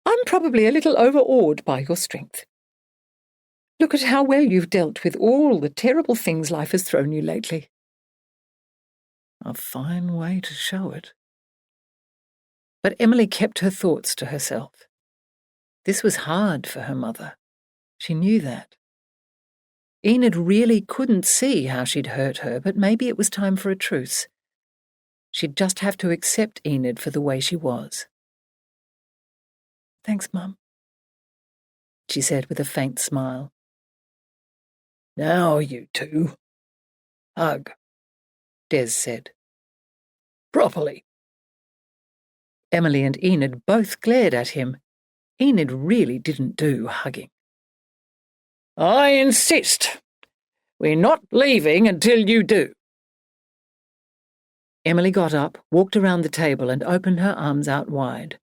"I'm probably a little overawed by your strength. Look at how well you've dealt with all the terrible things life has thrown you lately." A fine way to show it. But Emily kept her thoughts to herself. This was hard for her mother. She knew that. Enid really couldn't see how she'd hurt her, but maybe it was time for a truce. She'd just have to accept Enid for the way she was. "Thanks, Mum," she said with a faint smile. "Now, you two. Hug," Des said. "Properly." Emily and Enid both glared at him. Enid really didn't do hugging. "I insist. We're not leaving until you do." Emily got up, walked around the table, and opened her arms out wide.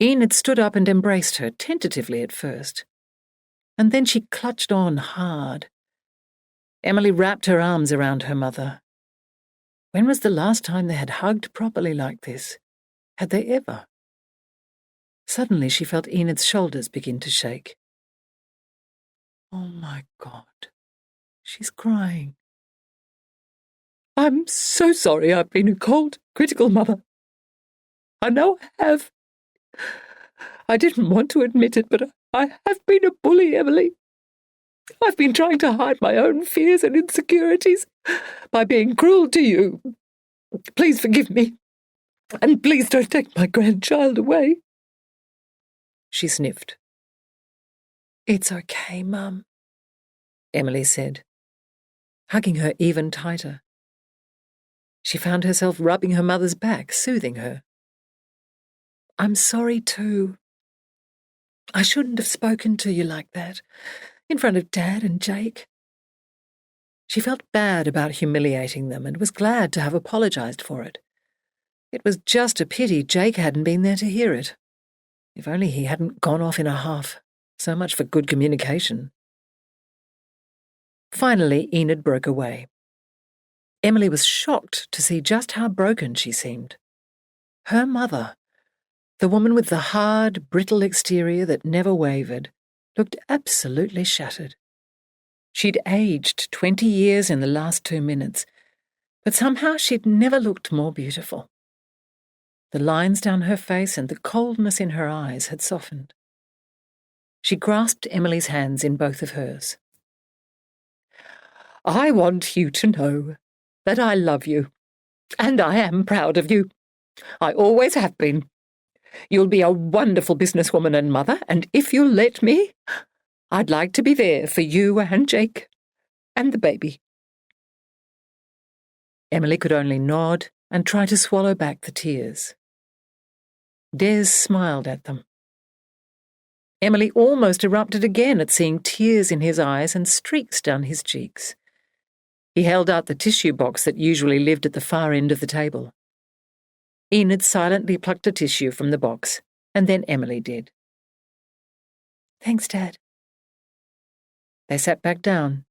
Enid stood up and embraced her, tentatively at first. And then she clutched on hard. Emily wrapped her arms around her mother. When was the last time they had hugged properly like this? Had they ever? Suddenly she felt Enid's shoulders begin to shake. Oh my God, she's crying. "I'm so sorry I've been a cold, critical mother. I know I have. I didn't want to admit it, but I have been a bully, Emily. I've been trying to hide my own fears and insecurities by being cruel to you. Please forgive me, and please don't take my grandchild away." She sniffed. "It's okay, Mum," Emily said, hugging her even tighter. She found herself rubbing her mother's back, soothing her. "I'm sorry too. I shouldn't have spoken to you like that, in front of Dad and Jake." She felt bad about humiliating them and was glad to have apologized for it. It was just a pity Jake hadn't been there to hear it. If only he hadn't gone off in a huff. So much for good communication. Finally, Enid broke away. Emily was shocked to see just how broken she seemed. Her mother, the woman with the hard, brittle exterior that never wavered, looked absolutely shattered. She'd aged 20 years in the last 2 minutes, but somehow she'd never looked more beautiful. The lines down her face and the coldness in her eyes had softened. She grasped Emily's hands in both of hers. "I want you to know that I love you, and I am proud of you. I always have been. You'll be a wonderful businesswoman and mother, and if you'll let me, I'd like to be there for you and Jake and the baby." Emily could only nod and try to swallow back the tears. Des smiled at them. Emily almost erupted again at seeing tears in his eyes and streaks down his cheeks. He held out the tissue box that usually lived at the far end of the table. Enid silently plucked a tissue from the box, and then Emily did. "Thanks, Dad." They sat back down.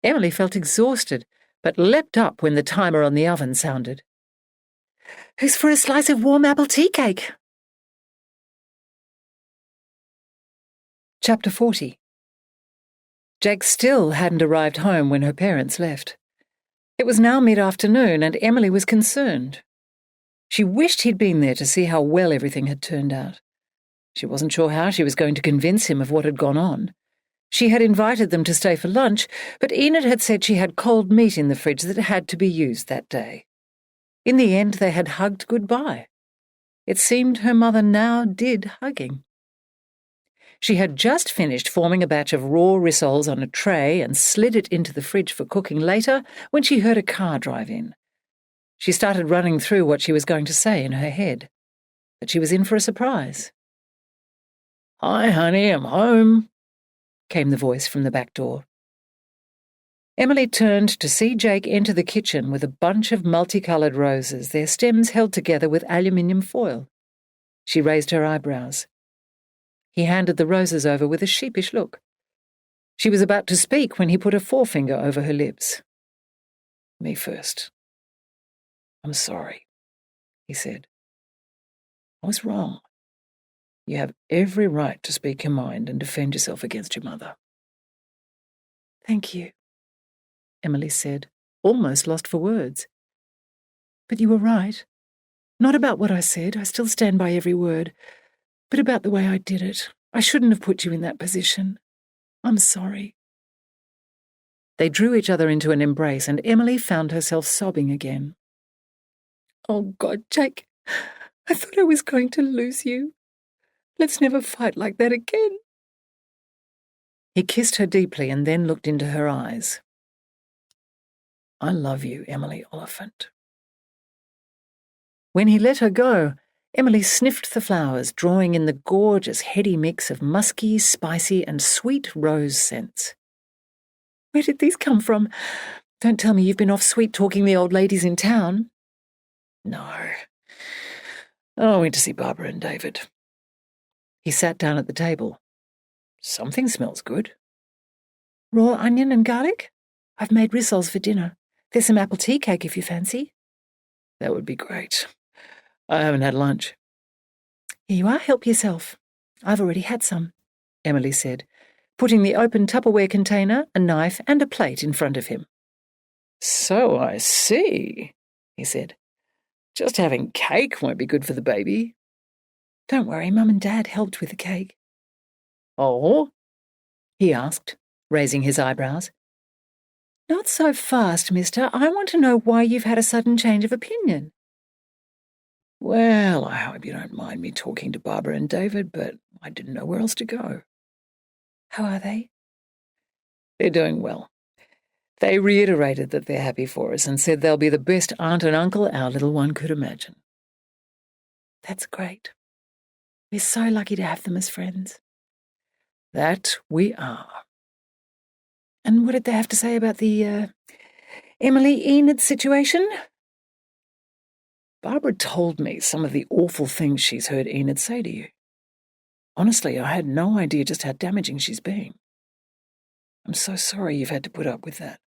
Emily felt exhausted, but leapt up when the timer on the oven sounded. "Who's for a slice of warm apple tea cake?" Chapter 40. Jake still hadn't arrived home when her parents left. It was now mid-afternoon, and Emily was concerned. She wished he'd been there to see how well everything had turned out. She wasn't sure how she was going to convince him of what had gone on. She had invited them to stay for lunch, but Enid had said she had cold meat in the fridge that had to be used that day. In the end, they had hugged goodbye. It seemed her mother now did hugging. She had just finished forming a batch of raw rissoles on a tray and slid it into the fridge for cooking later when she heard a car drive in. She started running through what she was going to say in her head, but she was in for a surprise. "Hi, honey, I'm home," came the voice from the back door. Emily turned to see Jake enter the kitchen with a bunch of multicoloured roses, their stems held together with aluminium foil. She raised her eyebrows. He handed the roses over with a sheepish look. She was about to speak when he put a forefinger over her lips. "Me first. I'm sorry," he said. "I was wrong. You have every right to speak your mind and defend yourself against your mother." "Thank you," Emily said, almost lost for words. "But you were right. Not about what I said, I still stand by every word, but about the way I did it. I shouldn't have put you in that position. I'm sorry. They drew each other into an embrace, and Emily found herself sobbing again. Oh, God, Jake, I thought I was going to lose you. Let's never fight like that again. He kissed her deeply and then looked into her eyes. I love you, Emily Oliphant. When he let her go, Emily sniffed the flowers, drawing in the gorgeous, heady mix of musky, spicy, and sweet rose scents. Where did these come from? Don't tell me you've been off sweet-talking the old ladies in town. No. I went to see Barbara and David. He sat down at the table. Something smells good. Raw onion and garlic? I've made rissoles for dinner. There's some apple tea cake if you fancy. That would be great. I haven't had lunch. Here you are, help yourself. I've already had some, Emily said, putting the open Tupperware container, a knife, and a plate in front of him. So I see, he said. Just having cake won't be good for the baby. Don't worry, Mum and Dad helped with the cake. Oh? He asked, raising his eyebrows. Not so fast, mister. I want to know why you've had a sudden change of opinion. Well, I hope you don't mind me talking to Barbara and David, but I didn't know where else to go. How are they? They're doing well. They reiterated that they're happy for us and said they'll be the best aunt and uncle our little one could imagine. That's great. We're so lucky to have them as friends. That we are. And what did they have to say about the, Emily Enid situation? Barbara told me some of the awful things she's heard Enid say to you. Honestly, I had no idea just how damaging she's been. I'm so sorry you've had to put up with that.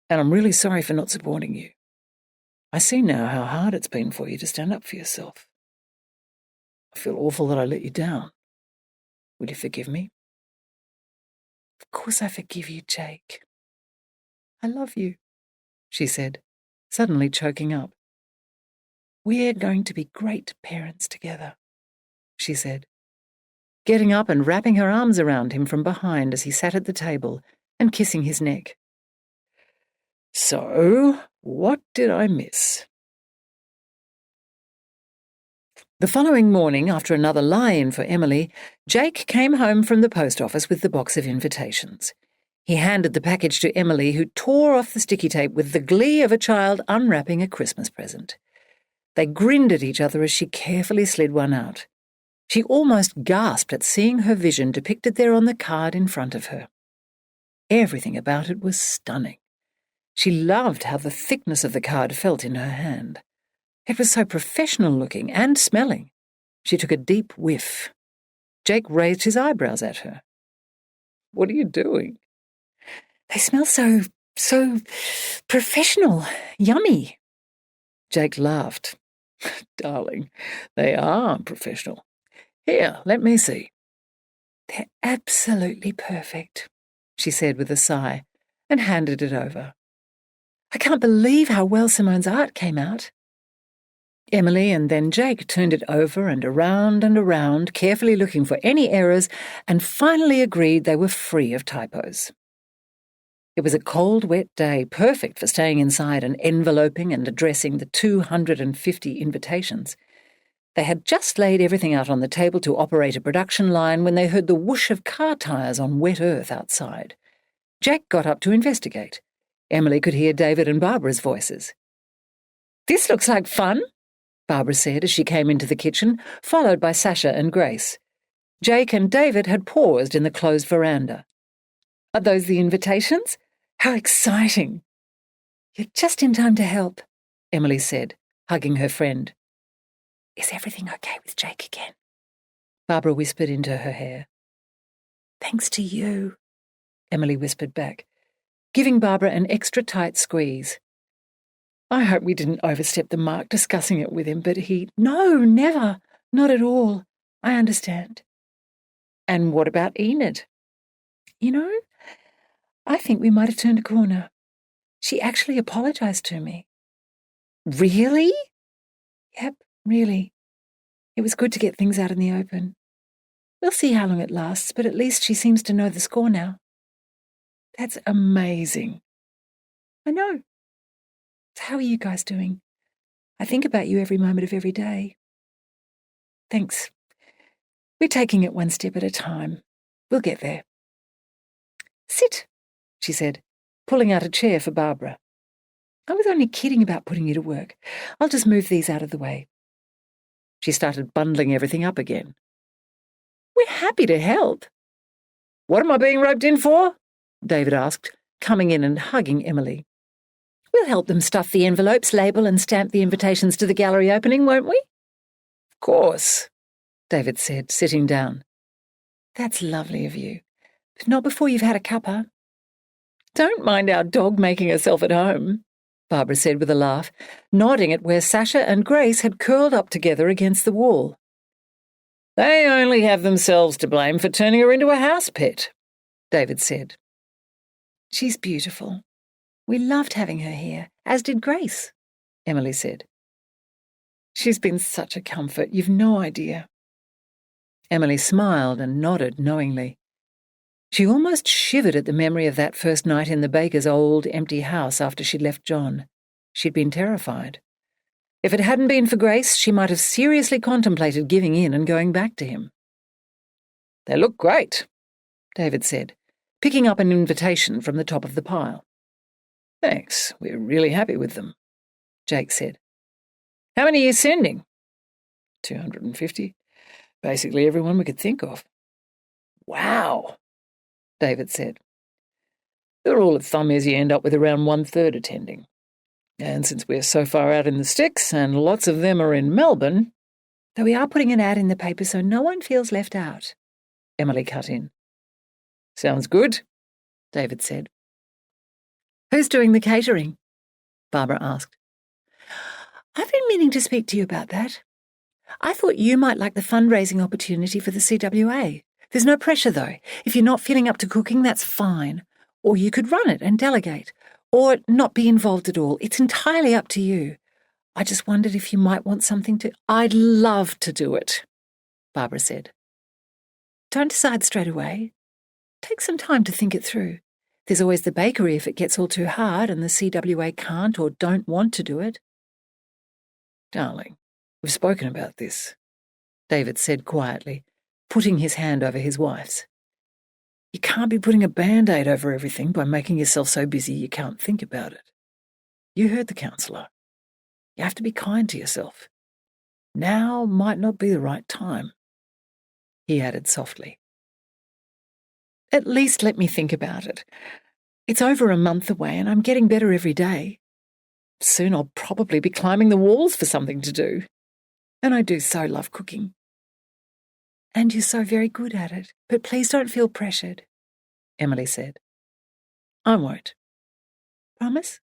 And I'm really sorry for not supporting you. I see now how hard it's been for you to stand up for yourself. I feel awful that I let you down. Will you forgive me? Of course I forgive you, Jake. I love you, she said, suddenly choking up. We're going to be great parents together, she said, getting up and wrapping her arms around him from behind as he sat at the table and kissing his neck. So, what did I miss? The following morning, after another lie-in for Emily, Jake came home from the post office with the box of invitations. He handed the package to Emily, who tore off the sticky tape with the glee of a child unwrapping a Christmas present. They grinned at each other as she carefully slid one out. She almost gasped at seeing her vision depicted there on the card in front of her. Everything about it was stunning. She loved how the thickness of the card felt in her hand. It was so professional-looking and smelling. She took a deep whiff. Jake raised his eyebrows at her. What are you doing? They smell so professional, yummy. Jake laughed. Darling, they are professional. Here, let me see. They're absolutely perfect, she said with a sigh, and handed it over. I can't believe how well Simone's art came out. Emily and then Jake turned it over and around, carefully looking for any errors, and finally agreed they were free of typos. It was a cold, wet day, perfect for staying inside and enveloping and addressing the 250 invitations. They had just laid everything out on the table to operate a production line when they heard the whoosh of car tires on wet earth outside. Jack got up to investigate. Emily could hear David and Barbara's voices. "This looks like fun," Barbara said as she came into the kitchen, followed by Sasha and Grace. Jake and David had paused in the closed veranda. "Are those the invitations? How exciting!" "You're just in time to help," Emily said, hugging her friend. "Is everything okay with Jake again?" Barbara whispered into her hair. "Thanks to you," Emily whispered back, giving Barbara an extra tight squeeze. "I hope we didn't overstep the mark discussing it with him, but he—" "No, never. Not at all. I understand." "And what about Enid?" "You know, I think we might have turned a corner. She actually apologized to me." "Really?" "Yep. Really. It was good to get things out in the open. We'll see how long it lasts, but at least she seems to know the score now. That's amazing. I know. So how are you guys doing? I think about you every moment of every day. Thanks. We're taking it one step at a time. We'll get there. Sit, she said, pulling out a chair for Barbara. I was only kidding about putting you to work. I'll just move these out of the way. She started bundling everything up again. We're happy to help. What am I being roped in for? David asked, coming in and hugging Emily. We'll help them stuff the envelopes, label and stamp the invitations to the gallery opening, won't we? Of course, David said, sitting down. That's lovely of you, but not before you've had a cuppa. Don't mind our dog making herself at home, Barbara said with a laugh, nodding at where Sasha and Grace had curled up together against the wall. They only have themselves to blame for turning her into a house pet, David said. She's beautiful. We loved having her here, as did Grace, Emily said. She's been such a comfort, you've no idea. Emily smiled and nodded knowingly. She almost shivered at the memory of that first night in the baker's old, empty house after she'd left John. She'd been terrified. If it hadn't been for Grace, she might have seriously contemplated giving in and going back to him. They look great, David said, picking up an invitation from the top of the pile. Thanks, we're really happy with them, Jake said. How many are you sending? 250. Basically everyone we could think of. Wow, David said. The rule of thumb is you end up with around 1/3 attending. And since we're so far out in the sticks and lots of them are in Melbourne... Though we are putting an ad in the paper so no one feels left out, Emily cut in. Sounds good, David said. Who's doing the catering? Barbara asked. I've been meaning to speak to you about that. I thought you might like the fundraising opportunity for the CWA. There's no pressure, though. If you're not feeling up to cooking, that's fine. Or you could run it and delegate. Or not be involved at all. It's entirely up to you. I just wondered if you might want something to... I'd love to do it, Barbara said. Don't decide straight away. Take some time to think it through. There's always the bakery if it gets all too hard and the CWA can't or don't want to do it. Darling, we've spoken about this, David said quietly, putting his hand over his wife's. You can't be putting a Band-Aid over everything by making yourself so busy you can't think about it. You heard the counsellor. You have to be kind to yourself. Now might not be the right time, he added softly. At least let me think about it. It's over a month away and I'm getting better every day. Soon I'll probably be climbing the walls for something to do. And I do so love cooking. And you're so very good at it. But please don't feel pressured, Emily said. I won't. Promise?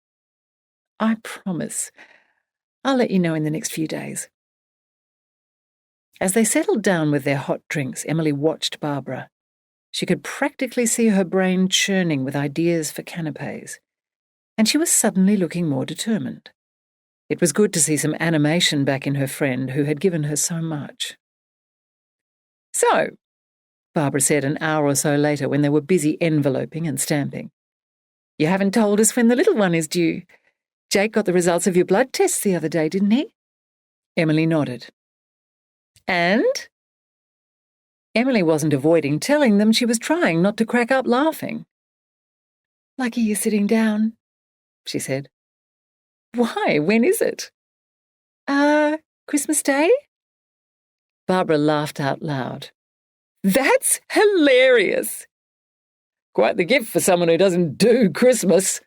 I promise. I'll let you know in the next few days. As they settled down with their hot drinks, Emily watched Barbara. She could practically see her brain churning with ideas for canapes, and she was suddenly looking more determined. It was good to see some animation back in her friend who had given her so much. So, Barbara said an hour or so later when they were busy enveloping and stamping, you haven't told us when the little one is due. Jake got the results of your blood tests the other day, didn't he? Emily nodded. And? Emily wasn't avoiding telling them, she was trying not to crack up laughing. Lucky you're sitting down, she said. Why? When is it? Christmas Day? Barbara laughed out loud. That's hilarious! Quite the gift for someone who doesn't do Christmas,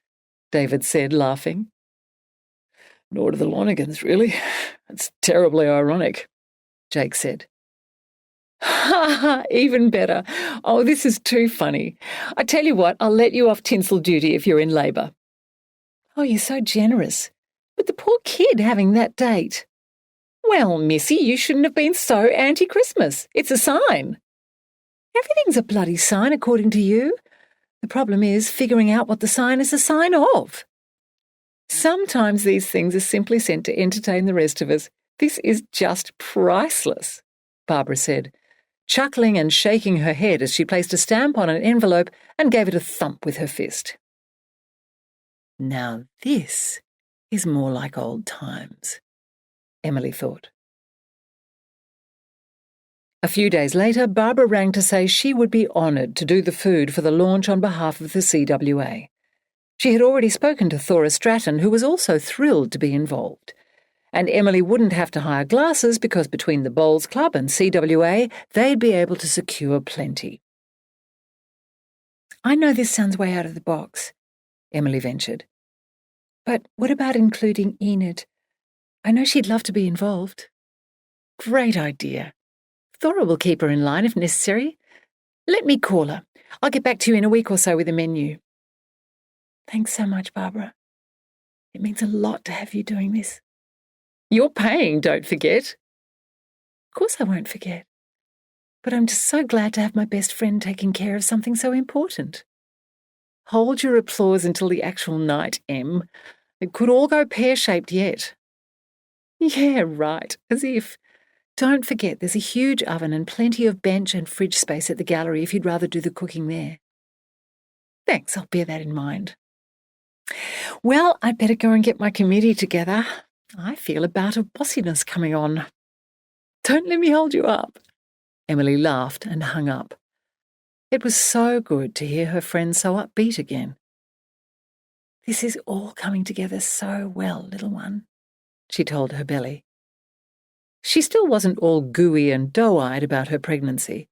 David said, laughing. Nor do the Lonigans, really. It's terribly ironic, Jake said. Ha ha, even better. Oh, this is too funny. I tell you what, I'll let you off tinsel duty if you're in labour. Oh, you're so generous. But the poor kid having that date. Well, Missy, you shouldn't have been so anti-Christmas. It's a sign. Everything's a bloody sign, according to you. The problem is figuring out what the sign is a sign of. Sometimes these things are simply sent to entertain the rest of us. "This is just priceless," Barbara said, chuckling and shaking her head as she placed a stamp on an envelope and gave it a thump with her fist. "Now this is more like old times," Emily thought. A few days later, Barbara rang to say she would be honoured to do the food for the launch on behalf of the CWA. She had already spoken to Thora Stratton, who was also thrilled to be involved. And Emily wouldn't have to hire glasses because between the Bowls Club and CWA, they'd be able to secure plenty. "I know this sounds way out of the box," Emily ventured. "But what about including Enid? I know she'd love to be involved." "Great idea. Thora will keep her in line if necessary. Let me call her. I'll get back to you in a week or so with a menu." "Thanks so much, Barbara. It means a lot to have you doing this." "You're paying, don't forget." "Of course I won't forget. But I'm just so glad to have my best friend taking care of something so important." "Hold your applause until the actual night, Em. It could all go pear-shaped yet." "Yeah, right. As if. Don't forget there's a huge oven and plenty of bench and fridge space at the gallery if you'd rather do the cooking there." "Thanks, I'll bear that in mind. Well, I'd better go and get my committee together. I feel a bout of bossiness coming on." "Don't let me hold you up." Emily laughed and hung up. It was so good to hear her friend so upbeat again. "This is all coming together so well, little one," she told her belly. She still wasn't all gooey and doe-eyed about her pregnancy,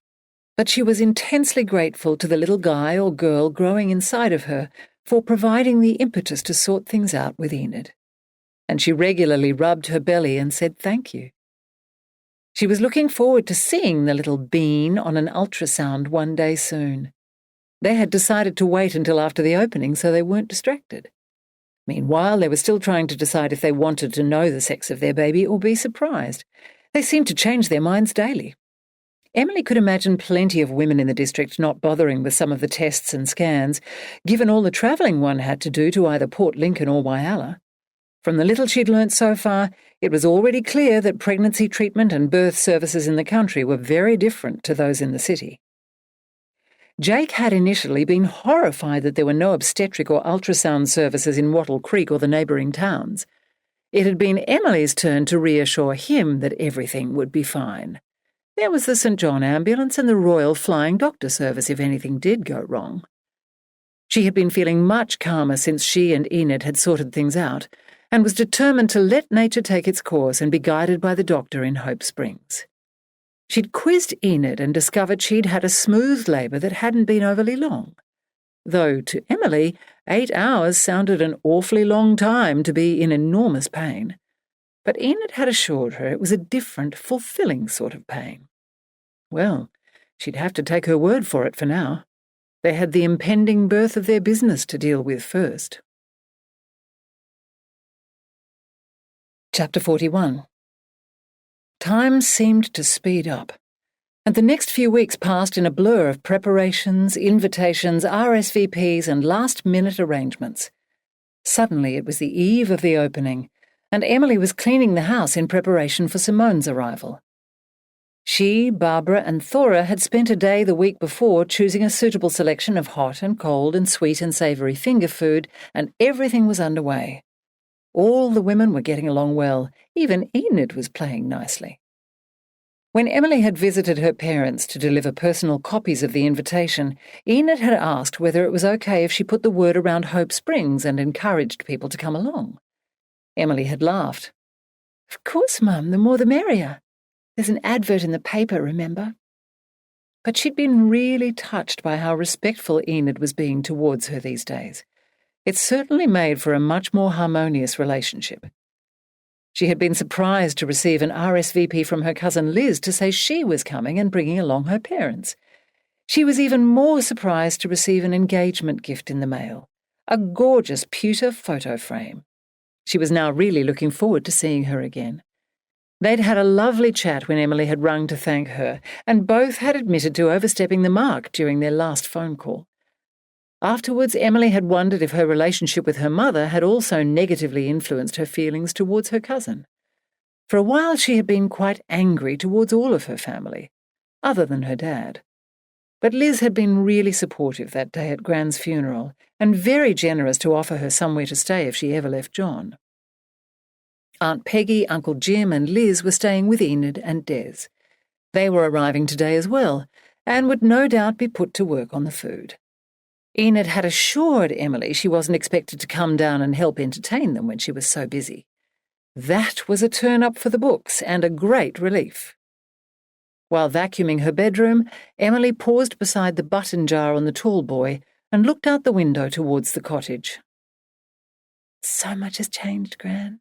but she was intensely grateful to the little guy or girl growing inside of her for providing the impetus to sort things out with Enid. And she regularly rubbed her belly and said thank you. She was looking forward to seeing the little bean on an ultrasound one day soon. They had decided to wait until after the opening so they weren't distracted. Meanwhile, they were still trying to decide if they wanted to know the sex of their baby or be surprised. They seemed to change their minds daily. Emily could imagine plenty of women in the district not bothering with some of the tests and scans, given all the travelling one had to do to either Port Lincoln or Whyalla. From the little she'd learnt so far, it was already clear that pregnancy treatment and birth services in the country were very different to those in the city. Jake had initially been horrified that there were no obstetric or ultrasound services in Wattle Creek or the neighbouring towns. It had been Emily's turn to reassure him that everything would be fine. There was the St. John ambulance and the Royal Flying Doctor Service if anything did go wrong. She had been feeling much calmer since she and Enid had sorted things out, and was determined to let nature take its course and be guided by the doctor in Hope Springs. She'd quizzed Enid and discovered she'd had a smooth labour that hadn't been overly long, though to Emily 8 hours sounded an awfully long time to be in enormous pain. But Enid had assured her it was a different, fulfilling sort of pain. Well, she'd have to take her word for it for now. They had the impending birth of their business to deal with first. Chapter 41. Time seemed to speed up, and the next few weeks passed in a blur of preparations, invitations, RSVPs, and last-minute arrangements. Suddenly it was the eve of the opening, and Emily was cleaning the house in preparation for Simone's arrival. She, Barbara, and Thora had spent a day the week before choosing a suitable selection of hot and cold and sweet and savoury finger food, and everything was underway. All the women were getting along well. Even Enid was playing nicely. When Emily had visited her parents to deliver personal copies of the invitation, Enid had asked whether it was okay if she put the word around Hope Springs and encouraged people to come along. Emily had laughed. "Of course, Mum, the more the merrier. There's an advert in the paper, remember?" But she'd been really touched by how respectful Enid was being towards her these days. It certainly made for a much more harmonious relationship. She had been surprised to receive an RSVP from her cousin Liz to say she was coming and bringing along her parents. She was even more surprised to receive an engagement gift in the mail, a gorgeous pewter photo frame. She was now really looking forward to seeing her again. They'd had a lovely chat when Emily had rung to thank her, and both had admitted to overstepping the mark during their last phone call. Afterwards, Emily had wondered if her relationship with her mother had also negatively influenced her feelings towards her cousin. For a while she had been quite angry towards all of her family, other than her dad. But Liz had been really supportive that day at Gran's funeral and very generous to offer her somewhere to stay if she ever left John. Aunt Peggy, Uncle Jim and Liz were staying with Enid and Des. They were arriving today as well and would no doubt be put to work on the food. Enid had assured Emily she wasn't expected to come down and help entertain them when she was so busy. That was a turn-up for the books and a great relief. While vacuuming her bedroom, Emily paused beside the button jar on the tall boy and looked out the window towards the cottage. So much has changed, Gran.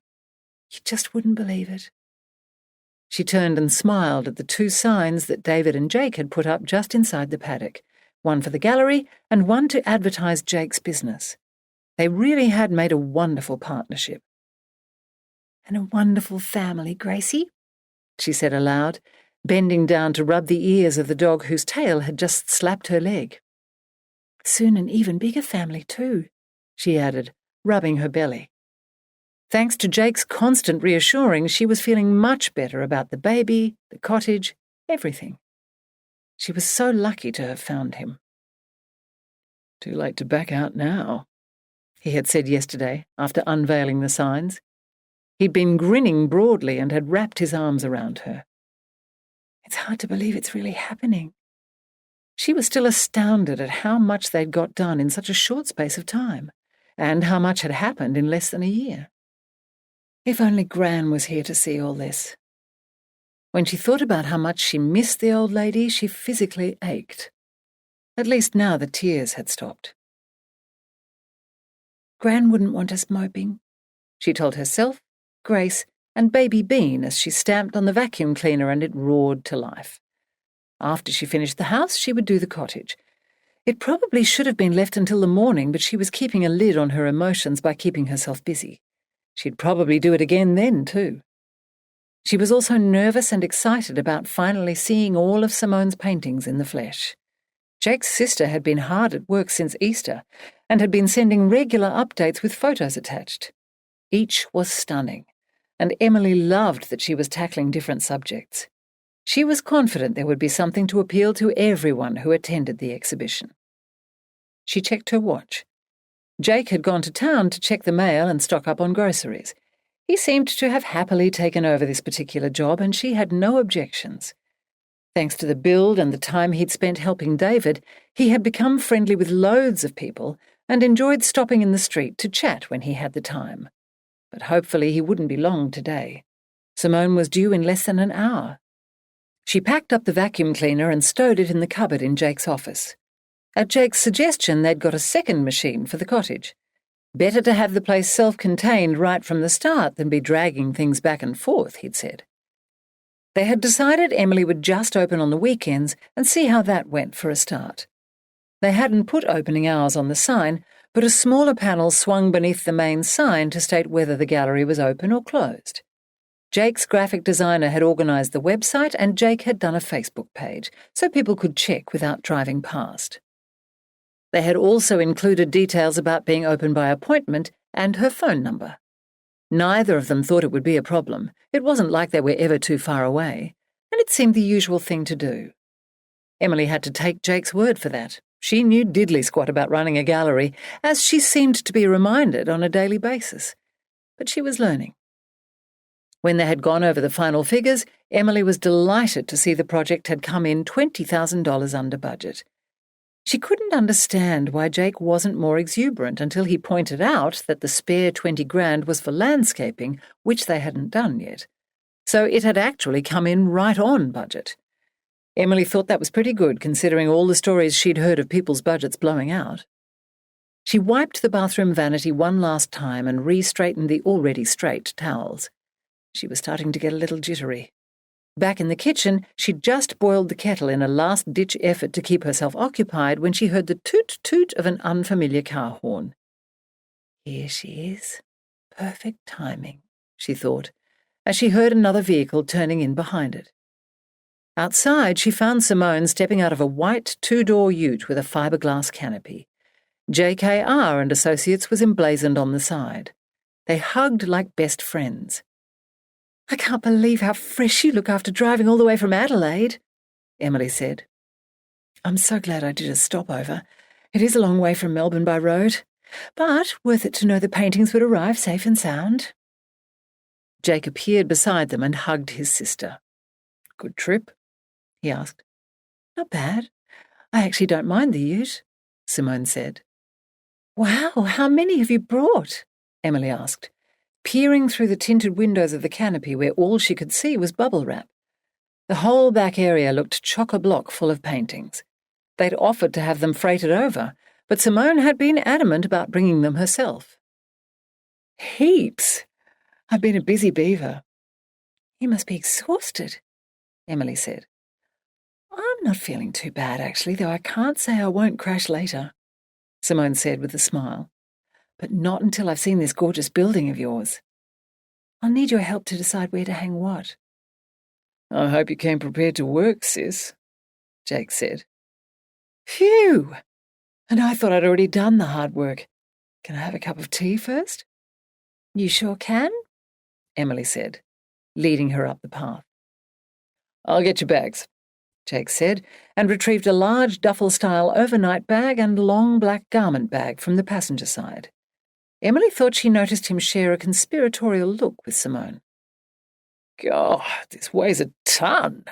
You just wouldn't believe it. She turned and smiled at the two signs that David and Jake had put up just inside the paddock, one for the gallery and one to advertise Jake's business. They really had made a wonderful partnership. And a wonderful family, Gracie, she said aloud, bending down to rub the ears of the dog whose tail had just slapped her leg. Soon an even bigger family, too, she added, rubbing her belly. Thanks to Jake's constant reassuring, she was feeling much better about the baby, the cottage, everything. She was so lucky to have found him. "Too late to back out now," he had said yesterday after unveiling the signs. He'd been grinning broadly and had wrapped his arms around her. It's hard to believe it's really happening. She was still astounded at how much they'd got done in such a short space of time, and how much had happened in less than a year. If only Gran was here to see all this. When she thought about how much she missed the old lady, she physically ached. At least now the tears had stopped. Gran wouldn't want us moping, she told herself, Grace, and baby Bean as she stamped on the vacuum cleaner and it roared to life. After she finished the house, she would do the cottage. It probably should have been left until the morning, but she was keeping a lid on her emotions by keeping herself busy. She'd probably do it again then, too. She was also nervous and excited about finally seeing all of Simone's paintings in the flesh. Jake's sister had been hard at work since Easter and had been sending regular updates with photos attached. Each was stunning, and Emily loved that she was tackling different subjects. She was confident there would be something to appeal to everyone who attended the exhibition. She checked her watch. Jake had gone to town to check the mail and stock up on groceries. He seemed to have happily taken over this particular job, and she had no objections. Thanks to the build and the time he'd spent helping David, he had become friendly with loads of people and enjoyed stopping in the street to chat when he had the time. But hopefully he wouldn't be long today. Simone was due in less than an hour. She packed up the vacuum cleaner and stowed it in the cupboard in Jake's office. At Jake's suggestion, they'd got a second machine for the cottage. Better to have the place self-contained right from the start than be dragging things back and forth, he'd said. They had decided Emily would just open on the weekends and see how that went for a start. They hadn't put opening hours on the sign, but a smaller panel swung beneath the main sign to state whether the gallery was open or closed. Jake's graphic designer had organised the website and Jake had done a Facebook page, so people could check without driving past. They had also included details about being open by appointment and her phone number. Neither of them thought it would be a problem. It wasn't like they were ever too far away, and it seemed the usual thing to do. Emily had to take Jake's word for that. She knew diddly squat about running a gallery, as she seemed to be reminded on a daily basis. But she was learning. When they had gone over the final figures, Emily was delighted to see the project had come in $20,000 under budget. She couldn't understand why Jake wasn't more exuberant until he pointed out that the spare $20,000 was for landscaping, which they hadn't done yet. So it had actually come in right on budget. Emily thought that was pretty good, considering all the stories she'd heard of people's budgets blowing out. She wiped the bathroom vanity one last time and re-straightened the already straight towels. She was starting to get a little jittery. Back in the kitchen, she'd just boiled the kettle in a last-ditch effort to keep herself occupied when she heard the toot-toot of an unfamiliar car horn. Here she is. Perfect timing, she thought, as she heard another vehicle turning in behind it. Outside, she found Simone stepping out of a white two-door ute with a fiberglass canopy. JKR and Associates was emblazoned on the side. They hugged like best friends. I can't believe how fresh you look after driving all the way from Adelaide, Emily said. I'm so glad I did a stopover. It is a long way from Melbourne by road, but worth it to know the paintings would arrive safe and sound. Jake appeared beside them and hugged his sister. Good trip? He asked. Not bad. I actually don't mind the ute, Simone said. Wow, how many have you brought? Emily asked, peering through the tinted windows of the canopy where all she could see was bubble wrap. The whole back area looked chock-a-block full of paintings. They'd offered to have them freighted over, but Simone had been adamant about bringing them herself. Heaps. I've been a busy beaver. You must be exhausted, Emily said. I'm not feeling too bad, actually, though I can't say I won't crash later, Simone said with a smile. But not until I've seen this gorgeous building of yours. I'll need your help to decide where to hang what. I hope you came prepared to work, sis, Jake said. Phew! And I thought I'd already done the hard work. Can I have a cup of tea first? You sure can, Emily said, leading her up the path. I'll get your bags, Jake said, and retrieved a large duffel-style overnight bag and long black garment bag from the passenger side. Emily thought she noticed him share a conspiratorial look with Simone. God, this weighs a ton,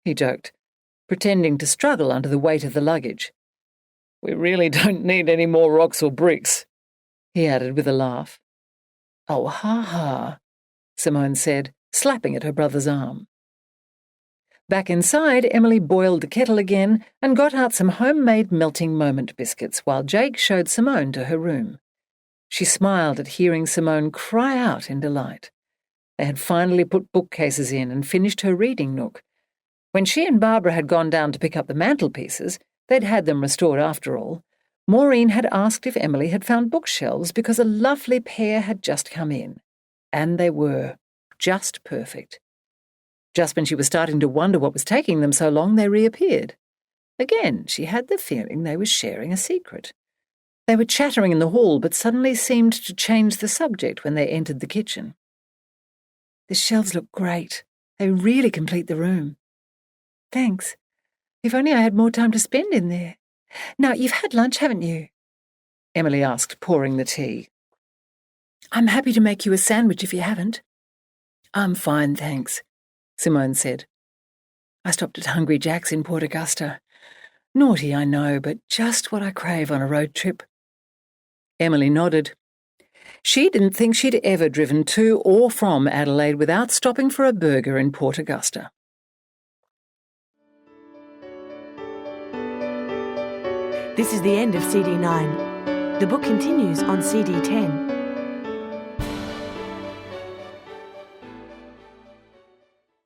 he joked, pretending to struggle under the weight of the luggage. We really don't need any more rocks or bricks, he added with a laugh. Oh, ha, Simone said, slapping at her brother's arm. Back inside, Emily boiled the kettle again and got out some homemade melting moment biscuits while Jake showed Simone to her room. She smiled at hearing Simone cry out in delight. They had finally put bookcases in and finished her reading nook. When she and Barbara had gone down to pick up the mantelpieces, they'd had them restored after all, Maureen had asked if Emily had found bookshelves because a lovely pair had just come in. And they were. Just perfect. Just when she was starting to wonder what was taking them so long, they reappeared. Again, she had the feeling they were sharing a secret. They were chattering in the hall, but suddenly seemed to change the subject when they entered the kitchen. The shelves look great. They really complete the room. Thanks. If only I had more time to spend in there. Now, you've had lunch, haven't you? Emily asked, pouring the tea. I'm happy to make you a sandwich if you haven't. I'm fine, thanks, Simone said. I stopped at Hungry Jack's in Port Augusta. Naughty, I know, but just what I crave on a road trip. Emily nodded. She didn't think she'd ever driven to or from Adelaide without stopping for a burger in Port Augusta. This is the end of CD 9. The book continues on CD 10.